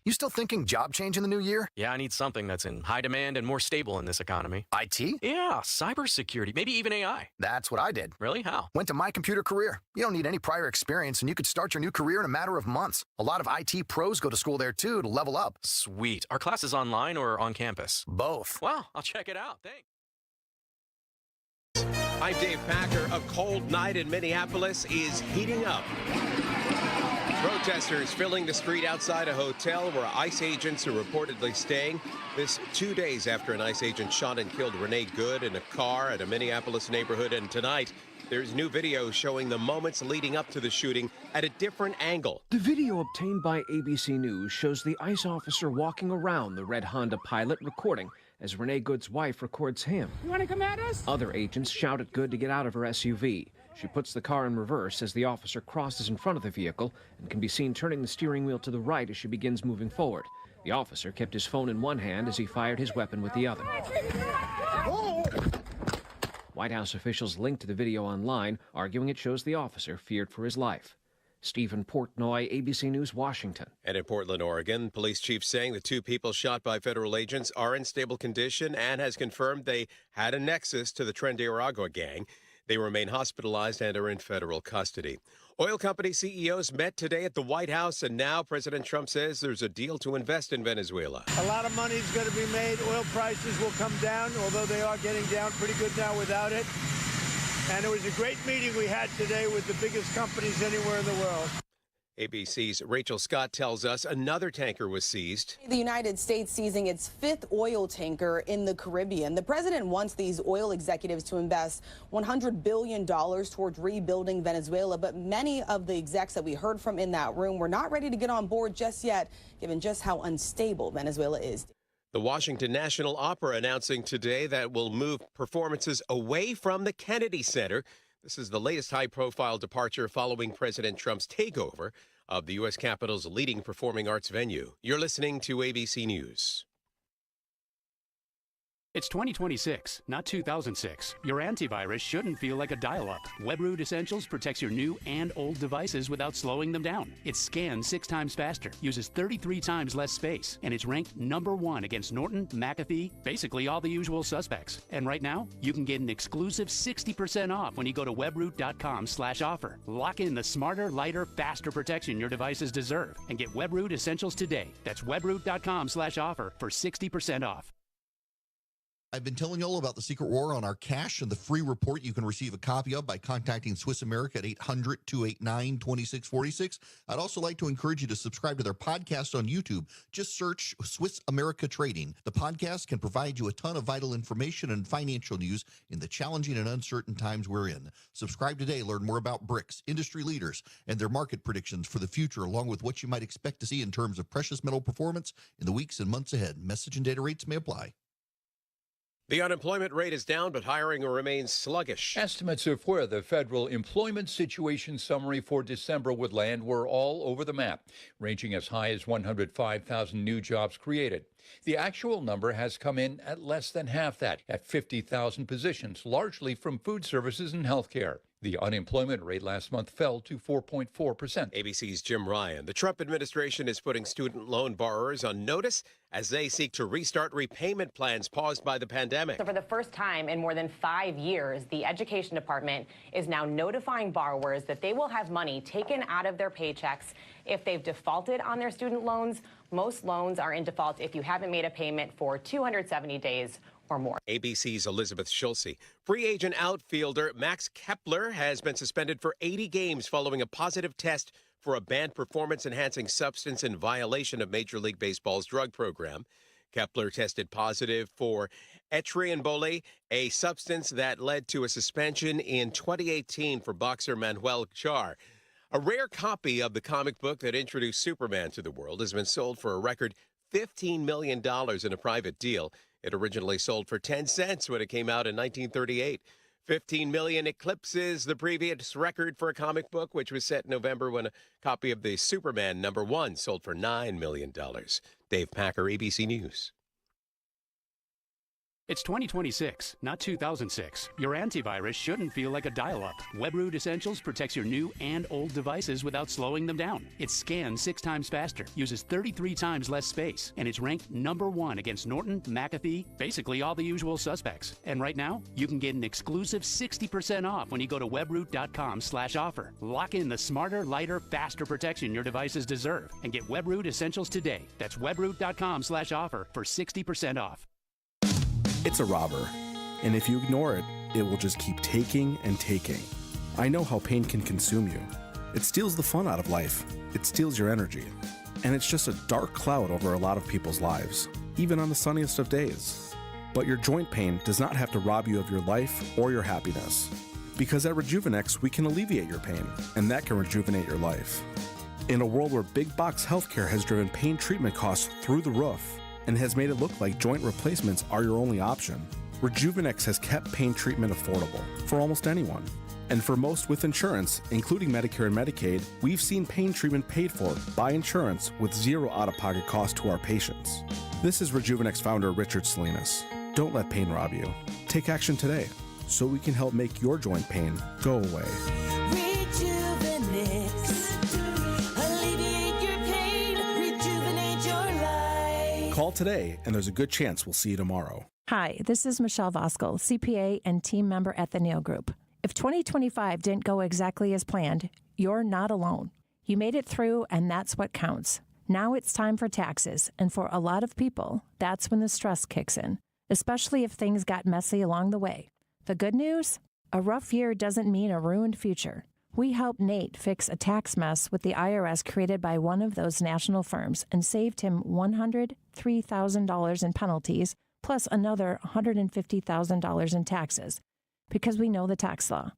You still thinking job change in the new year? Yeah, I need something that's in high demand and more stable in this economy. IT? Yeah, cybersecurity, maybe even AI. That's what I did. Really? How? Went to My Computer Career. You don't need any prior experience, and you could start your new career in a matter of months. A lot of IT pros go to school there, too, to level up. Sweet. Are classes online or on campus? Both. Wow, I'll check it out. Thanks. I'm Dave Packer. A cold night in Minneapolis is heating up. Protesters filling the street outside a hotel where ICE agents are reportedly staying. This 2 days after an ICE agent shot and killed Renee Good in a car at a Minneapolis neighborhood. And tonight, there's new video showing the moments leading up to the shooting at a different angle. The video obtained by ABC News shows the ICE officer walking around the red Honda Pilot recording as Renee Good's wife records him. You want to come at us? Other agents shout at Good to get out of her SUV. She puts the car in reverse as the officer crosses in front of the vehicle and can be seen turning the steering wheel to the right as she begins moving forward. The officer kept his phone in one hand as he fired his weapon with the other. White House officials linked to the video online, arguing it shows the officer feared for his life. Stephen Portnoy, ABC News, Washington. And in Portland, Oregon, police chief saying the two people shot by federal agents are in stable condition and has confirmed they had a nexus to the Tren de Aragua gang. They remain hospitalized and are in federal custody. Oil company CEOs met today at the White House, and now President Trump says there's a deal to invest in Venezuela. A lot of money is going to be made. Oil prices will come down, although they are getting down pretty good now without it. And it was a great meeting we had today with the biggest companies anywhere in the world. ABC's Rachel Scott tells us another tanker was seized. The United States seizing its fifth oil tanker in the Caribbean. The president wants these oil executives to invest $100 billion towards rebuilding Venezuela, but many of the execs that we heard from in that room were not ready to get on board just yet, given just how unstable Venezuela is. The Washington National Opera announcing today that will move performances away from the Kennedy Center. This is the latest high-profile departure following President Trump's takeover of the U.S. Capitol's leading performing arts venue. You're listening to ABC News. It's 2026, not 2006. Your antivirus shouldn't feel like a dial-up. WebRoot Essentials protects your new and old devices without slowing them down. It scans 6 times faster, uses 33 times less space, and it's ranked #1 against Norton, McAfee, basically all the usual suspects. And right now, you can get an exclusive 60% off when you go to webroot.com/offer. Lock in the smarter, lighter, faster protection your devices deserve and get WebRoot Essentials today. That's webroot.com/offer for 60% off. I've been telling you all about the secret war on our cash and the free report you can receive a copy of by contacting Swiss America at 800-289-2646. I'd also like to encourage you to subscribe to their podcast on YouTube. Just search Swiss America Trading. The podcast can provide you a ton of vital information and financial news in the challenging and uncertain times we're in. Subscribe today. Learn more about BRICS, industry leaders, and their market predictions for the future, along with what you might expect to see in terms of precious metal performance in the weeks and months ahead. Message and data rates may apply. The unemployment rate is down, but hiring remains sluggish. Estimates of where the federal employment situation summary for December would land were all over the map, ranging as high as 105,000 new jobs created. The actual number has come in at less than half that, at 50,000 positions, largely from food services and healthcare. The unemployment rate last month fell to 4.4%. ABC's Jim Ryan. The Trump administration is putting student loan borrowers on notice as they seek to restart repayment plans paused by the pandemic. So for the first time in more than 5 years, the Education Department is now notifying borrowers that they will have money taken out of their paychecks if they've defaulted on their student loans. Most loans are in default if you haven't made a payment for 270 days or more. ABC's Elizabeth Schulze. Free agent outfielder Max Kepler has been suspended for 80 games following a positive test for a banned performance-enhancing substance in violation of Major League Baseball's drug program. Kepler tested positive for etrienbole, a substance that led to a suspension in 2018 for boxer Manuel Char. A rare copy of the comic book that introduced Superman to the world has been sold for a record $15 million in a private deal. It originally sold for 10 cents when it came out in 1938. 15 million eclipses the previous record for a comic book, which was set in November when a copy of the Superman #1 sold for $9 million. Dave Packer, ABC News. It's 2026, not 2006. Your antivirus shouldn't feel like a dial-up. WebRoot Essentials protects your new and old devices without slowing them down. It scans 6 times faster, uses 33 times less space, and it's ranked #1 against Norton, McAfee, basically all the usual suspects. And right now, you can get an exclusive 60% off when you go to webroot.com/offer. Lock in the smarter, lighter, faster protection your devices deserve and get WebRoot Essentials today. That's webroot.com/offer for 60% off. It's a robber, and if you ignore it, it will just keep taking and taking. I know how pain can consume you. It steals the fun out of life. It steals your energy. And it's just a dark cloud over a lot of people's lives, even on the sunniest of days. But your joint pain does not have to rob you of your life or your happiness. Because at Rejuvenex, we can alleviate your pain, and that can rejuvenate your life. In a world where big box healthcare has driven pain treatment costs through the roof, and has made it look like joint replacements are your only option, Rejuvenex has kept pain treatment affordable for almost anyone. And for most with insurance, including Medicare and Medicaid, we've seen pain treatment paid for by insurance with zero out-of-pocket cost to our patients. This is Rejuvenex founder Richard Salinas. Don't let pain rob you. Take action today so we can help make your joint pain go away. Call today, and there's a good chance we'll see you tomorrow. Hi, this is Michelle Voskel, CPA and team member at the Neal Group. If 2025 didn't go exactly as planned, you're not alone. You made it through, and that's what counts. Now it's time for taxes, and for a lot of people, that's when the stress kicks in, especially if things got messy along the way. The good news? A rough year doesn't mean a ruined future. We helped Nate fix a tax mess with the IRS created by one of those national firms and saved him $103,000 in penalties, plus another $150,000 in taxes, because we know the tax law.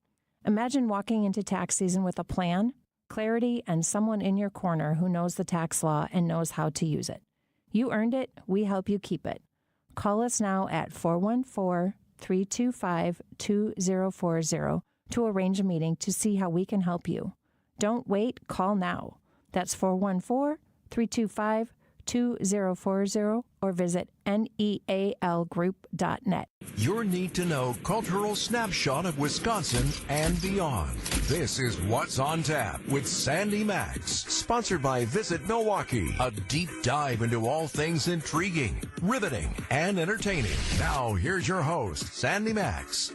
Imagine walking into tax season with a plan, clarity, and someone in your corner who knows the tax law and knows how to use it. You earned it. We help you keep it. Call us now at 414-325-2040 to arrange a meeting to see how we can help you. Don't wait, call now. That's 414-325-2040 or visit nealgroup.net. Your need-to-know cultural snapshot of Wisconsin and beyond. This is What's on Tap with Sandy Maxx, sponsored by Visit Milwaukee, a deep dive into all things intriguing, riveting, and entertaining. Now, here's your host, Sandy Maxx.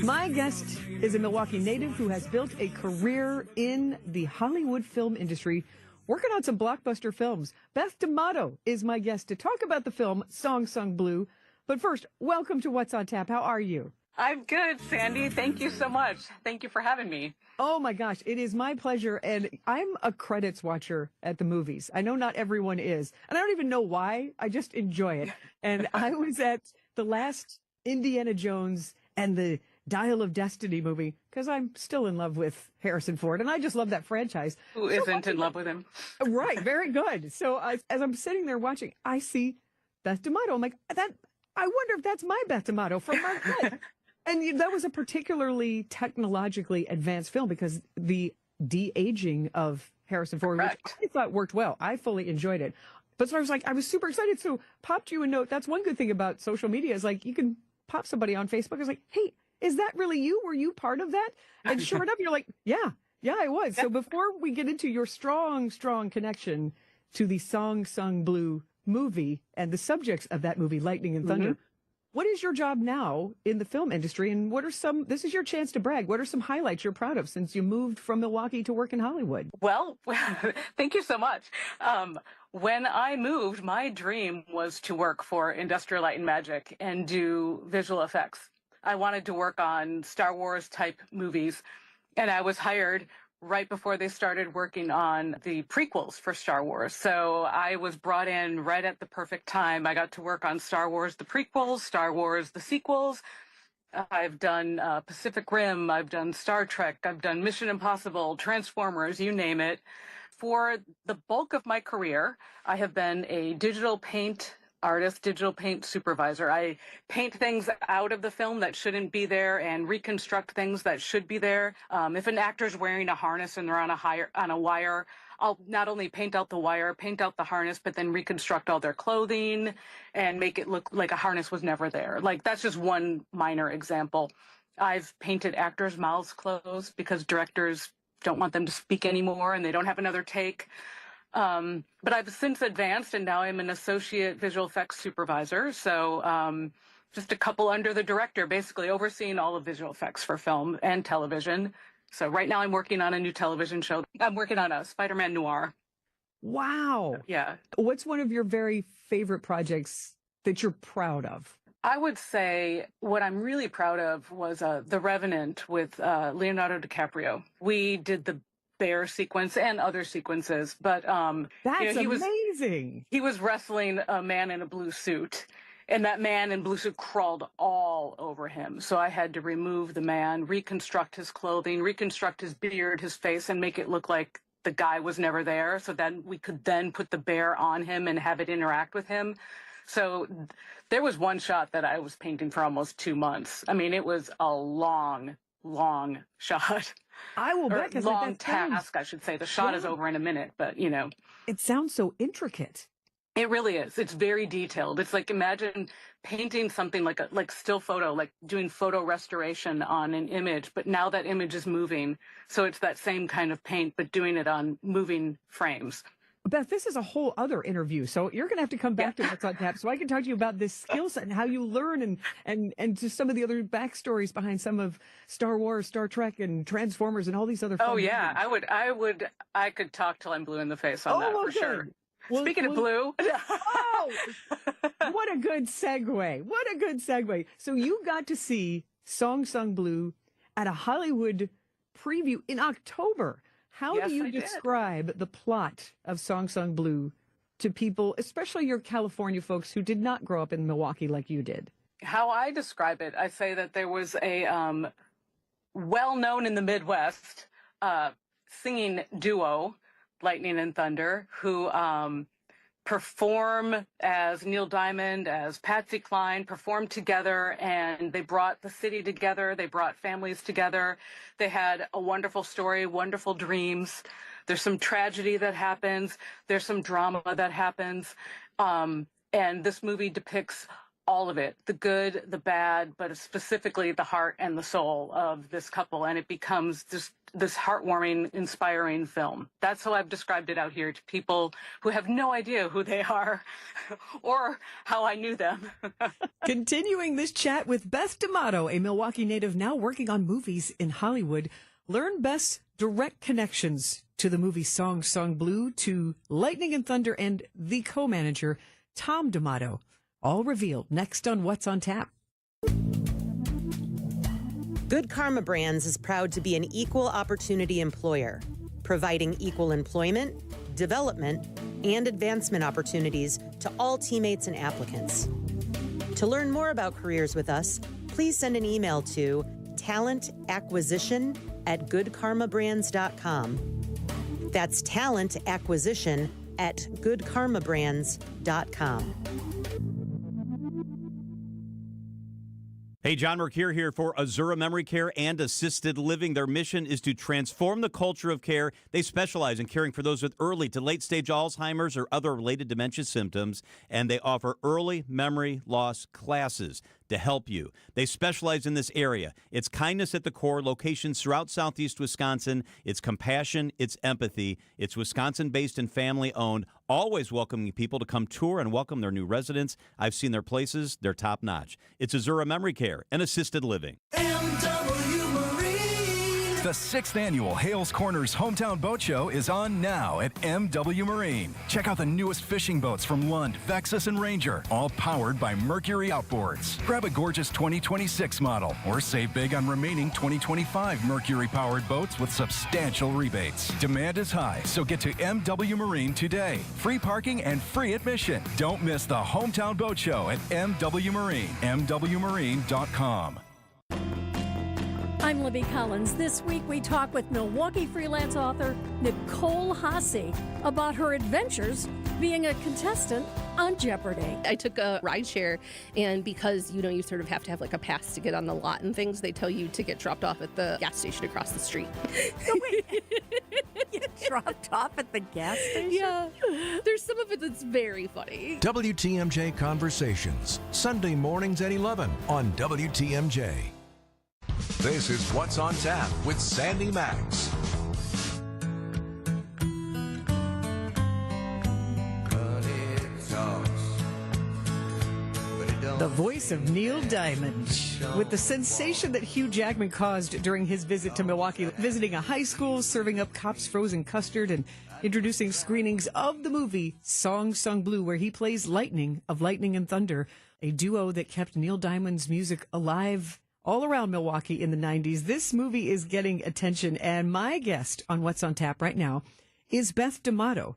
My guest is a Milwaukee native who has built a career in the Hollywood film industry, working on some blockbuster films. Beth D'Amato is my guest to talk about the film Song Sung Blue. But first, welcome to What's on Tap. How are you? I'm good, Sandy. Thank you so much. Thank you for having me. Oh, my gosh. It is my pleasure. And I'm a credits watcher at the movies. I know not everyone is. And I don't even know why. I just enjoy it. And I was at the last Indiana Jones and the Dial of Destiny movie because I'm still in love with Harrison Ford, and I just love that franchise. Who isn't in love with him? Right, very good. So as I'm sitting there watching, I see Beth D'Amato. I'm like, I wonder if that's my Beth D'Amato from my life. And that was a particularly technologically advanced film because the de-aging of Harrison Ford, which I thought worked well. I fully enjoyed it. But so I was like, I was super excited. So popped you a note. That's one good thing about social media is like you can pop somebody on Facebook. I was like, hey, is that really you? Were you part of that? And sure enough, you're like, yeah, I was. So before we get into your strong, strong connection to the Song Sung Blue movie and the subjects of that movie, Lightning and Thunder, what is your job now in the film industry? And what are this is your chance to brag. What are some highlights you're proud of since you moved from Milwaukee to work in Hollywood? Well, thank you so much. When I moved, my dream was to work for Industrial Light and Magic and do visual effects. I wanted to work on Star Wars type movies, and I was hired right before they started working on the prequels for Star Wars. So I was brought in right at the perfect time. I got to work on Star Wars the prequels, Star Wars the sequels. I've done Pacific Rim, I've done Star Trek, I've done Mission Impossible, Transformers, you name it. For the bulk of my career, I have been a digital paint artist, digital paint supervisor. I paint things out of the film that shouldn't be there and reconstruct things that should be there. If an actor's wearing a harness and they're on a wire, I'll not only paint out the wire, paint out the harness, but then reconstruct all their clothing and make it look like a harness was never there. Like, that's just one minor example. I've painted actors' mouths closed because directors don't want them to speak anymore and they don't have another take. But I've since advanced, and now I'm an associate visual effects supervisor. So just a couple under the director, basically overseeing all of visual effects for film and television. So right now I'm working on a new television show. I'm working on a Spider-Man noir. Wow. Yeah. What's one of your very favorite projects that you're proud of? I would say what I'm really proud of was The Revenant with Leonardo DiCaprio. We did the bear sequence and other sequences, but That's amazing. He was wrestling a man in a blue suit, and that man in blue suit crawled all over him. So I had to remove the man, reconstruct his clothing, reconstruct his beard, his face, and make it look like the guy was never there. So then we could then put the bear on him and have it interact with him. So there was one shot that I was painting for almost 2 months. I mean, it was a long shot. I will bet, because long task, I should say. The shot is over in a minute, but it sounds so intricate. It really is. It's very detailed. It's like, imagine painting something like still photo, like doing photo restoration on an image, but now that image is moving. So it's that same kind of paint, but doing it on moving frames. Beth, this is a whole other interview, so you're going to have to come back to What's on Tap so I can talk to you about this skill set and how you learn and just some of the other backstories behind some of Star Wars, Star Trek, and Transformers and all these other fun movies. I could talk till I'm blue in the face on that for sure. Well, speaking of blue. What a good segue. What a good segue. So you got to see Song Sung Blue at a Hollywood preview in October. How do you describe the plot of Song Sung Blue to people, especially your California folks who did not grow up in Milwaukee like you did? How I describe it, I say that there was a well-known in the Midwest singing duo, Lightning and Thunder, who perform as Neil Diamond, as Patsy Cline, performed together, and they brought the city together. They brought families together. They had a wonderful story, wonderful dreams. There's some tragedy that happens. There's some drama that happens. And this movie depicts all of it, the good, the bad, but specifically the heart and the soul of this couple. And it becomes this heartwarming, inspiring film. That's how I've described it out here to people who have no idea who they are or how I knew them. Continuing this chat with Beth D'Amato, a Milwaukee native now working on movies in Hollywood. Learn Beth's direct connections to the movie Song Sung Blue, to Lightning and Thunder, and the co-manager, Tom D'Amato. All revealed next on What's on Tap. Good Karma Brands is proud to be an equal opportunity employer, providing equal employment, development, and advancement opportunities to all teammates and applicants. To learn more about careers with us, please send an email to talentacquisition@goodkarmabrands.com. That's talentacquisition@goodkarmabrands.com. Hey, John Mercure here for Azura Memory Care and Assisted Living. Their mission is to transform the culture of care. They specialize in caring for those with early to late-stage Alzheimer's or other related dementia symptoms, and they offer early memory loss classes to help you. They specialize in this area. It's kindness at the core, locations throughout southeast Wisconsin. It's compassion, it's empathy. It's Wisconsin-based and family-owned, always welcoming people to come tour and welcome their new residents. I've seen their places. They're top-notch. It's Azura Memory Care and Assisted Living. The 6th annual Hales Corners Hometown Boat Show is on now at MW Marine. Check out the newest fishing boats from Lund, Vexus, and Ranger, all powered by Mercury Outboards. Grab a gorgeous 2026 model or save big on remaining 2025 Mercury-powered boats with substantial rebates. Demand is high, so get to MW Marine today. Free parking and free admission. Don't miss the Hometown Boat Show at MW Marine, MWMarine.com. I'm Libby Collins. This week we talk with Milwaukee freelance author Nicole Haase about her adventures being a contestant on Jeopardy. I took a ride share, and because, you sort of have to have like a pass to get on the lot and things, they tell you to get dropped off at the gas station across the street. So wait, get dropped off at the gas station? Yeah. There's some of it that's very funny. WTMJ Conversations, Sunday mornings at 11 on WTMJ. This is What's on Tap with Sandy Maxx. The voice of Neil Diamond. With the sensation that Hugh Jackman caused during his visit to Milwaukee, visiting a high school, serving up cops frozen custard, and introducing screenings of the movie Song Sung Blue, where he plays Lightning of Lightning and Thunder, a duo that kept Neil Diamond's music alive all around Milwaukee in the 90s. This movie is getting attention, and my guest on What's on Tap right now is Beth D'Amato.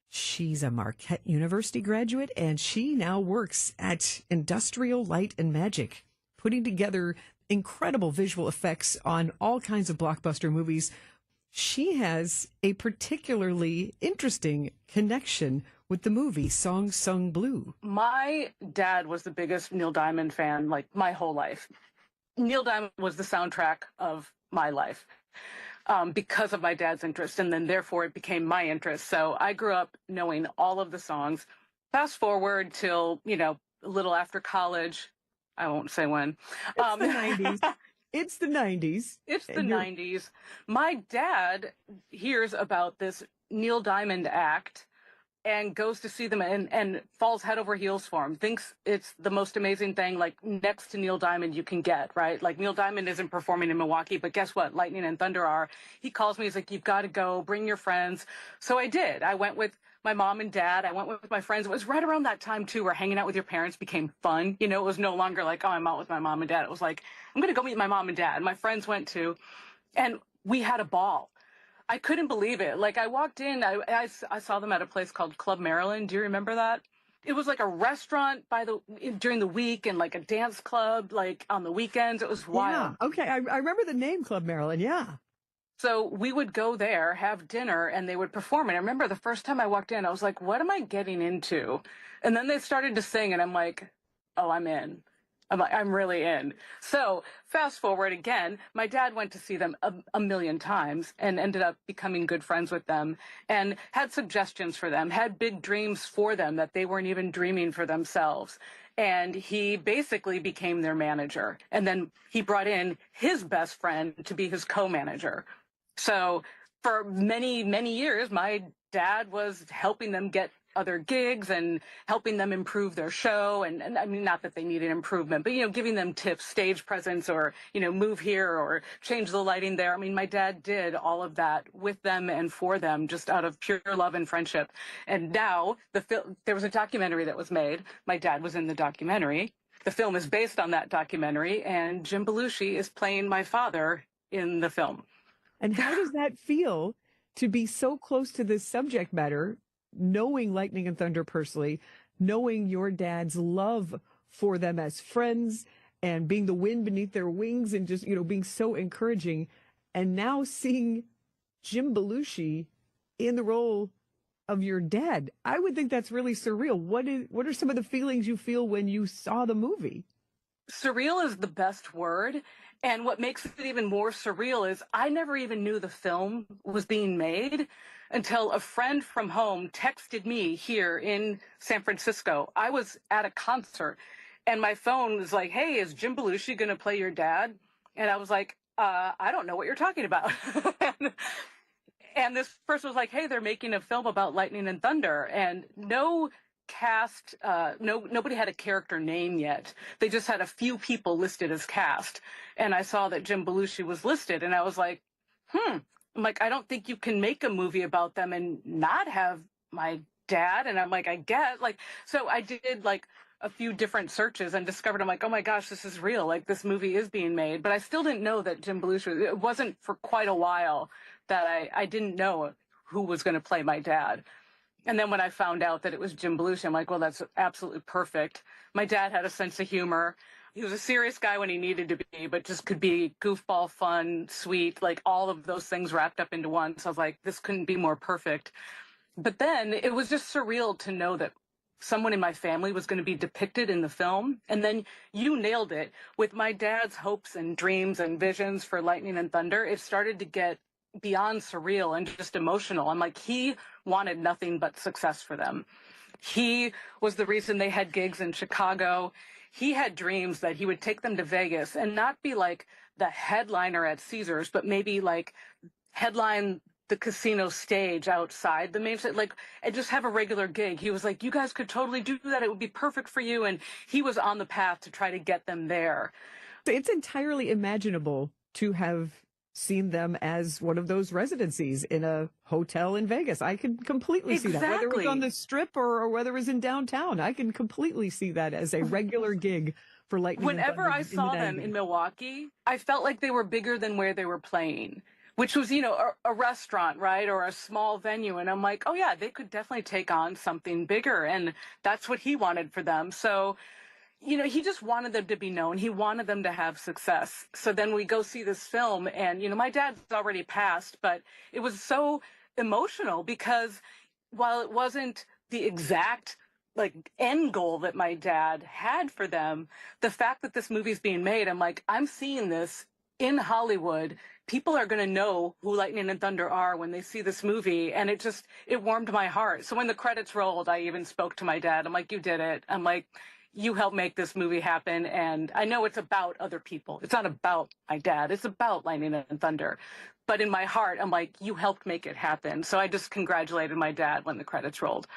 She's a Marquette University graduate, and she now works at Industrial Light and Magic, putting together incredible visual effects on all kinds of blockbuster movies. She has a particularly interesting connection with the movie Song Sung Blue. My dad was the biggest Neil Diamond fan, like, my whole life. Neil Diamond was the soundtrack of my life. Because of my dad's interest, and then therefore it became my interest. So I grew up knowing all of the songs. Fast forward till, a little after college. I won't say when. It's the 90s. It's the 90s. It's the 90s. My dad hears about this Neil Diamond act and goes to see them and falls head over heels for him, thinks it's the most amazing thing, like, next to Neil Diamond you can get, right? Like, Neil Diamond isn't performing in Milwaukee, but guess what? Lightning and Thunder are. He calls me, he's like, you've got to go, bring your friends. So I did. I went with my mom and dad. I went with my friends. It was right around that time, too, where hanging out with your parents became fun. It was no longer like, oh, I'm out with my mom and dad. It was like, I'm going to go meet my mom and dad. My friends went, too, and we had a ball. I couldn't believe it. Like, I walked in, I saw them at a place called Club Maryland. Do you remember that? It was like a restaurant during the week and like a dance club, like on the weekends. It was wild. Yeah, okay. I remember the name Club Maryland, yeah. So we would go there, have dinner, and they would perform. And I remember the first time I walked in, I was like, what am I getting into? And then they started to sing, and I'm like, oh, I'm in. I'm really in. So fast forward again, my dad went to see them a million times and ended up becoming good friends with them and had suggestions for them, had big dreams for them that they weren't even dreaming for themselves. And he basically became their manager. And then he brought in his best friend to be his co-manager. So for many, many years, my dad was helping them get other gigs and helping them improve their show. And I mean, not that they needed improvement, but, giving them tips, stage presence, or, move here or change the lighting there. I mean, my dad did all of that with them and for them, just out of pure love and friendship. And now there was a documentary that was made. My dad was in the documentary. The film is based on that documentary, and Jim Belushi is playing my father in the film. And how does that feel to be so close to this subject matter, knowing Lightning and Thunder personally, knowing your dad's love for them as friends and being the wind beneath their wings and just, being so encouraging, and now seeing Jim Belushi in the role of your dad? I would think that's really surreal. What are some of the feelings you feel when you saw the movie? Surreal is the best word. And what makes it even more surreal is I never even knew the film was being made until a friend from home texted me here in San Francisco. I was at a concert and my phone was like, hey, is Jim Belushi going to play your dad? And I was like, I don't know what you're talking about. And this person was like, hey, they're making a film about Lightning and Thunder. And no cast, nobody had a character name yet. They just had a few people listed as cast. And I saw that Jim Belushi was listed, and I was like, I'm like, I don't think you can make a movie about them and not have my dad. And I'm like, I get, like, so I did like a few different searches and discovered, I'm like, oh my gosh, this is real. Like, this movie is being made. But I still didn't know that Jim Belushi, it wasn't for quite a while that I didn't know who was going to play my dad. And then when I found out that it was Jim Belushi, I'm like, well, that's absolutely perfect. My dad had a sense of humor. He was a serious guy when he needed to be, but just could be goofball, fun, sweet, like all of those things wrapped up into one. So I was like, this couldn't be more perfect. But then it was just surreal to know that someone in my family was going to be depicted in the film. And then you nailed it. With my dad's hopes and dreams and visions for Lightning and Thunder, it started to get beyond surreal and just emotional. I'm like, he wanted nothing but success for them. He was the reason they had gigs in Chicago. He had dreams that he would take them to Vegas and not be like the headliner at Caesars, but maybe like headline the casino stage outside the main stage, like, and just have a regular gig. He was like, you guys could totally do that. It would be perfect for you. And he was on the path to try to get them there. It's entirely imaginable to have seen them as one of those residencies in a hotel in Vegas. I can completely see that. Whether it was on the Strip or whether it was in downtown, I can completely see that as a regular gig for Lightning. Whenever I saw them in Milwaukee, I felt like they were bigger than where they were playing, which was, you know, a restaurant, right, or a small venue. And I'm like, oh, yeah, they could definitely take on something bigger. And that's what he wanted for them. So, you know, he just wanted them to be known. He wanted them to have success. So then we go see this film, and, you know, my dad's already passed, but it was so emotional because while it wasn't the exact like end goal that my dad had for them, the fact that this movie's being made, I'm like, I'm seeing this in Hollywood. People are going to know who Lightning and Thunder are when they see this movie. And it warmed my heart. So when the credits rolled, I even spoke to my dad. I'm like, you did it. I'm like, you helped make this movie happen. And I know it's about other people. It's not about my dad. It's about Lightning and Thunder. But in my heart, I'm like, you helped make it happen. So I just congratulated my dad when the credits rolled.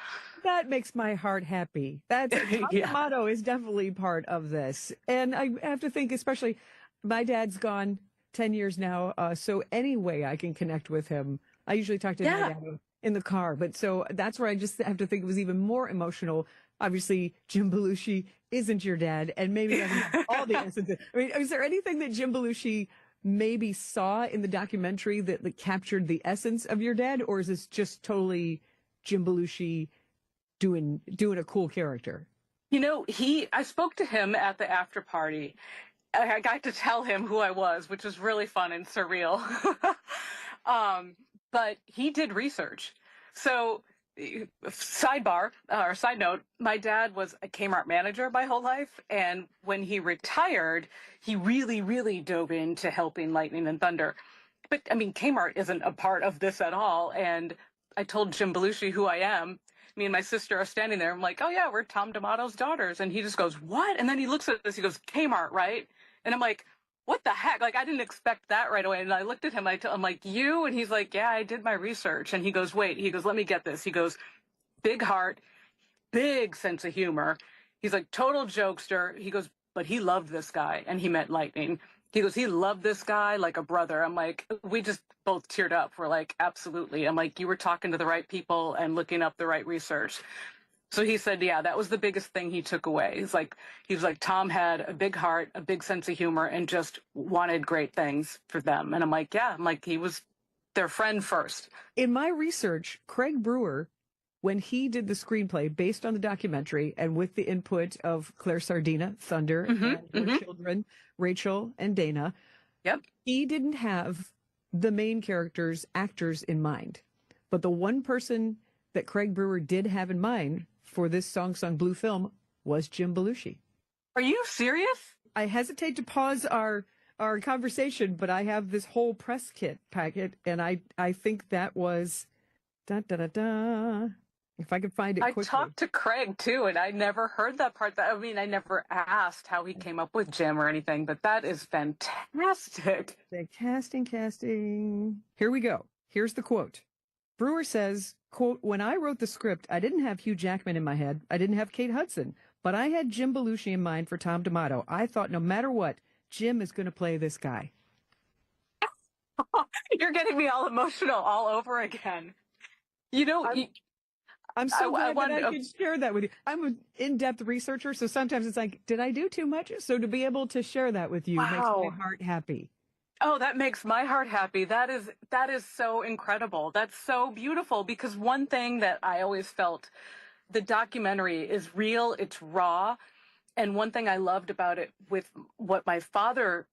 That makes my heart happy. That's Yeah. motto is definitely part of this. And I have to think, especially, my dad's gone 10 years now. So any way I can connect with him, I usually talk to my dad in the car. But so that's where I just have to think it was even more emotional. Obviously, Jim Belushi isn't your dad, and maybe doesn't have all the instances. I mean, is there anything that Jim Belushi maybe saw in the documentary that captured the essence of your dad, or is this just totally Jim Belushi doing a cool character? You know, I spoke to him at the after party. I got to tell him who I was, which was really fun and surreal. But he did research. So side note, my dad was a Kmart manager my whole life. And when he retired, he really, really dove into helping Lightning and Thunder. But I mean, Kmart isn't a part of this at all. And I told Jim Belushi who I am. Me and my sister are standing there. I'm like, oh yeah, we're Tom D'Amato's daughters. And he just goes, what? And then he looks at us, he goes, Kmart, right? And I'm like, what the heck? Like, I didn't expect that right away. And I looked at him, I'm like, you? And he's like, yeah, I did my research. And he goes, wait, let me get this. He goes, big heart, big sense of humor. He's like, total jokester. He goes, but he loved this guy. And he meant Lightning. He goes, he loved this guy like a brother. I'm like, we just both teared up. We're like, absolutely. I'm like, you were talking to the right people and looking up the right research. So he said, yeah, that was the biggest thing he took away. He was like, Tom had a big heart, a big sense of humor, and just wanted great things for them. And I'm like, yeah, he was their friend first. In my research, Craig Brewer, when he did the screenplay based on the documentary and with the input of Claire Sardina, Thunder, and her children, Rachel and Dana, he didn't have the main characters, actors in mind. But the one person that Craig Brewer did have in mind for this Song Sung Blue film was Jim Belushi. Are you serious? I hesitate to pause our conversation, but I have this whole press kit packet, and I think that was if I could find it quickly. I talked to Craig too, and I never heard that part. I mean, I never asked how he came up with Jim or anything, but that is fantastic. The casting. Here we go. Here's the quote. Brewer says, quote, when I wrote the script, I didn't have Hugh Jackman in my head. I didn't have Kate Hudson, but I had Jim Belushi in mind for Tom D'Amato. I thought no matter what, Jim is going to play this guy. You're getting me all emotional all over again. You know, I'm so glad that I could share that with you. I'm an in-depth researcher, so sometimes it's like, did I do too much? So to be able to share that with you makes my heart happy. Oh, that makes my heart happy. That is so incredible. That's so beautiful, because one thing that I always felt, the documentary is real, it's raw. And one thing I loved about it with what my father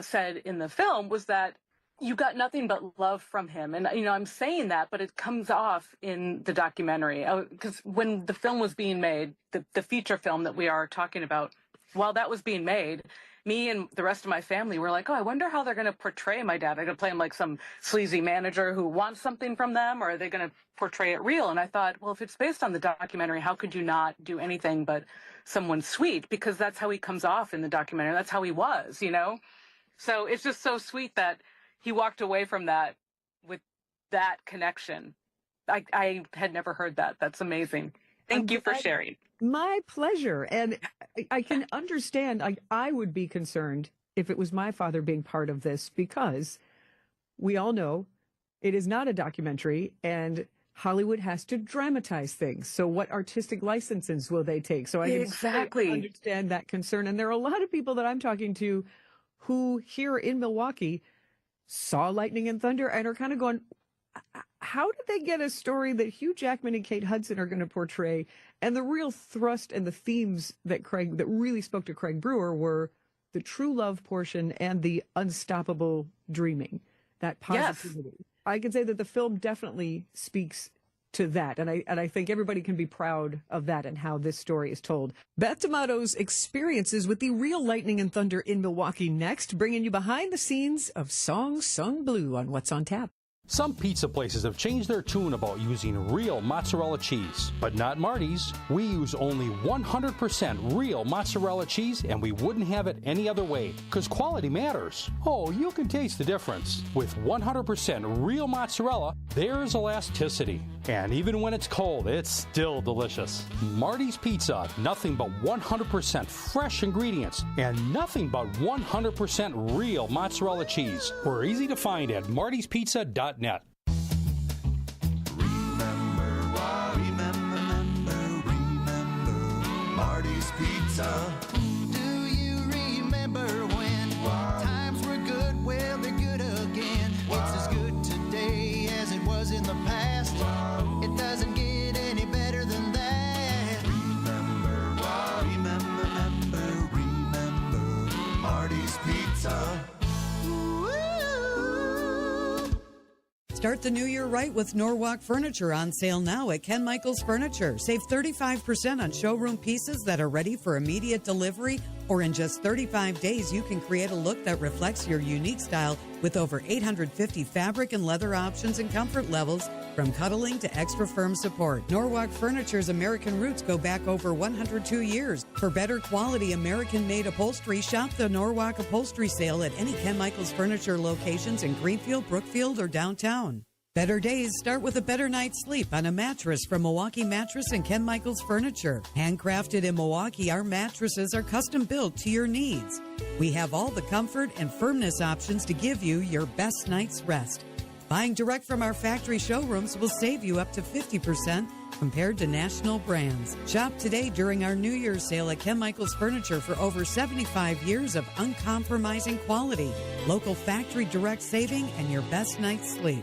said in the film was that you got nothing but love from him. And, you know, I'm saying that, but it comes off in the documentary. Because when the film was being made, the feature film that we are talking about, while that was being made, me and the rest of my family were like, oh, I wonder how they're going to portray my dad. Are they going to play him like some sleazy manager who wants something from them, or are they going to portray it real? And I thought, well, if it's based on the documentary, how could you not do anything but someone sweet? Because that's how he comes off in the documentary. That's how he was, you know? So it's just so sweet that he walked away from that with that connection. I had never heard that. That's amazing. Thank you for sharing. My pleasure. And I can understand. I would be concerned if it was my father being part of this, because we all know it is not a documentary and Hollywood has to dramatize things. So what artistic licenses will they take? So I can understand that concern. And there are a lot of people that I'm talking to who here in Milwaukee saw Lightning and Thunder and are kind of going, how did they get a story that Hugh Jackman and Kate Hudson are going to portray? And the real thrust and the themes that really spoke to Craig Brewer were the true love portion and the unstoppable dreaming, that positivity. Yes. I can say that the film definitely speaks to that. And I think everybody can be proud of that and how this story is told. Beth D'Amato's experiences with the real Lightning and Thunder in Milwaukee next, bringing you behind the scenes of Songs Sung Blue on What's on Tap. Some pizza places have changed their tune about using real mozzarella cheese, but not Marty's. We use only 100% real mozzarella cheese, and we wouldn't have it any other way, because quality matters. Oh, you can taste the difference. With 100% real mozzarella, there's elasticity. And even when it's cold, it's still delicious. Marty's Pizza, nothing but 100% fresh ingredients, and nothing but 100% real mozzarella cheese. We're easy to find at martyspizza.net. Marty's Pizza. Do you remember when times were good? Well, they're good again. It's as good today as it was in the past. It doesn't get any better than that. Remember Marty's Pizza. Start the new year right with Norwalk Furniture, on sale now at Ken Michaels Furniture. Save 35% on showroom pieces that are ready for immediate delivery, or in just 35 days, you can create a look that reflects your unique style with over 850 fabric and leather options and comfort levels, from cuddling to extra firm support. Norwalk Furniture's American roots go back over 102 years. For better quality American-made upholstery, shop the Norwalk Upholstery Sale at any Ken Michaels Furniture locations in Greenfield, Brookfield, or downtown. Better days start with a better night's sleep on a mattress from Milwaukee Mattress and Ken Michaels Furniture. Handcrafted in Milwaukee, our mattresses are custom built to your needs. We have all the comfort and firmness options to give you your best night's rest. Buying direct from our factory showrooms will save you up to 50% compared to national brands. Shop today during our New Year's sale at Ken Michaels Furniture for over 75 years of uncompromising quality, local factory direct saving, and your best night's sleep.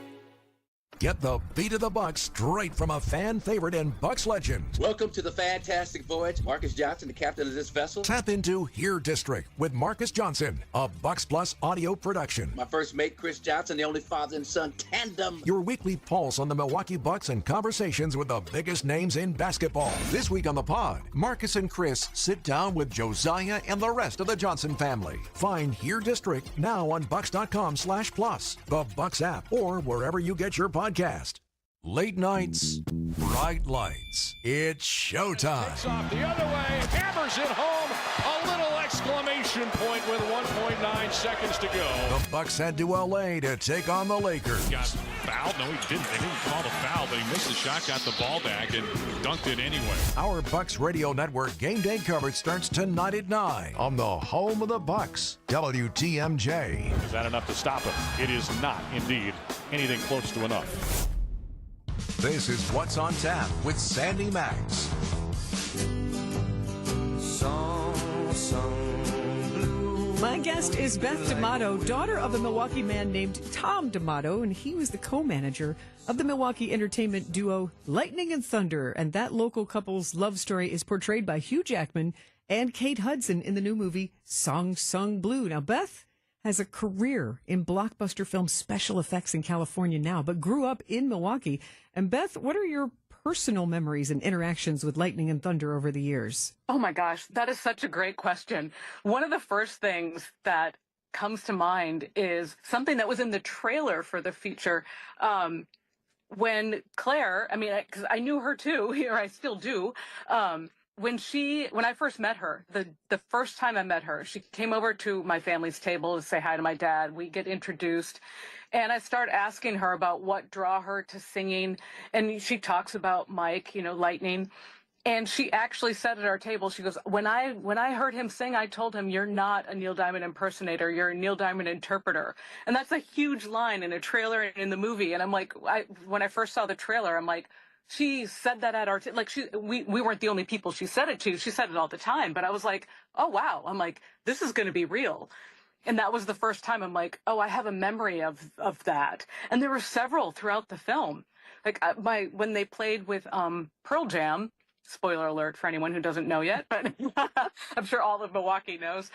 Get the beat of the Bucks straight from a fan favorite and Bucks legend. Welcome to the fantastic voyage. Marcus Johnson, the captain of this vessel. Tap into Here District with Marcus Johnson, a Bucks Plus audio production. My first mate, Chris Johnson, the only father and son tandem. Your weekly pulse on the Milwaukee Bucks and conversations with the biggest names in basketball. This week on the pod, Marcus and Chris sit down with Josiah and the rest of the Johnson family. Find Here District now on Bucks.com/plus, the Bucks app, or wherever you get your podcast. Late nights, bright lights. It's showtime. Takes off the other way, hammers it home. A little exclamation point with 1.9 seconds to go. The Bucks head to LA to take on the Lakers. Got fouled? No, he didn't. They didn't call the foul, but he missed the shot, got the ball back, and dunked it anyway. Our Bucks Radio Network game day coverage starts tonight at 9 on the home of the Bucks, WTMJ. Is that enough to stop him? It is not, indeed, anything close to enough. This is What's on Tap with Sandy Maxx. My guest is Beth D'Amato, daughter of a Milwaukee man named Tom D'Amato, and he was the co-manager of the Milwaukee entertainment duo Lightning and Thunder. And that local couple's love story is portrayed by Hugh Jackman and Kate Hudson in the new movie Songs Sung Blue. Now, Beth has a career in blockbuster film special effects in California now, but grew up in Milwaukee. And Beth, what are your personal memories and interactions with Lightning and Thunder over the years? Oh my gosh, that is such a great question. One of the first things that comes to mind is something that was in the trailer for the feature. When Claire, because I knew her too, or I still do, when I first met her, the first time I met her, she came over to my family's table to say hi to my dad. We get introduced, and I start asking her about what draw her to singing, and she talks about Mike, Lightning. And she actually said at our table, she goes, when I heard him sing, I told him, you're not a Neil Diamond impersonator, you're a Neil Diamond interpreter. And that's a huge line in a trailer and in the movie. And I'm like, when I first saw the trailer, I'm like, she said that at our, we weren't the only people she said it to. She said it all the time. But I was like, oh, wow. I'm like, this is going to be real. And that was the first time I'm like, oh, I have a memory of that. And there were several throughout the film. Like when they played with Pearl Jam, spoiler alert for anyone who doesn't know yet, but I'm sure all of Milwaukee knows.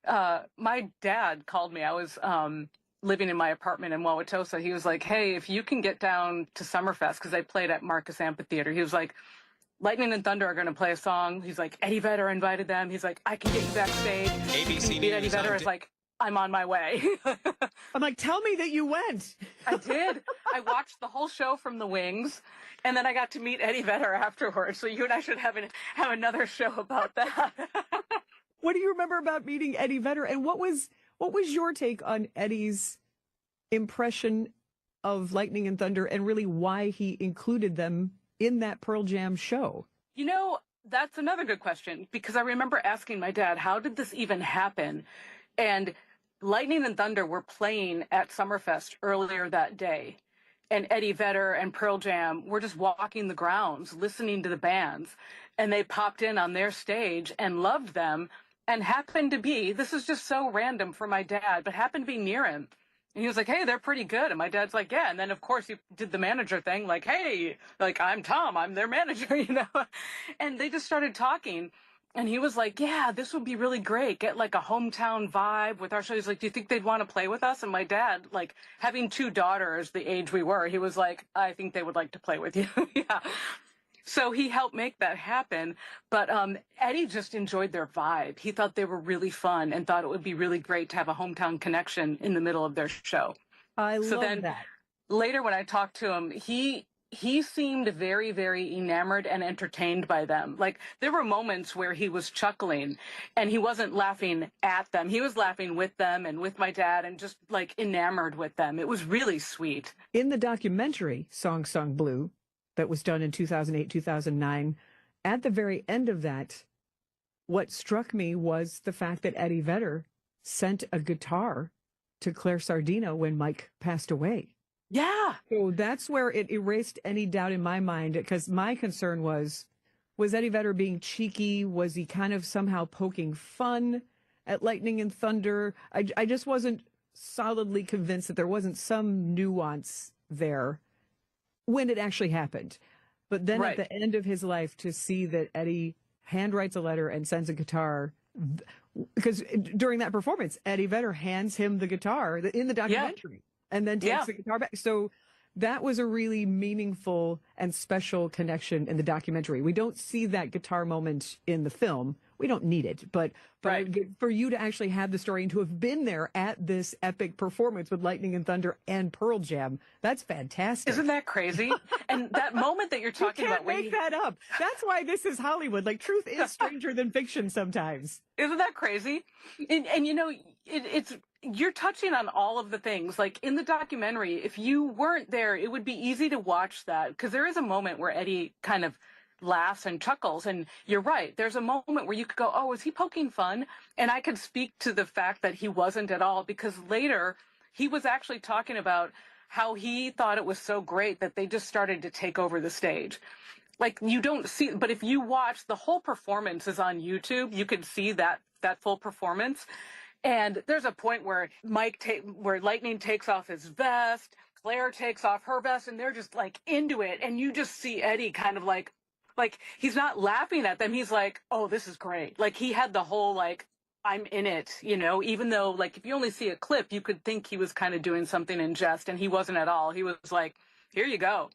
My dad called me. I was living in my apartment in Wauwatosa. He was like, hey, if you can get down to Summerfest, because they played at Marcus Amphitheater, he was like, Lightning and Thunder are going to play a song. He's like, Eddie Vedder invited them. He's like, I can get you backstage. ABC News. Eddie Vedder is like, I'm on my way. I'm like, tell me that you went. I did. I watched the whole show from the wings, and then I got to meet Eddie Vedder afterwards. So you and I should have another show about that. What do you remember about meeting Eddie Vedder? And what was your take on Eddie's impression of Lightning and Thunder, and really why he included them in that Pearl Jam show? That's another good question, because I remember asking my dad, how did this even happen? And Lightning and Thunder were playing at Summerfest earlier that day. And Eddie Vedder and Pearl Jam were just walking the grounds, listening to the bands. And they popped in on their stage and loved them, and happened to be, this is just so random for my dad, but happened to be near him. And he was like, hey, they're pretty good. And my dad's like, yeah. And then, of course, he did the manager thing, like, hey, like, I'm Tom, I'm their manager, And they just started talking. And he was like, yeah, this would be really great. Get like a hometown vibe with our show. He's like, do you think they'd want to play with us? And my dad, like, having two daughters the age we were, he was like, I think they would like to play with you. Yeah. So he helped make that happen. But Eddie just enjoyed their vibe. He thought they were really fun and thought it would be really great to have a hometown connection in the middle of their show. I love that. Later when I talked to him, he seemed very, very enamored and entertained by them. Like, there were moments where he was chuckling, and he wasn't laughing at them. He was laughing with them and with my dad, and just like enamored with them. It was really sweet. In the documentary Song Sung Blue that was done in 2008, 2009, at the very end of that, what struck me was the fact that Eddie Vedder sent a guitar to Claire Sardina when Mike passed away. Yeah. So that's where it erased any doubt in my mind, because my concern was Eddie Vedder being cheeky? Was he kind of somehow poking fun at Lightning and Thunder? I just wasn't solidly convinced that there wasn't some nuance there when it actually happened. But then at the end of his life, to see that Eddie handwrites a letter and sends a guitar, because during that performance, Eddie Vedder hands him the guitar in the documentary. Yeah. And then takes the guitar back. So that was a really meaningful and special connection in the documentary. We don't see that guitar moment in the film. We don't need it. But for you to actually have the story and to have been there at this epic performance with Lightning and Thunder and Pearl Jam, that's fantastic. Isn't that crazy? And that moment that you're talking about. You can't make that up. That's why this is Hollywood. Like, truth is stranger than fiction sometimes. Isn't that crazy? And it's you're touching on all of the things. Like, in the documentary, if you weren't there, it would be easy to watch that, because there is a moment where Eddie kind of laughs and chuckles, and you're right. There's a moment where you could go, oh, is he poking fun? And I could speak to the fact that he wasn't at all, because later he was actually talking about how he thought it was so great that they just started to take over the stage. Like, you don't see, but if you watch, the whole performance is on YouTube. You can see that full performance. And there's a point where where Lightning takes off his vest, Claire takes off her vest, and they're just like into it. And you just see Eddie kind of like he's not laughing at them. He's like, oh, this is great. Like, he had the whole, like, I'm in it, even though, like, if you only see a clip, you could think he was kind of doing something in jest, and he wasn't at all. He was like, here you go.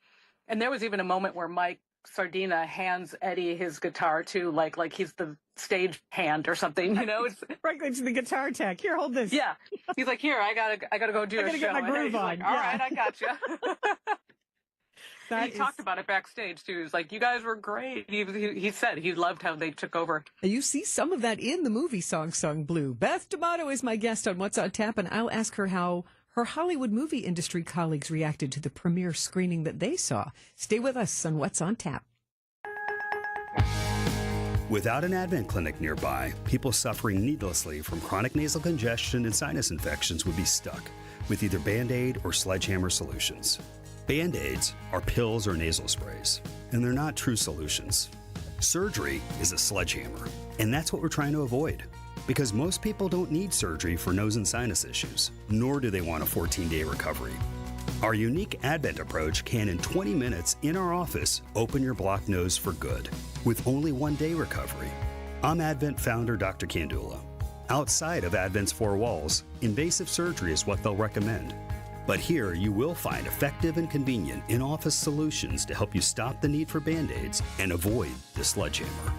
And there was even a moment where Mike Sardina hands Eddie his guitar too, like he's the stage hand or something, you know? It's right, it's the guitar tech. Here, hold this. Yeah. He's like, here, I gotta go do a show. Get my groove He's on. like, all right, I got you. He talked about it backstage too. He was like, you guys were great. He said he loved how they took over. You see some of that in the movie Song Sung Blue. Beth D'Amato is my guest on What's on Tap, and I'll ask her how her Hollywood movie industry colleagues reacted to the premiere screening that they saw. Stay with us on What's on Tap. Without an Advent clinic nearby, people suffering needlessly from chronic nasal congestion and sinus infections would be stuck with either Band-Aid or Sledgehammer solutions. Band-Aids are pills or nasal sprays, and they're not true solutions. Surgery is a sledgehammer, and that's what we're trying to avoid. Because most people don't need surgery for nose and sinus issues, nor do they want a 14-day recovery. Our unique Advent approach can, in 20 minutes in our office, open your blocked nose for good, with only 1-day recovery. I'm Advent founder Dr. Kandula. Outside of Advent's 4 walls, invasive surgery is what they'll recommend. But here you will find effective and convenient in-office solutions to help you stop the need for Band-Aids and avoid the sledgehammer.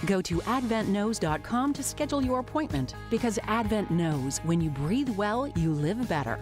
Go to adventknows.com to schedule your appointment, because Advent knows when you breathe well, you live better.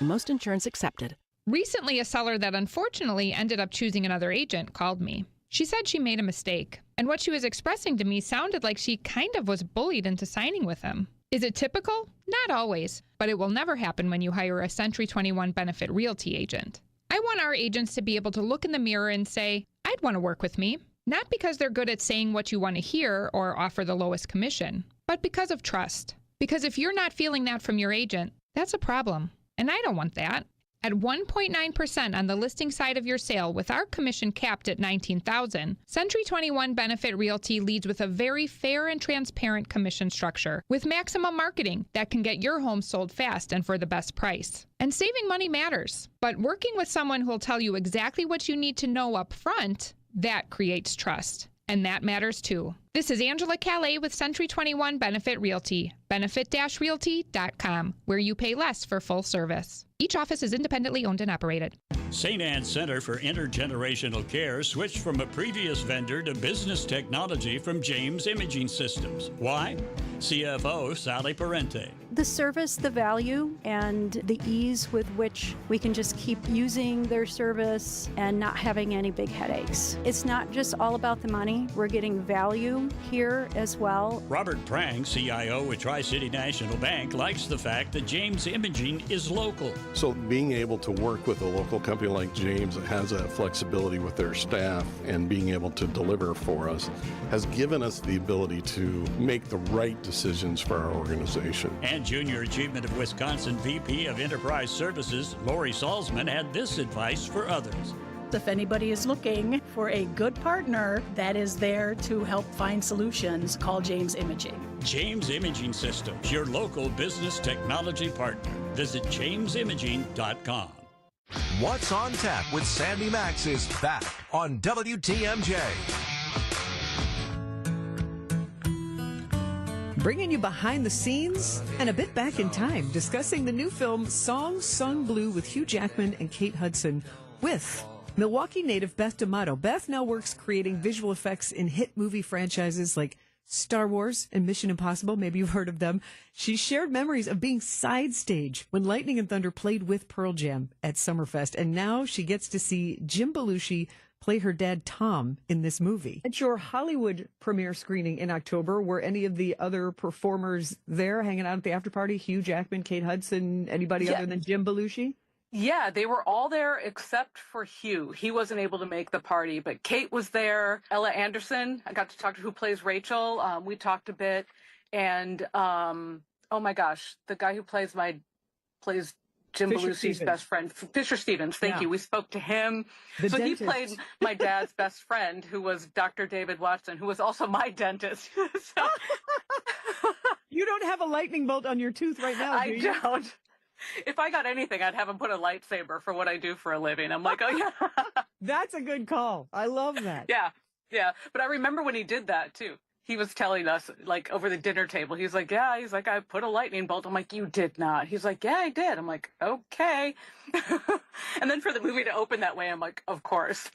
Most insurance accepted. Recently, a seller that unfortunately ended up choosing another agent called me. She said she made a mistake, and what she was expressing to me sounded like she kind of was bullied into signing with him. Is it typical? Not always, but it will never happen when you hire a Century 21 Benefit Realty agent. I want our agents to be able to look in the mirror and say, I'd want to work with me. Not because they're good at saying what you want to hear or offer the lowest commission, but because of trust. Because if you're not feeling that from your agent, that's a problem. And I don't want that. At 1.9% on the listing side of your sale with our commission capped at $19,000, Century 21 Benefit Realty leads with a very fair and transparent commission structure with maximum marketing that can get your home sold fast and for the best price. And saving money matters, but working with someone who will tell you exactly what you need to know up front, that creates trust. And that matters too. This is Angela Calais with Century 21 Benefit Realty, benefit-realty.com, where you pay less for full service. Each office is independently owned and operated. St. Anne's Center for Intergenerational Care switched from a previous vendor to business technology from James Imaging Systems. Why? CFO Sally Parente. The service, the value, and the ease with which we can just keep using their service and not having any big headaches. It's not just all about the money. We're getting value here as well. Robert Prang, CIO with Tri-City National Bank, likes the fact that James Imaging is local. So being able to work with a local company like James that has that flexibility with their staff and being able to deliver for us has given us the ability to make the right decisions for our organization. And Junior Achievement of Wisconsin VP of Enterprise Services, Lori Salzman, had this advice for others. If anybody is looking for a good partner that is there to help find solutions, call James Imaging. James Imaging Systems, your local business technology partner. Visit jamesimaging.com. What's on Tap with Sandy Maxx is back on WTMJ. Bringing you behind the scenes and a bit back in time, discussing the new film Song Sung Blue with Hugh Jackman and Kate Hudson with Milwaukee native Beth D'Amato. Beth now works creating visual effects in hit movie franchises like Star Wars and Mission Impossible. Maybe you've heard of them. She shared memories of being side stage when Lightning and Thunder played with Pearl Jam at Summerfest. And now she gets to see Jim Belushi play her dad, Tom, in this movie. At your Hollywood premiere screening in October, were any of the other performers there hanging out at the after party? Hugh Jackman, Kate Hudson, anybody other than Jim Belushi? Yeah, they were all there except for Hugh. He wasn't able to make the party, but Kate was there. Ella Anderson, I got to talk to, who plays Rachel. We talked a bit. And, oh my gosh, the guy who plays Jim Belushi's best friend, Fisher Stevens. Thank you. We spoke to him. He played my dad's best friend, who was Dr. David Watson, who was also my dentist. You don't have a lightning bolt on your tooth right now, do you? I don't. If I got anything, I'd have him put a lightsaber for what I do for a living. I'm like, oh, yeah. That's a good call. I love that. Yeah. But I remember when he did that, too. he was telling us, like, over the dinner table, he's like, yeah, he's like, I put a lightning bolt. I'm like, you did not. He's like, yeah, I did. I'm like, okay. And then for the movie to open that way, I'm like, of course.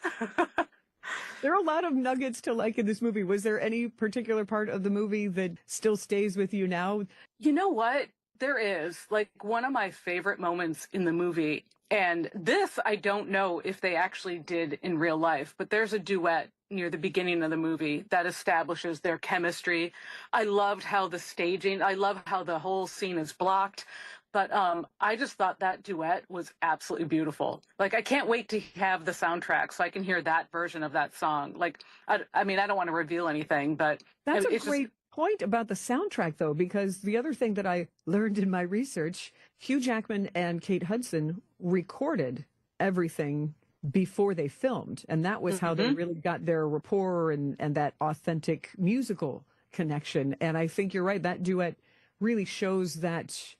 There are a lot of nuggets to like in this movie. Was there any particular part of the movie that still stays with you now? You know what? There is, like, one of my favorite moments in the movie, and this I don't know if they actually did in real life, but there's a duet near the beginning of the movie that establishes their chemistry. I loved how the staging, I love how the whole scene is blocked. But I just thought that duet was absolutely beautiful. Like, I can't wait to have the soundtrack so I can hear that version of that song. Like, I mean, I don't want to reveal anything, but That's a it's great point about the soundtrack, though, because the other thing that I learned in my research, Hugh Jackman and Kate Hudson recorded everything before they filmed. And that was how they really got their rapport and that authentic musical connection. And I think you're right. That duet really shows that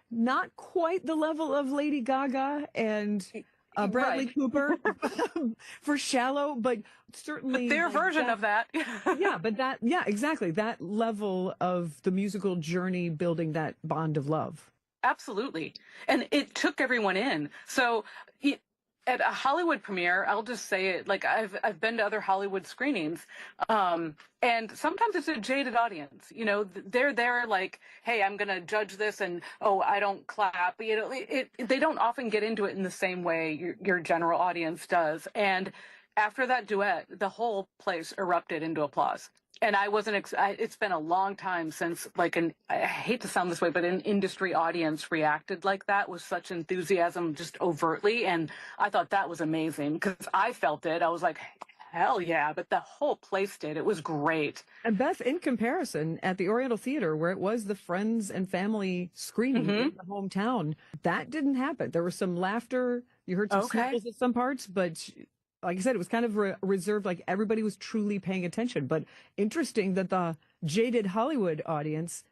not quite the level of Lady Gaga and Bradley Cooper for Shallow, but certainly but their version of that. Yeah, exactly. That level of the musical journey, building that bond of love. Absolutely. And it took everyone in. So at a Hollywood premiere, I'll just say it, like, I've been to other Hollywood screenings, and sometimes it's a jaded audience. You know, they're there like, hey, I'm going to judge this, and, oh, I don't clap. You know, they don't often get into it in the same way your general audience does. And after that duet, the whole place erupted into applause. And I wasn't, it's been a long time since, like, I hate to sound this way, but an industry audience reacted like that with such enthusiasm, just overtly. And I thought that was amazing because I felt it. I was like, hell yeah. But the whole place did. It was great. And Beth, in comparison, at the Oriental Theater, where it was the friends and family screening in the hometown, that didn't happen. There was some laughter. You heard some sniffles at some parts, but like I said, it was kind of reserved, like everybody was truly paying attention. But interesting that the jaded Hollywood audience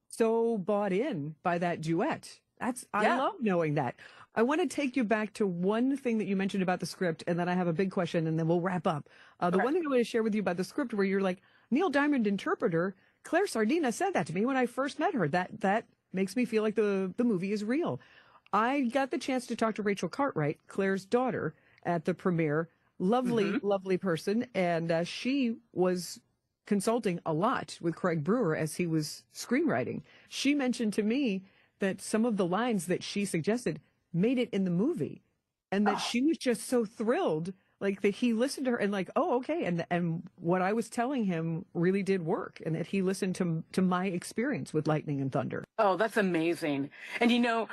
so bought in by that duet. I love knowing that. I want to take you back to one thing that you mentioned about the script, and then I have a big question, and then we'll wrap up. The one thing I want to share with you about the script, where you're like, Neil Diamond interpreter, Claire Sardina said that to me when I first met her. That makes me feel like the movie is real. I got the chance to talk to Rachel Cartwright, Claire's daughter, at the premiere. Lovely person. And she was consulting a lot with Craig Brewer as he was screenwriting. She mentioned to me that some of the lines that she suggested made it in the movie, and that she was just so thrilled, like, that he listened to her and like, oh, okay. And what I was telling him really did work, and that he listened to my experience with Lightning and Thunder. Oh, that's amazing. And, you know,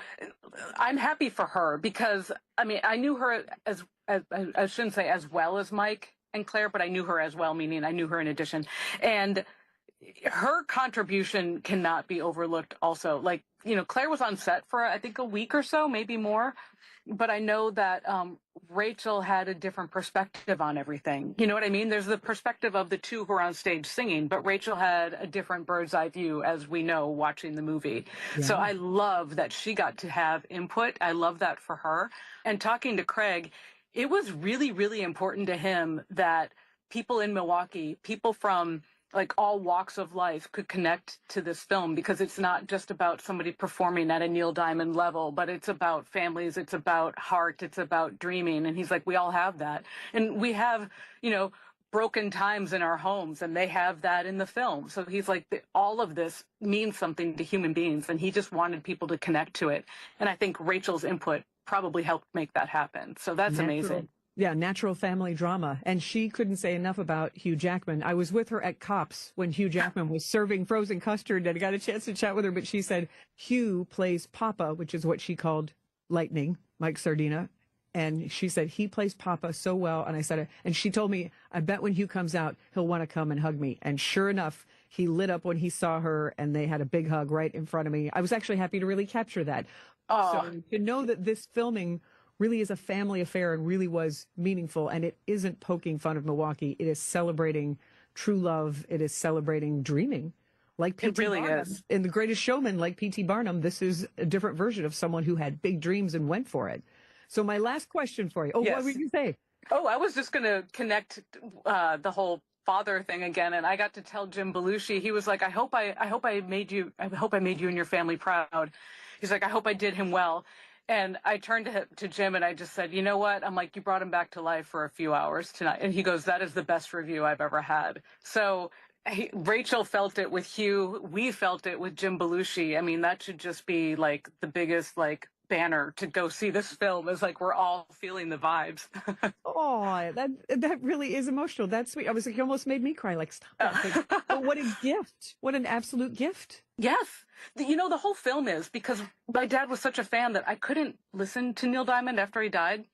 I'm happy for her because, I mean, I knew her as I shouldn't say as well as Mike and Claire, but I knew her as well, meaning I knew her in addition. And her contribution cannot be overlooked also. Like, you know, Claire was on set for, I think, a week or so, maybe more. But I know that Rachel had a different perspective on everything. You know what I mean? There's the perspective of the two who are on stage singing, but Rachel had a different bird's eye view, as we know, watching the movie. Yeah. So I love that she got to have input. I love that for her. And talking to Craig, it was really, really important to him that people in Milwaukee, people from like all walks of life, could connect to this film, because it's not just about somebody performing at a Neil Diamond level, but it's about families, it's about heart, it's about dreaming. And he's like, we all have that. And we have, you know, broken times in our homes, and they have that in the film. So he's like, all of this means something to human beings, and he just wanted people to connect to it. And I think Rachel's input probably helped make that happen. So that's amazing. Yeah, natural family drama. And she couldn't say enough about Hugh Jackman. I was with her at Cops when Hugh Jackman was serving frozen custard, and I got a chance to chat with her, but she said Hugh plays Papa, which is what she called Lightning, Mike Sardina. And she said he plays Papa so well. And I said, and she told me, I bet when Hugh comes out, he'll want to come and hug me. And sure enough, he lit up when he saw her, and they had a big hug right in front of me. I was actually happy to really capture that. So to know that this filming really is a family affair and really was meaningful, and it isn't poking fun of Milwaukee. It is celebrating true love. It is celebrating dreaming. Like P.T. It really Barnum. is. In The Greatest Showman, like P.T. Barnum, this is a different version of someone who had big dreams and went for it. So my last question for you. Oh, yes. What were you say? Oh, I was just going to connect the whole father thing again, and I got to tell Jim Belushi. He was like, I hope I made you and your family proud. He's like, I hope I did him well. And I turned to Jim and I just said, you know what? I'm like, you brought him back to life for a few hours tonight. And he goes, that is the best review I've ever had. So Rachel felt it with Hugh. We felt it with Jim Belushi. I mean, that should just be like the biggest like banner to go see this film, is like we're all feeling the vibes. Oh, that really is emotional. That's sweet. I was like, you almost made me cry. Like, stop that. But what a gift. What an absolute gift. Yes. You know, the whole film is because my dad was such a fan that I couldn't listen to Neil Diamond after he died.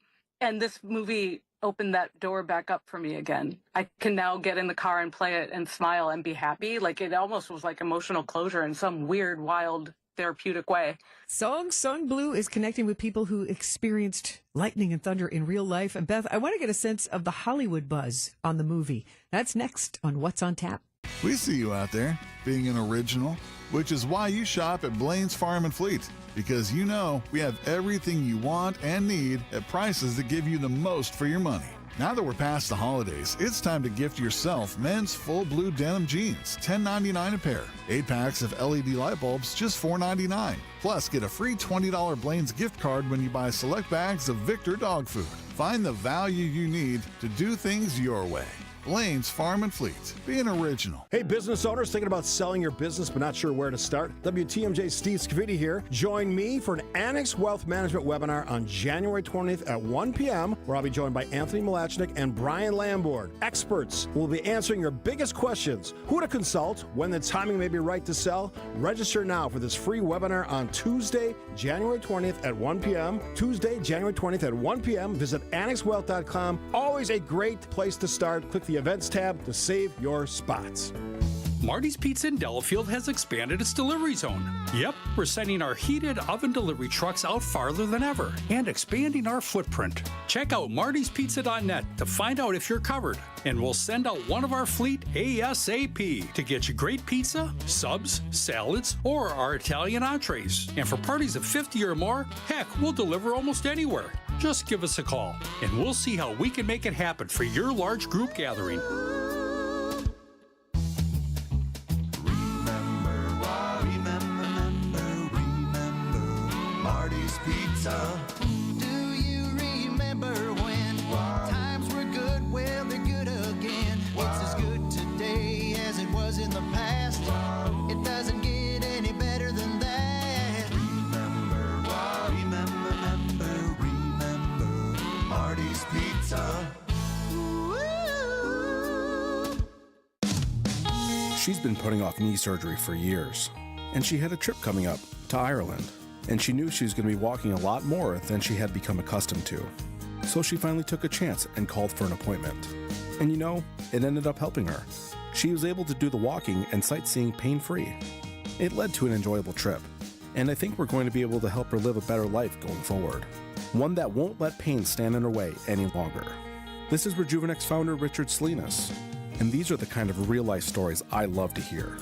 And this movie opened that door back up for me again. I can now get in the car and play it and smile and be happy. Like, it almost was like emotional closure in some weird, wild, therapeutic way. Song Sung Blue is connecting with people who experienced lightning and thunder in real life. And Beth, I want to get a sense of the Hollywood buzz on the movie. That's next on What's on Tap. We see you out there being an original, which is why you shop at Blaine's Farm and Fleet, because you know we have everything you want and need at prices that give you the most for your money. Now that we're past the holidays, it's time to gift yourself men's full blue denim jeans, $10.99 a pair. 8 packs of LED light bulbs, just $4.99. Plus, get a free $20 Blaine's gift card when you buy select bags of Victor dog food. Find the value you need to do things your way. Blaine's Farm and Fleet. Be an original. Hey, business owners thinking about selling your business but not sure where to start? WTMJ Steve Scavidi here. Join me for an Annex Wealth Management webinar on January 20th at 1 p.m. where I'll be joined by Anthony Malachnik and Brian Lambourne. Experts will be answering your biggest questions. Who to consult, when the timing may be right to sell. Register now for this free webinar on Tuesday, January 20th at 1 p.m. Tuesday, January 20th at 1 p.m. Visit annexwealth.com. Always a great place to start. Click the Events tab to save your spots. Marty's Pizza in Delafield has expanded its delivery zone. Yep, we're sending our heated oven delivery trucks out farther than ever and expanding our footprint. Check out martyspizza.net to find out if you're covered, and we'll send out one of our fleet ASAP to get you great pizza, subs, salads, or our Italian entrees. And for parties of 50 or more, heck, we'll deliver almost anywhere. Just give us a call, and we'll see how we can make it happen for your large group gathering. Pizza. Do you remember when times were good? Well, they're good again. It's as good today as it was in the past. It doesn't get any better than that. Remember Marty's Pizza. She's been putting off knee surgery for years, and she had a trip coming up to Ireland. And she knew she was going to be walking a lot more than she had become accustomed to. So she finally took a chance and called for an appointment. And you know, it ended up helping her. She was able to do the walking and sightseeing pain-free. It led to an enjoyable trip. And I think we're going to be able to help her live a better life going forward. One that won't let pain stand in her way any longer. This is Rejuvenex founder Richard Salinas. And these are the kind of real-life stories I love to hear.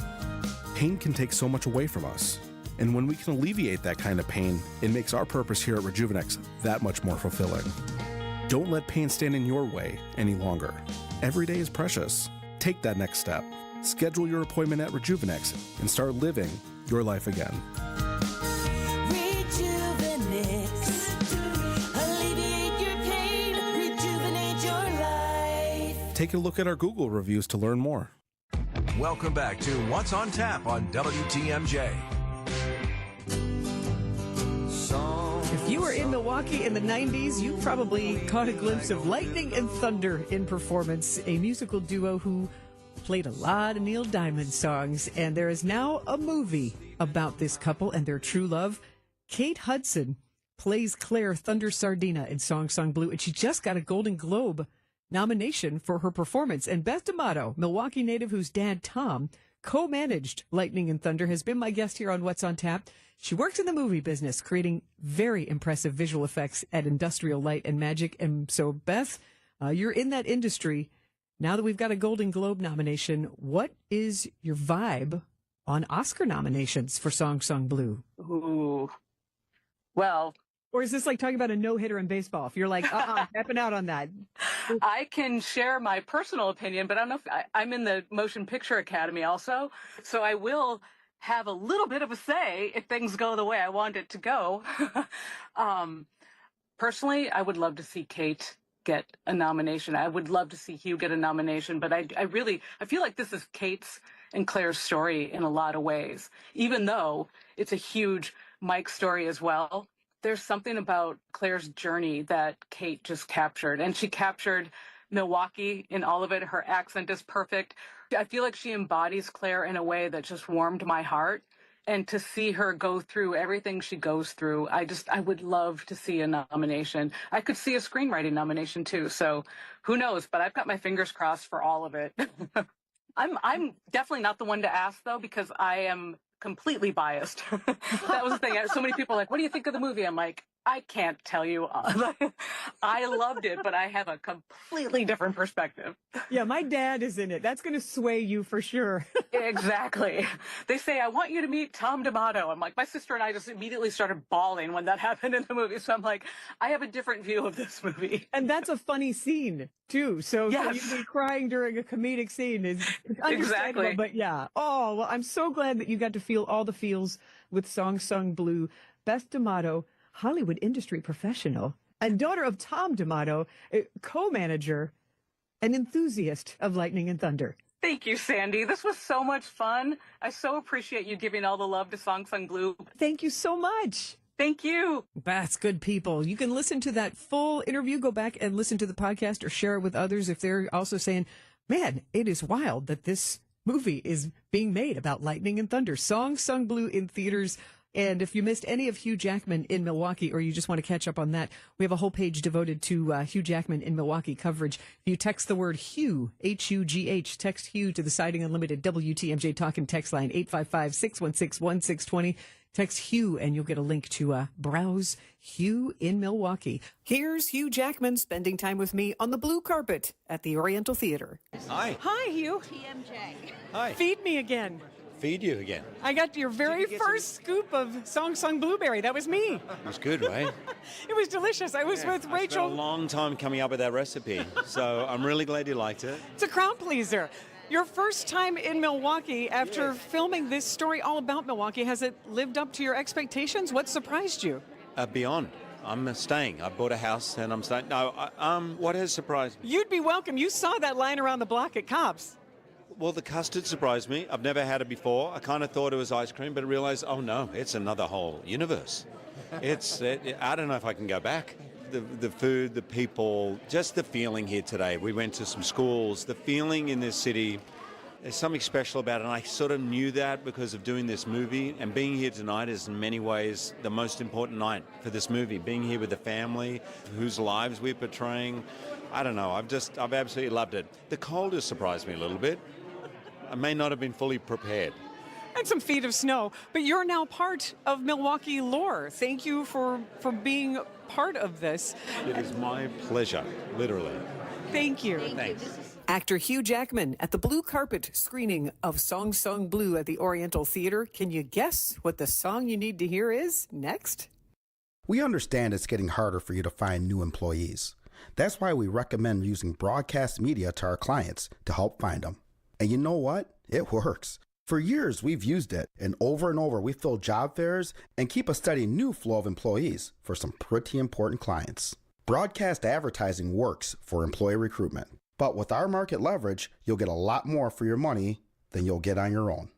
Pain can take so much away from us. And when we can alleviate that kind of pain, it makes our purpose here at Rejuvenex that much more fulfilling. Don't let pain stand in your way any longer. Every day is precious. Take that next step. Schedule your appointment at Rejuvenex and start living your life again. Rejuvenex. Alleviate your pain. Rejuvenate your life. Take a look at our Google reviews to learn more. Welcome back to What's on Tap on WTMJ. If you were in Milwaukee in the 90s, you probably caught a glimpse of Lightning and Thunder in performance, a musical duo who played a lot of Neil Diamond songs. And there is now a movie about this couple and their true love. Kate Hudson plays Claire Thunder Sardina in Song Sung Blue, and she just got a Golden Globe nomination for her performance. And Beth D'Amato, Milwaukee native whose dad, Tom, co-managed Lightning and Thunder, has been my guest here on What's on Tap. She works in the movie business, creating very impressive visual effects at Industrial Light and Magic. And so, Beth, you're in that industry. Now that we've got a Golden Globe nomination, what is your vibe on Oscar nominations for Song Sung Blue? Ooh. Well, Or is this like talking about a no-hitter in baseball? If you're like, tapping out on that. I can share my personal opinion, but I don't know if I'm in the Motion Picture Academy also, so I will have a little bit of a say if things go the way I want it to go. Personally, I would love to see Kate get a nomination. I would love to see Hugh get a nomination, but I feel like this is Kate's and Claire's story in a lot of ways, even though it's a huge Mike story as well. There's something about Claire's journey that Kate just captured, and she captured Milwaukee in all of it. Her accent is perfect. I feel like she embodies Claire in a way that just warmed my heart. And to see her go through everything she goes through, I would love to see a nomination. I could see a screenwriting nomination too. So who knows? But I've got my fingers crossed for all of it. I'm definitely not the one to ask though, because I am completely biased. That was the thing. So many people are like, what do you think of the movie? I'm like, I can't tell you. I loved it, but I have a completely different perspective. Yeah, my dad is in it. That's going to sway you for sure. Exactly. They say, I want you to meet Tom D'Amato. I'm like, my sister and I just immediately started bawling when that happened in the movie. So I'm like, I have a different view of this movie. And that's a funny scene, too. So yes. you be crying during a comedic scene is understandable. Exactly. But yeah. Oh, well, I'm so glad that you got to feel all the feels with Song Sung Blue. Beth D'Amato, Hollywood industry professional, and daughter of Tom D'Amato, co-manager and enthusiast of Lightning and Thunder. Thank you, Sandy. This was so much fun. I so appreciate you giving all the love to Song Sung Blue. Thank you so much. Thank you. That's good, people. You can listen to that full interview. Go back and listen to the podcast or share it with others if they're also saying, man, it is wild that this movie is being made about Lightning and Thunder. Song Sung Blue in theaters. And if you missed any of Hugh Jackman in Milwaukee, or you just want to catch up on that, we have a whole page devoted to Hugh Jackman in Milwaukee coverage. If you text the word Hugh, H-U-G-H, text Hugh to the Siding Unlimited WTMJ Talkin' text line 855-616-1620. Text Hugh and you'll get a link to browse Hugh in Milwaukee. Here's Hugh Jackman spending time with me on the blue carpet at the Oriental Theater. Hi. Hi, Hugh. TMJ. Hi. Feed me again. Feed you again. I got your very first scoop of Song Sung Blueberry. That was me. It was good, right? It was delicious. I was with Rachel. I spent a long time coming up with that recipe, so I'm really glad you liked it. It's a crowd pleaser. Your first time in Milwaukee after filming this story all about Milwaukee, has it lived up to your expectations? What surprised you? Beyond. I'm staying. I bought a house and I'm staying. No, what has surprised me? You'd be welcome. You saw that line around the block at Cobb's. Well, the custard surprised me. I've never had it before. I kind of thought it was ice cream, but I realized, oh no, it's another whole universe. I don't know if I can go back. The food, the people, just the feeling here today. We went to some schools. The feeling in this city, there's something special about it. And I sort of knew that because of doing this movie. And being here tonight is in many ways the most important night for this movie. Being here with the family, whose lives we're portraying. I don't know. I've absolutely loved it. The cold has surprised me a little bit. I may not have been fully prepared. And some feet of snow, but you're now part of Milwaukee lore. Thank you for being part of this. It is my pleasure, literally. Thank you. Thanks. Actor Hugh Jackman at the blue carpet screening of Song Sung Blue at the Oriental Theater. Can you guess what the song you need to hear is next? We understand it's getting harder for you to find new employees. That's why we recommend using broadcast media to our clients to help find them. And you know what? It works. For years, we've used it, and over we fill job fairs and keep a steady new flow of employees for some pretty important clients. Broadcast advertising works for employee recruitment, but with our market leverage, you'll get a lot more for your money than you'll get on your own.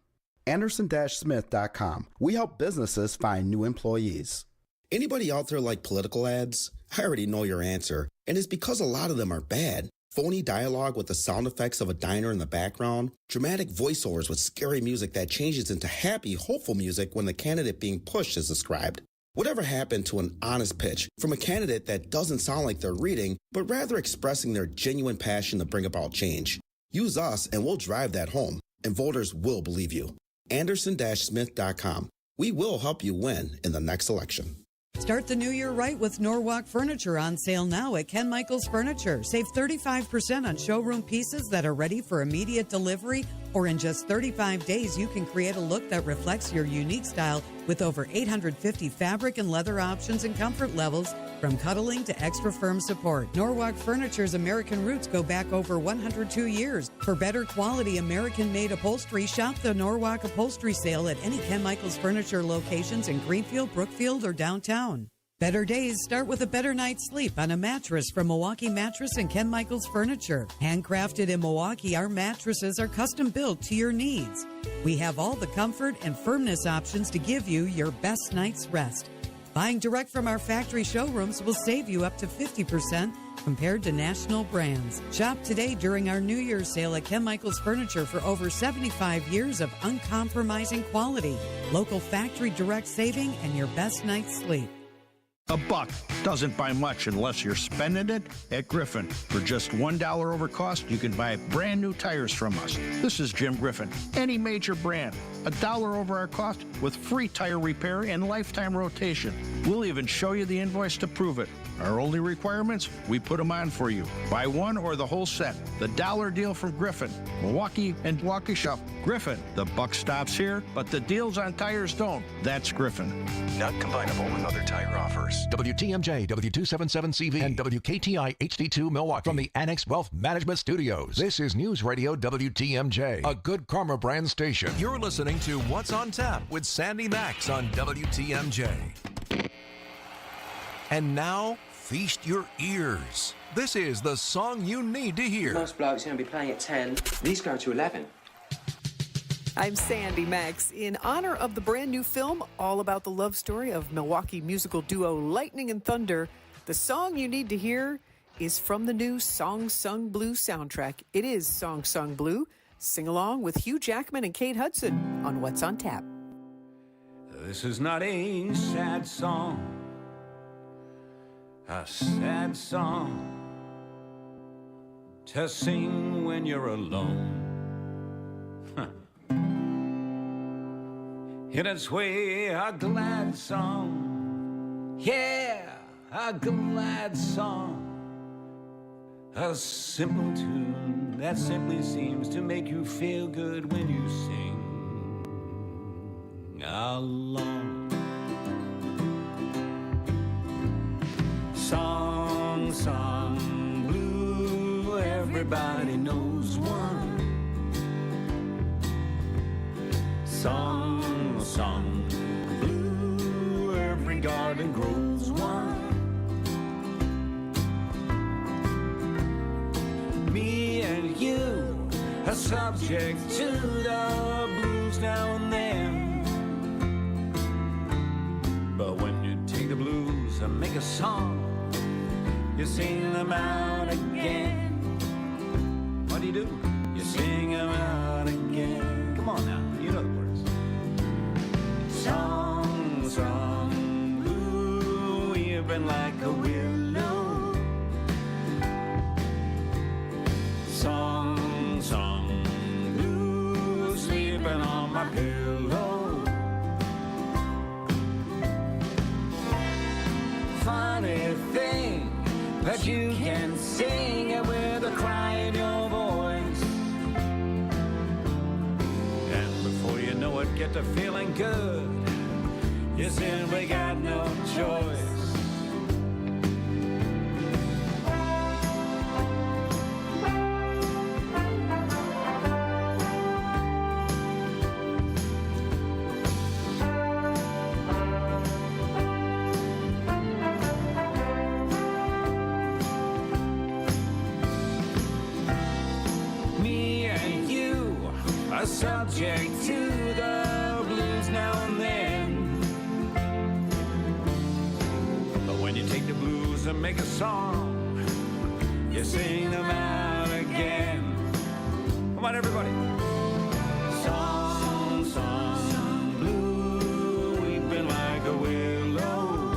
Anderson-Smith.com. We help businesses find new employees. Anybody out there like political ads? I already know your answer, and it's because a lot of them are bad. Phony dialogue with the sound effects of a diner in the background, dramatic voiceovers with scary music that changes into happy, hopeful music when the candidate being pushed is described. Whatever happened to an honest pitch from a candidate that doesn't sound like they're reading, but rather expressing their genuine passion to bring about change? Use us and we'll drive that home, and voters will believe you. Anderson-Smith.com. We will help you win in the next election. Start the new year right with Norwalk Furniture on sale now at Ken Michaels Furniture. Save 35% on showroom pieces that are ready for immediate delivery, or in just 35 days, you can create a look that reflects your unique style with over 850 fabric and leather options and comfort levels, from cuddling to extra firm support. Norwalk Furniture's American roots go back over 102 years. For better quality American-made upholstery, shop the Norwalk Upholstery Sale at any Ken Michaels Furniture locations in Greenfield, Brookfield, or downtown. Better days start with a better night's sleep on a mattress from Milwaukee Mattress and Ken Michaels Furniture. Handcrafted in Milwaukee, our mattresses are custom built to your needs. We have all the comfort and firmness options to give you your best night's rest. Buying direct from our factory showrooms will save you up to 50% compared to national brands. Shop today during our New Year's sale at Ken Michaels Furniture for over 75 years of uncompromising quality, local factory direct saving, and your best night's sleep. A buck doesn't buy much unless you're spending it at Griffin. For just $1 over cost, you can buy brand new tires from us. This is Jim Griffin. Any major brand, $1 over our cost with free tire repair and lifetime rotation. We'll even show you the invoice to prove it. Our only requirements, we put them on for you. Buy one or the whole set. The dollar deal from Griffin. Milwaukee and Waukesha. Griffin. The buck stops here, but the deals on tires don't. That's Griffin. Not combinable with other tire offers. WTMJ, W277CV, and WKTI HD2 Milwaukee. From the Annex Wealth Management Studios, this is News Radio WTMJ, a Good Karma brand station. You're listening to What's on Tap with Sandy Maxx on WTMJ. And now, feast your ears. This is the song you need to hear. Most blokes are going to be playing at 10. These go to 11. I'm Sandy Maxx. In honor of the brand new film, all about the love story of Milwaukee musical duo Lightning and Thunder, the song you need to hear is from the new Song Sung Blue soundtrack. It is Song Sung Blue. Sing along with Hugh Jackman and Kate Hudson on What's on Tap. This is not a sad song, a sad song to sing when you're alone. In its way, a glad song, yeah, a glad song, a simple tune that simply seems to make you feel good when you sing along. Song sung blue, everybody knows one. Song sung blue, every garden grows one. Me and you are subject to the blues now and then. But when you take the blues and make a song, you sing them out again. What do? You sing them out again. Come on now, you know the words. Song sung blue, even like a willow. Song sung blue, sleeping on my pillow. Funny thing that you can sing it with a cry in your voice, and before you know it, get to feeling good. You simply got no choice. Me and you are subject to the blues now and then. When you take the blues and make a song, you sing them out again. Come on, everybody. Song, song, blue, weeping like a willow.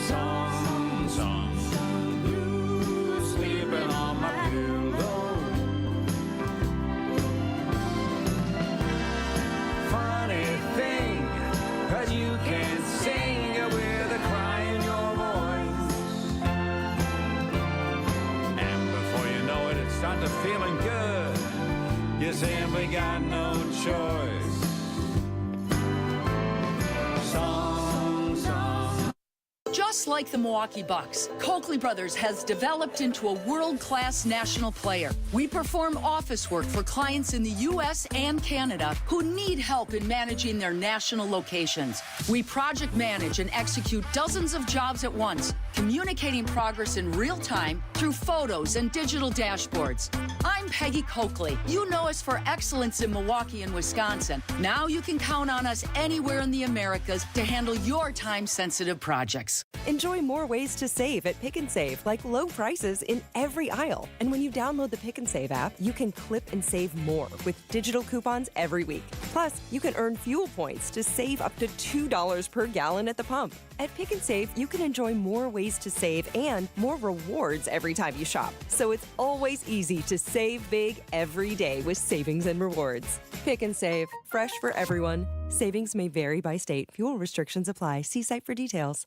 Song, song, blue, sleeping on my pillow. Funny thing that you You simply got no choice. Just like the Milwaukee Bucks, Coakley Brothers has developed into a world-class national player. We perform office work for clients in the U.S. and Canada who need help in managing their national locations. We project manage and execute dozens of jobs at once, communicating progress in real time through photos and digital dashboards. I'm Peggy Coakley. You know us for excellence in Milwaukee and Wisconsin. Now you can count on us anywhere in the Americas to handle your time-sensitive projects. Enjoy more ways to save at Pick and Save, like low prices in every aisle. And when you download the Pick and Save app, you can clip and save more with digital coupons every week. Plus, you can earn fuel points to save up to $2 per gallon at the pump. At Pick and Save, you can enjoy more ways to save and more rewards every time you shop. So it's always easy to save big every day with savings and rewards. Pick and Save, fresh for everyone. Savings may vary by state. Fuel restrictions apply. See site for details.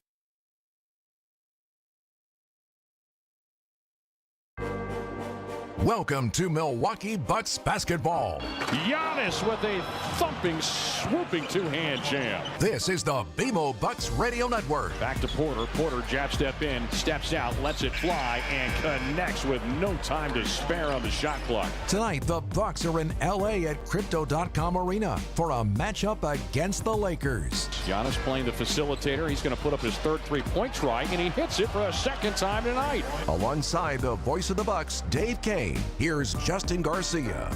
Welcome to Milwaukee Bucks basketball. Giannis with a thumping, swooping two-hand jam. This is the BMO Bucks Radio Network. Back to Porter. Porter jab step in, steps out, lets it fly, and connects with no time to spare on the shot clock. Tonight, the Bucks are in L.A. at Crypto.com Arena for a matchup against the Lakers. Giannis playing the facilitator. He's going to put up his third three-point try, and he hits it for a second time tonight. Alongside the voice of the Bucks, Dave Kane. Here's Justin Garcia.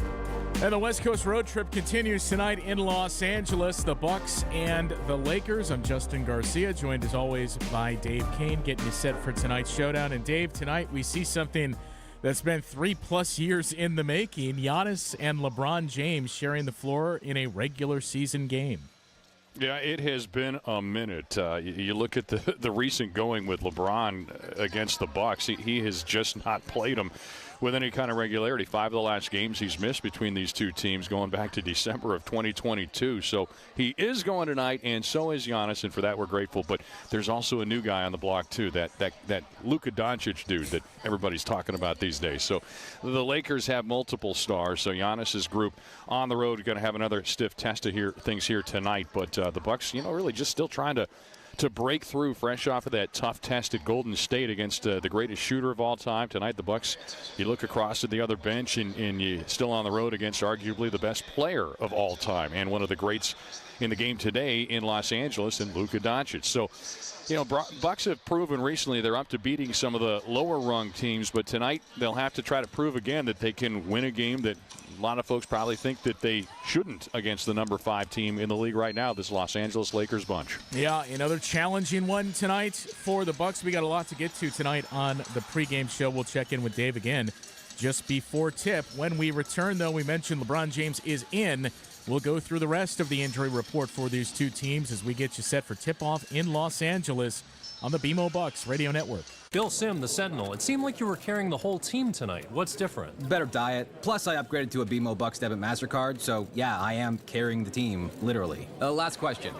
And the West Coast road trip continues tonight in Los Angeles. The Bucks and the Lakers. I'm Justin Garcia, joined as always by Dave Kane, getting you set for tonight's showdown. And Dave, tonight we see something that's been 3+ years in the making. Giannis and LeBron James sharing the floor in a regular season game. Yeah, it has been a minute. You look at the recent going with LeBron against the Bucks. He has just not played them with any kind of regularity. 5 of the last games he's missed between these two teams going back to December of 2022. So he is going tonight, and so is Giannis, and for that we're grateful. But there's also a new guy on the block, too, that Luka Doncic dude that everybody's talking about these days. So the Lakers have multiple stars. So Giannis's group on the road are going to have another stiff test of things here tonight. But the Bucks, really just still trying to break through fresh off of that tough test at Golden State against the greatest shooter of all time. Tonight, the Bucks, you look across at the other bench, and you still on the road against arguably the best player of all time and one of the greats in the game today in Los Angeles, and Luka Doncic. So, Bucks have proven recently they're up to beating some of the lower-rung teams, but tonight they'll have to try to prove again that they can win a game that a lot of folks probably think that they shouldn't against the number 5 team in the league right now, this Los Angeles Lakers bunch. Yeah, another challenging one tonight for the Bucks. We got a lot to get to tonight on the pregame show. We'll check in with Dave again just before tip. When we return, though, we mentioned LeBron James is in. We'll go through the rest of the injury report for these two teams as we get you set for tip-off in Los Angeles on the BMO Bucks Radio Network. Bill Sim, the Sentinel, it seemed like you were carrying the whole team tonight. What's different? Better diet. Plus, I upgraded to a BMO Bucks debit MasterCard, so yeah, I am carrying the team, literally. Last question.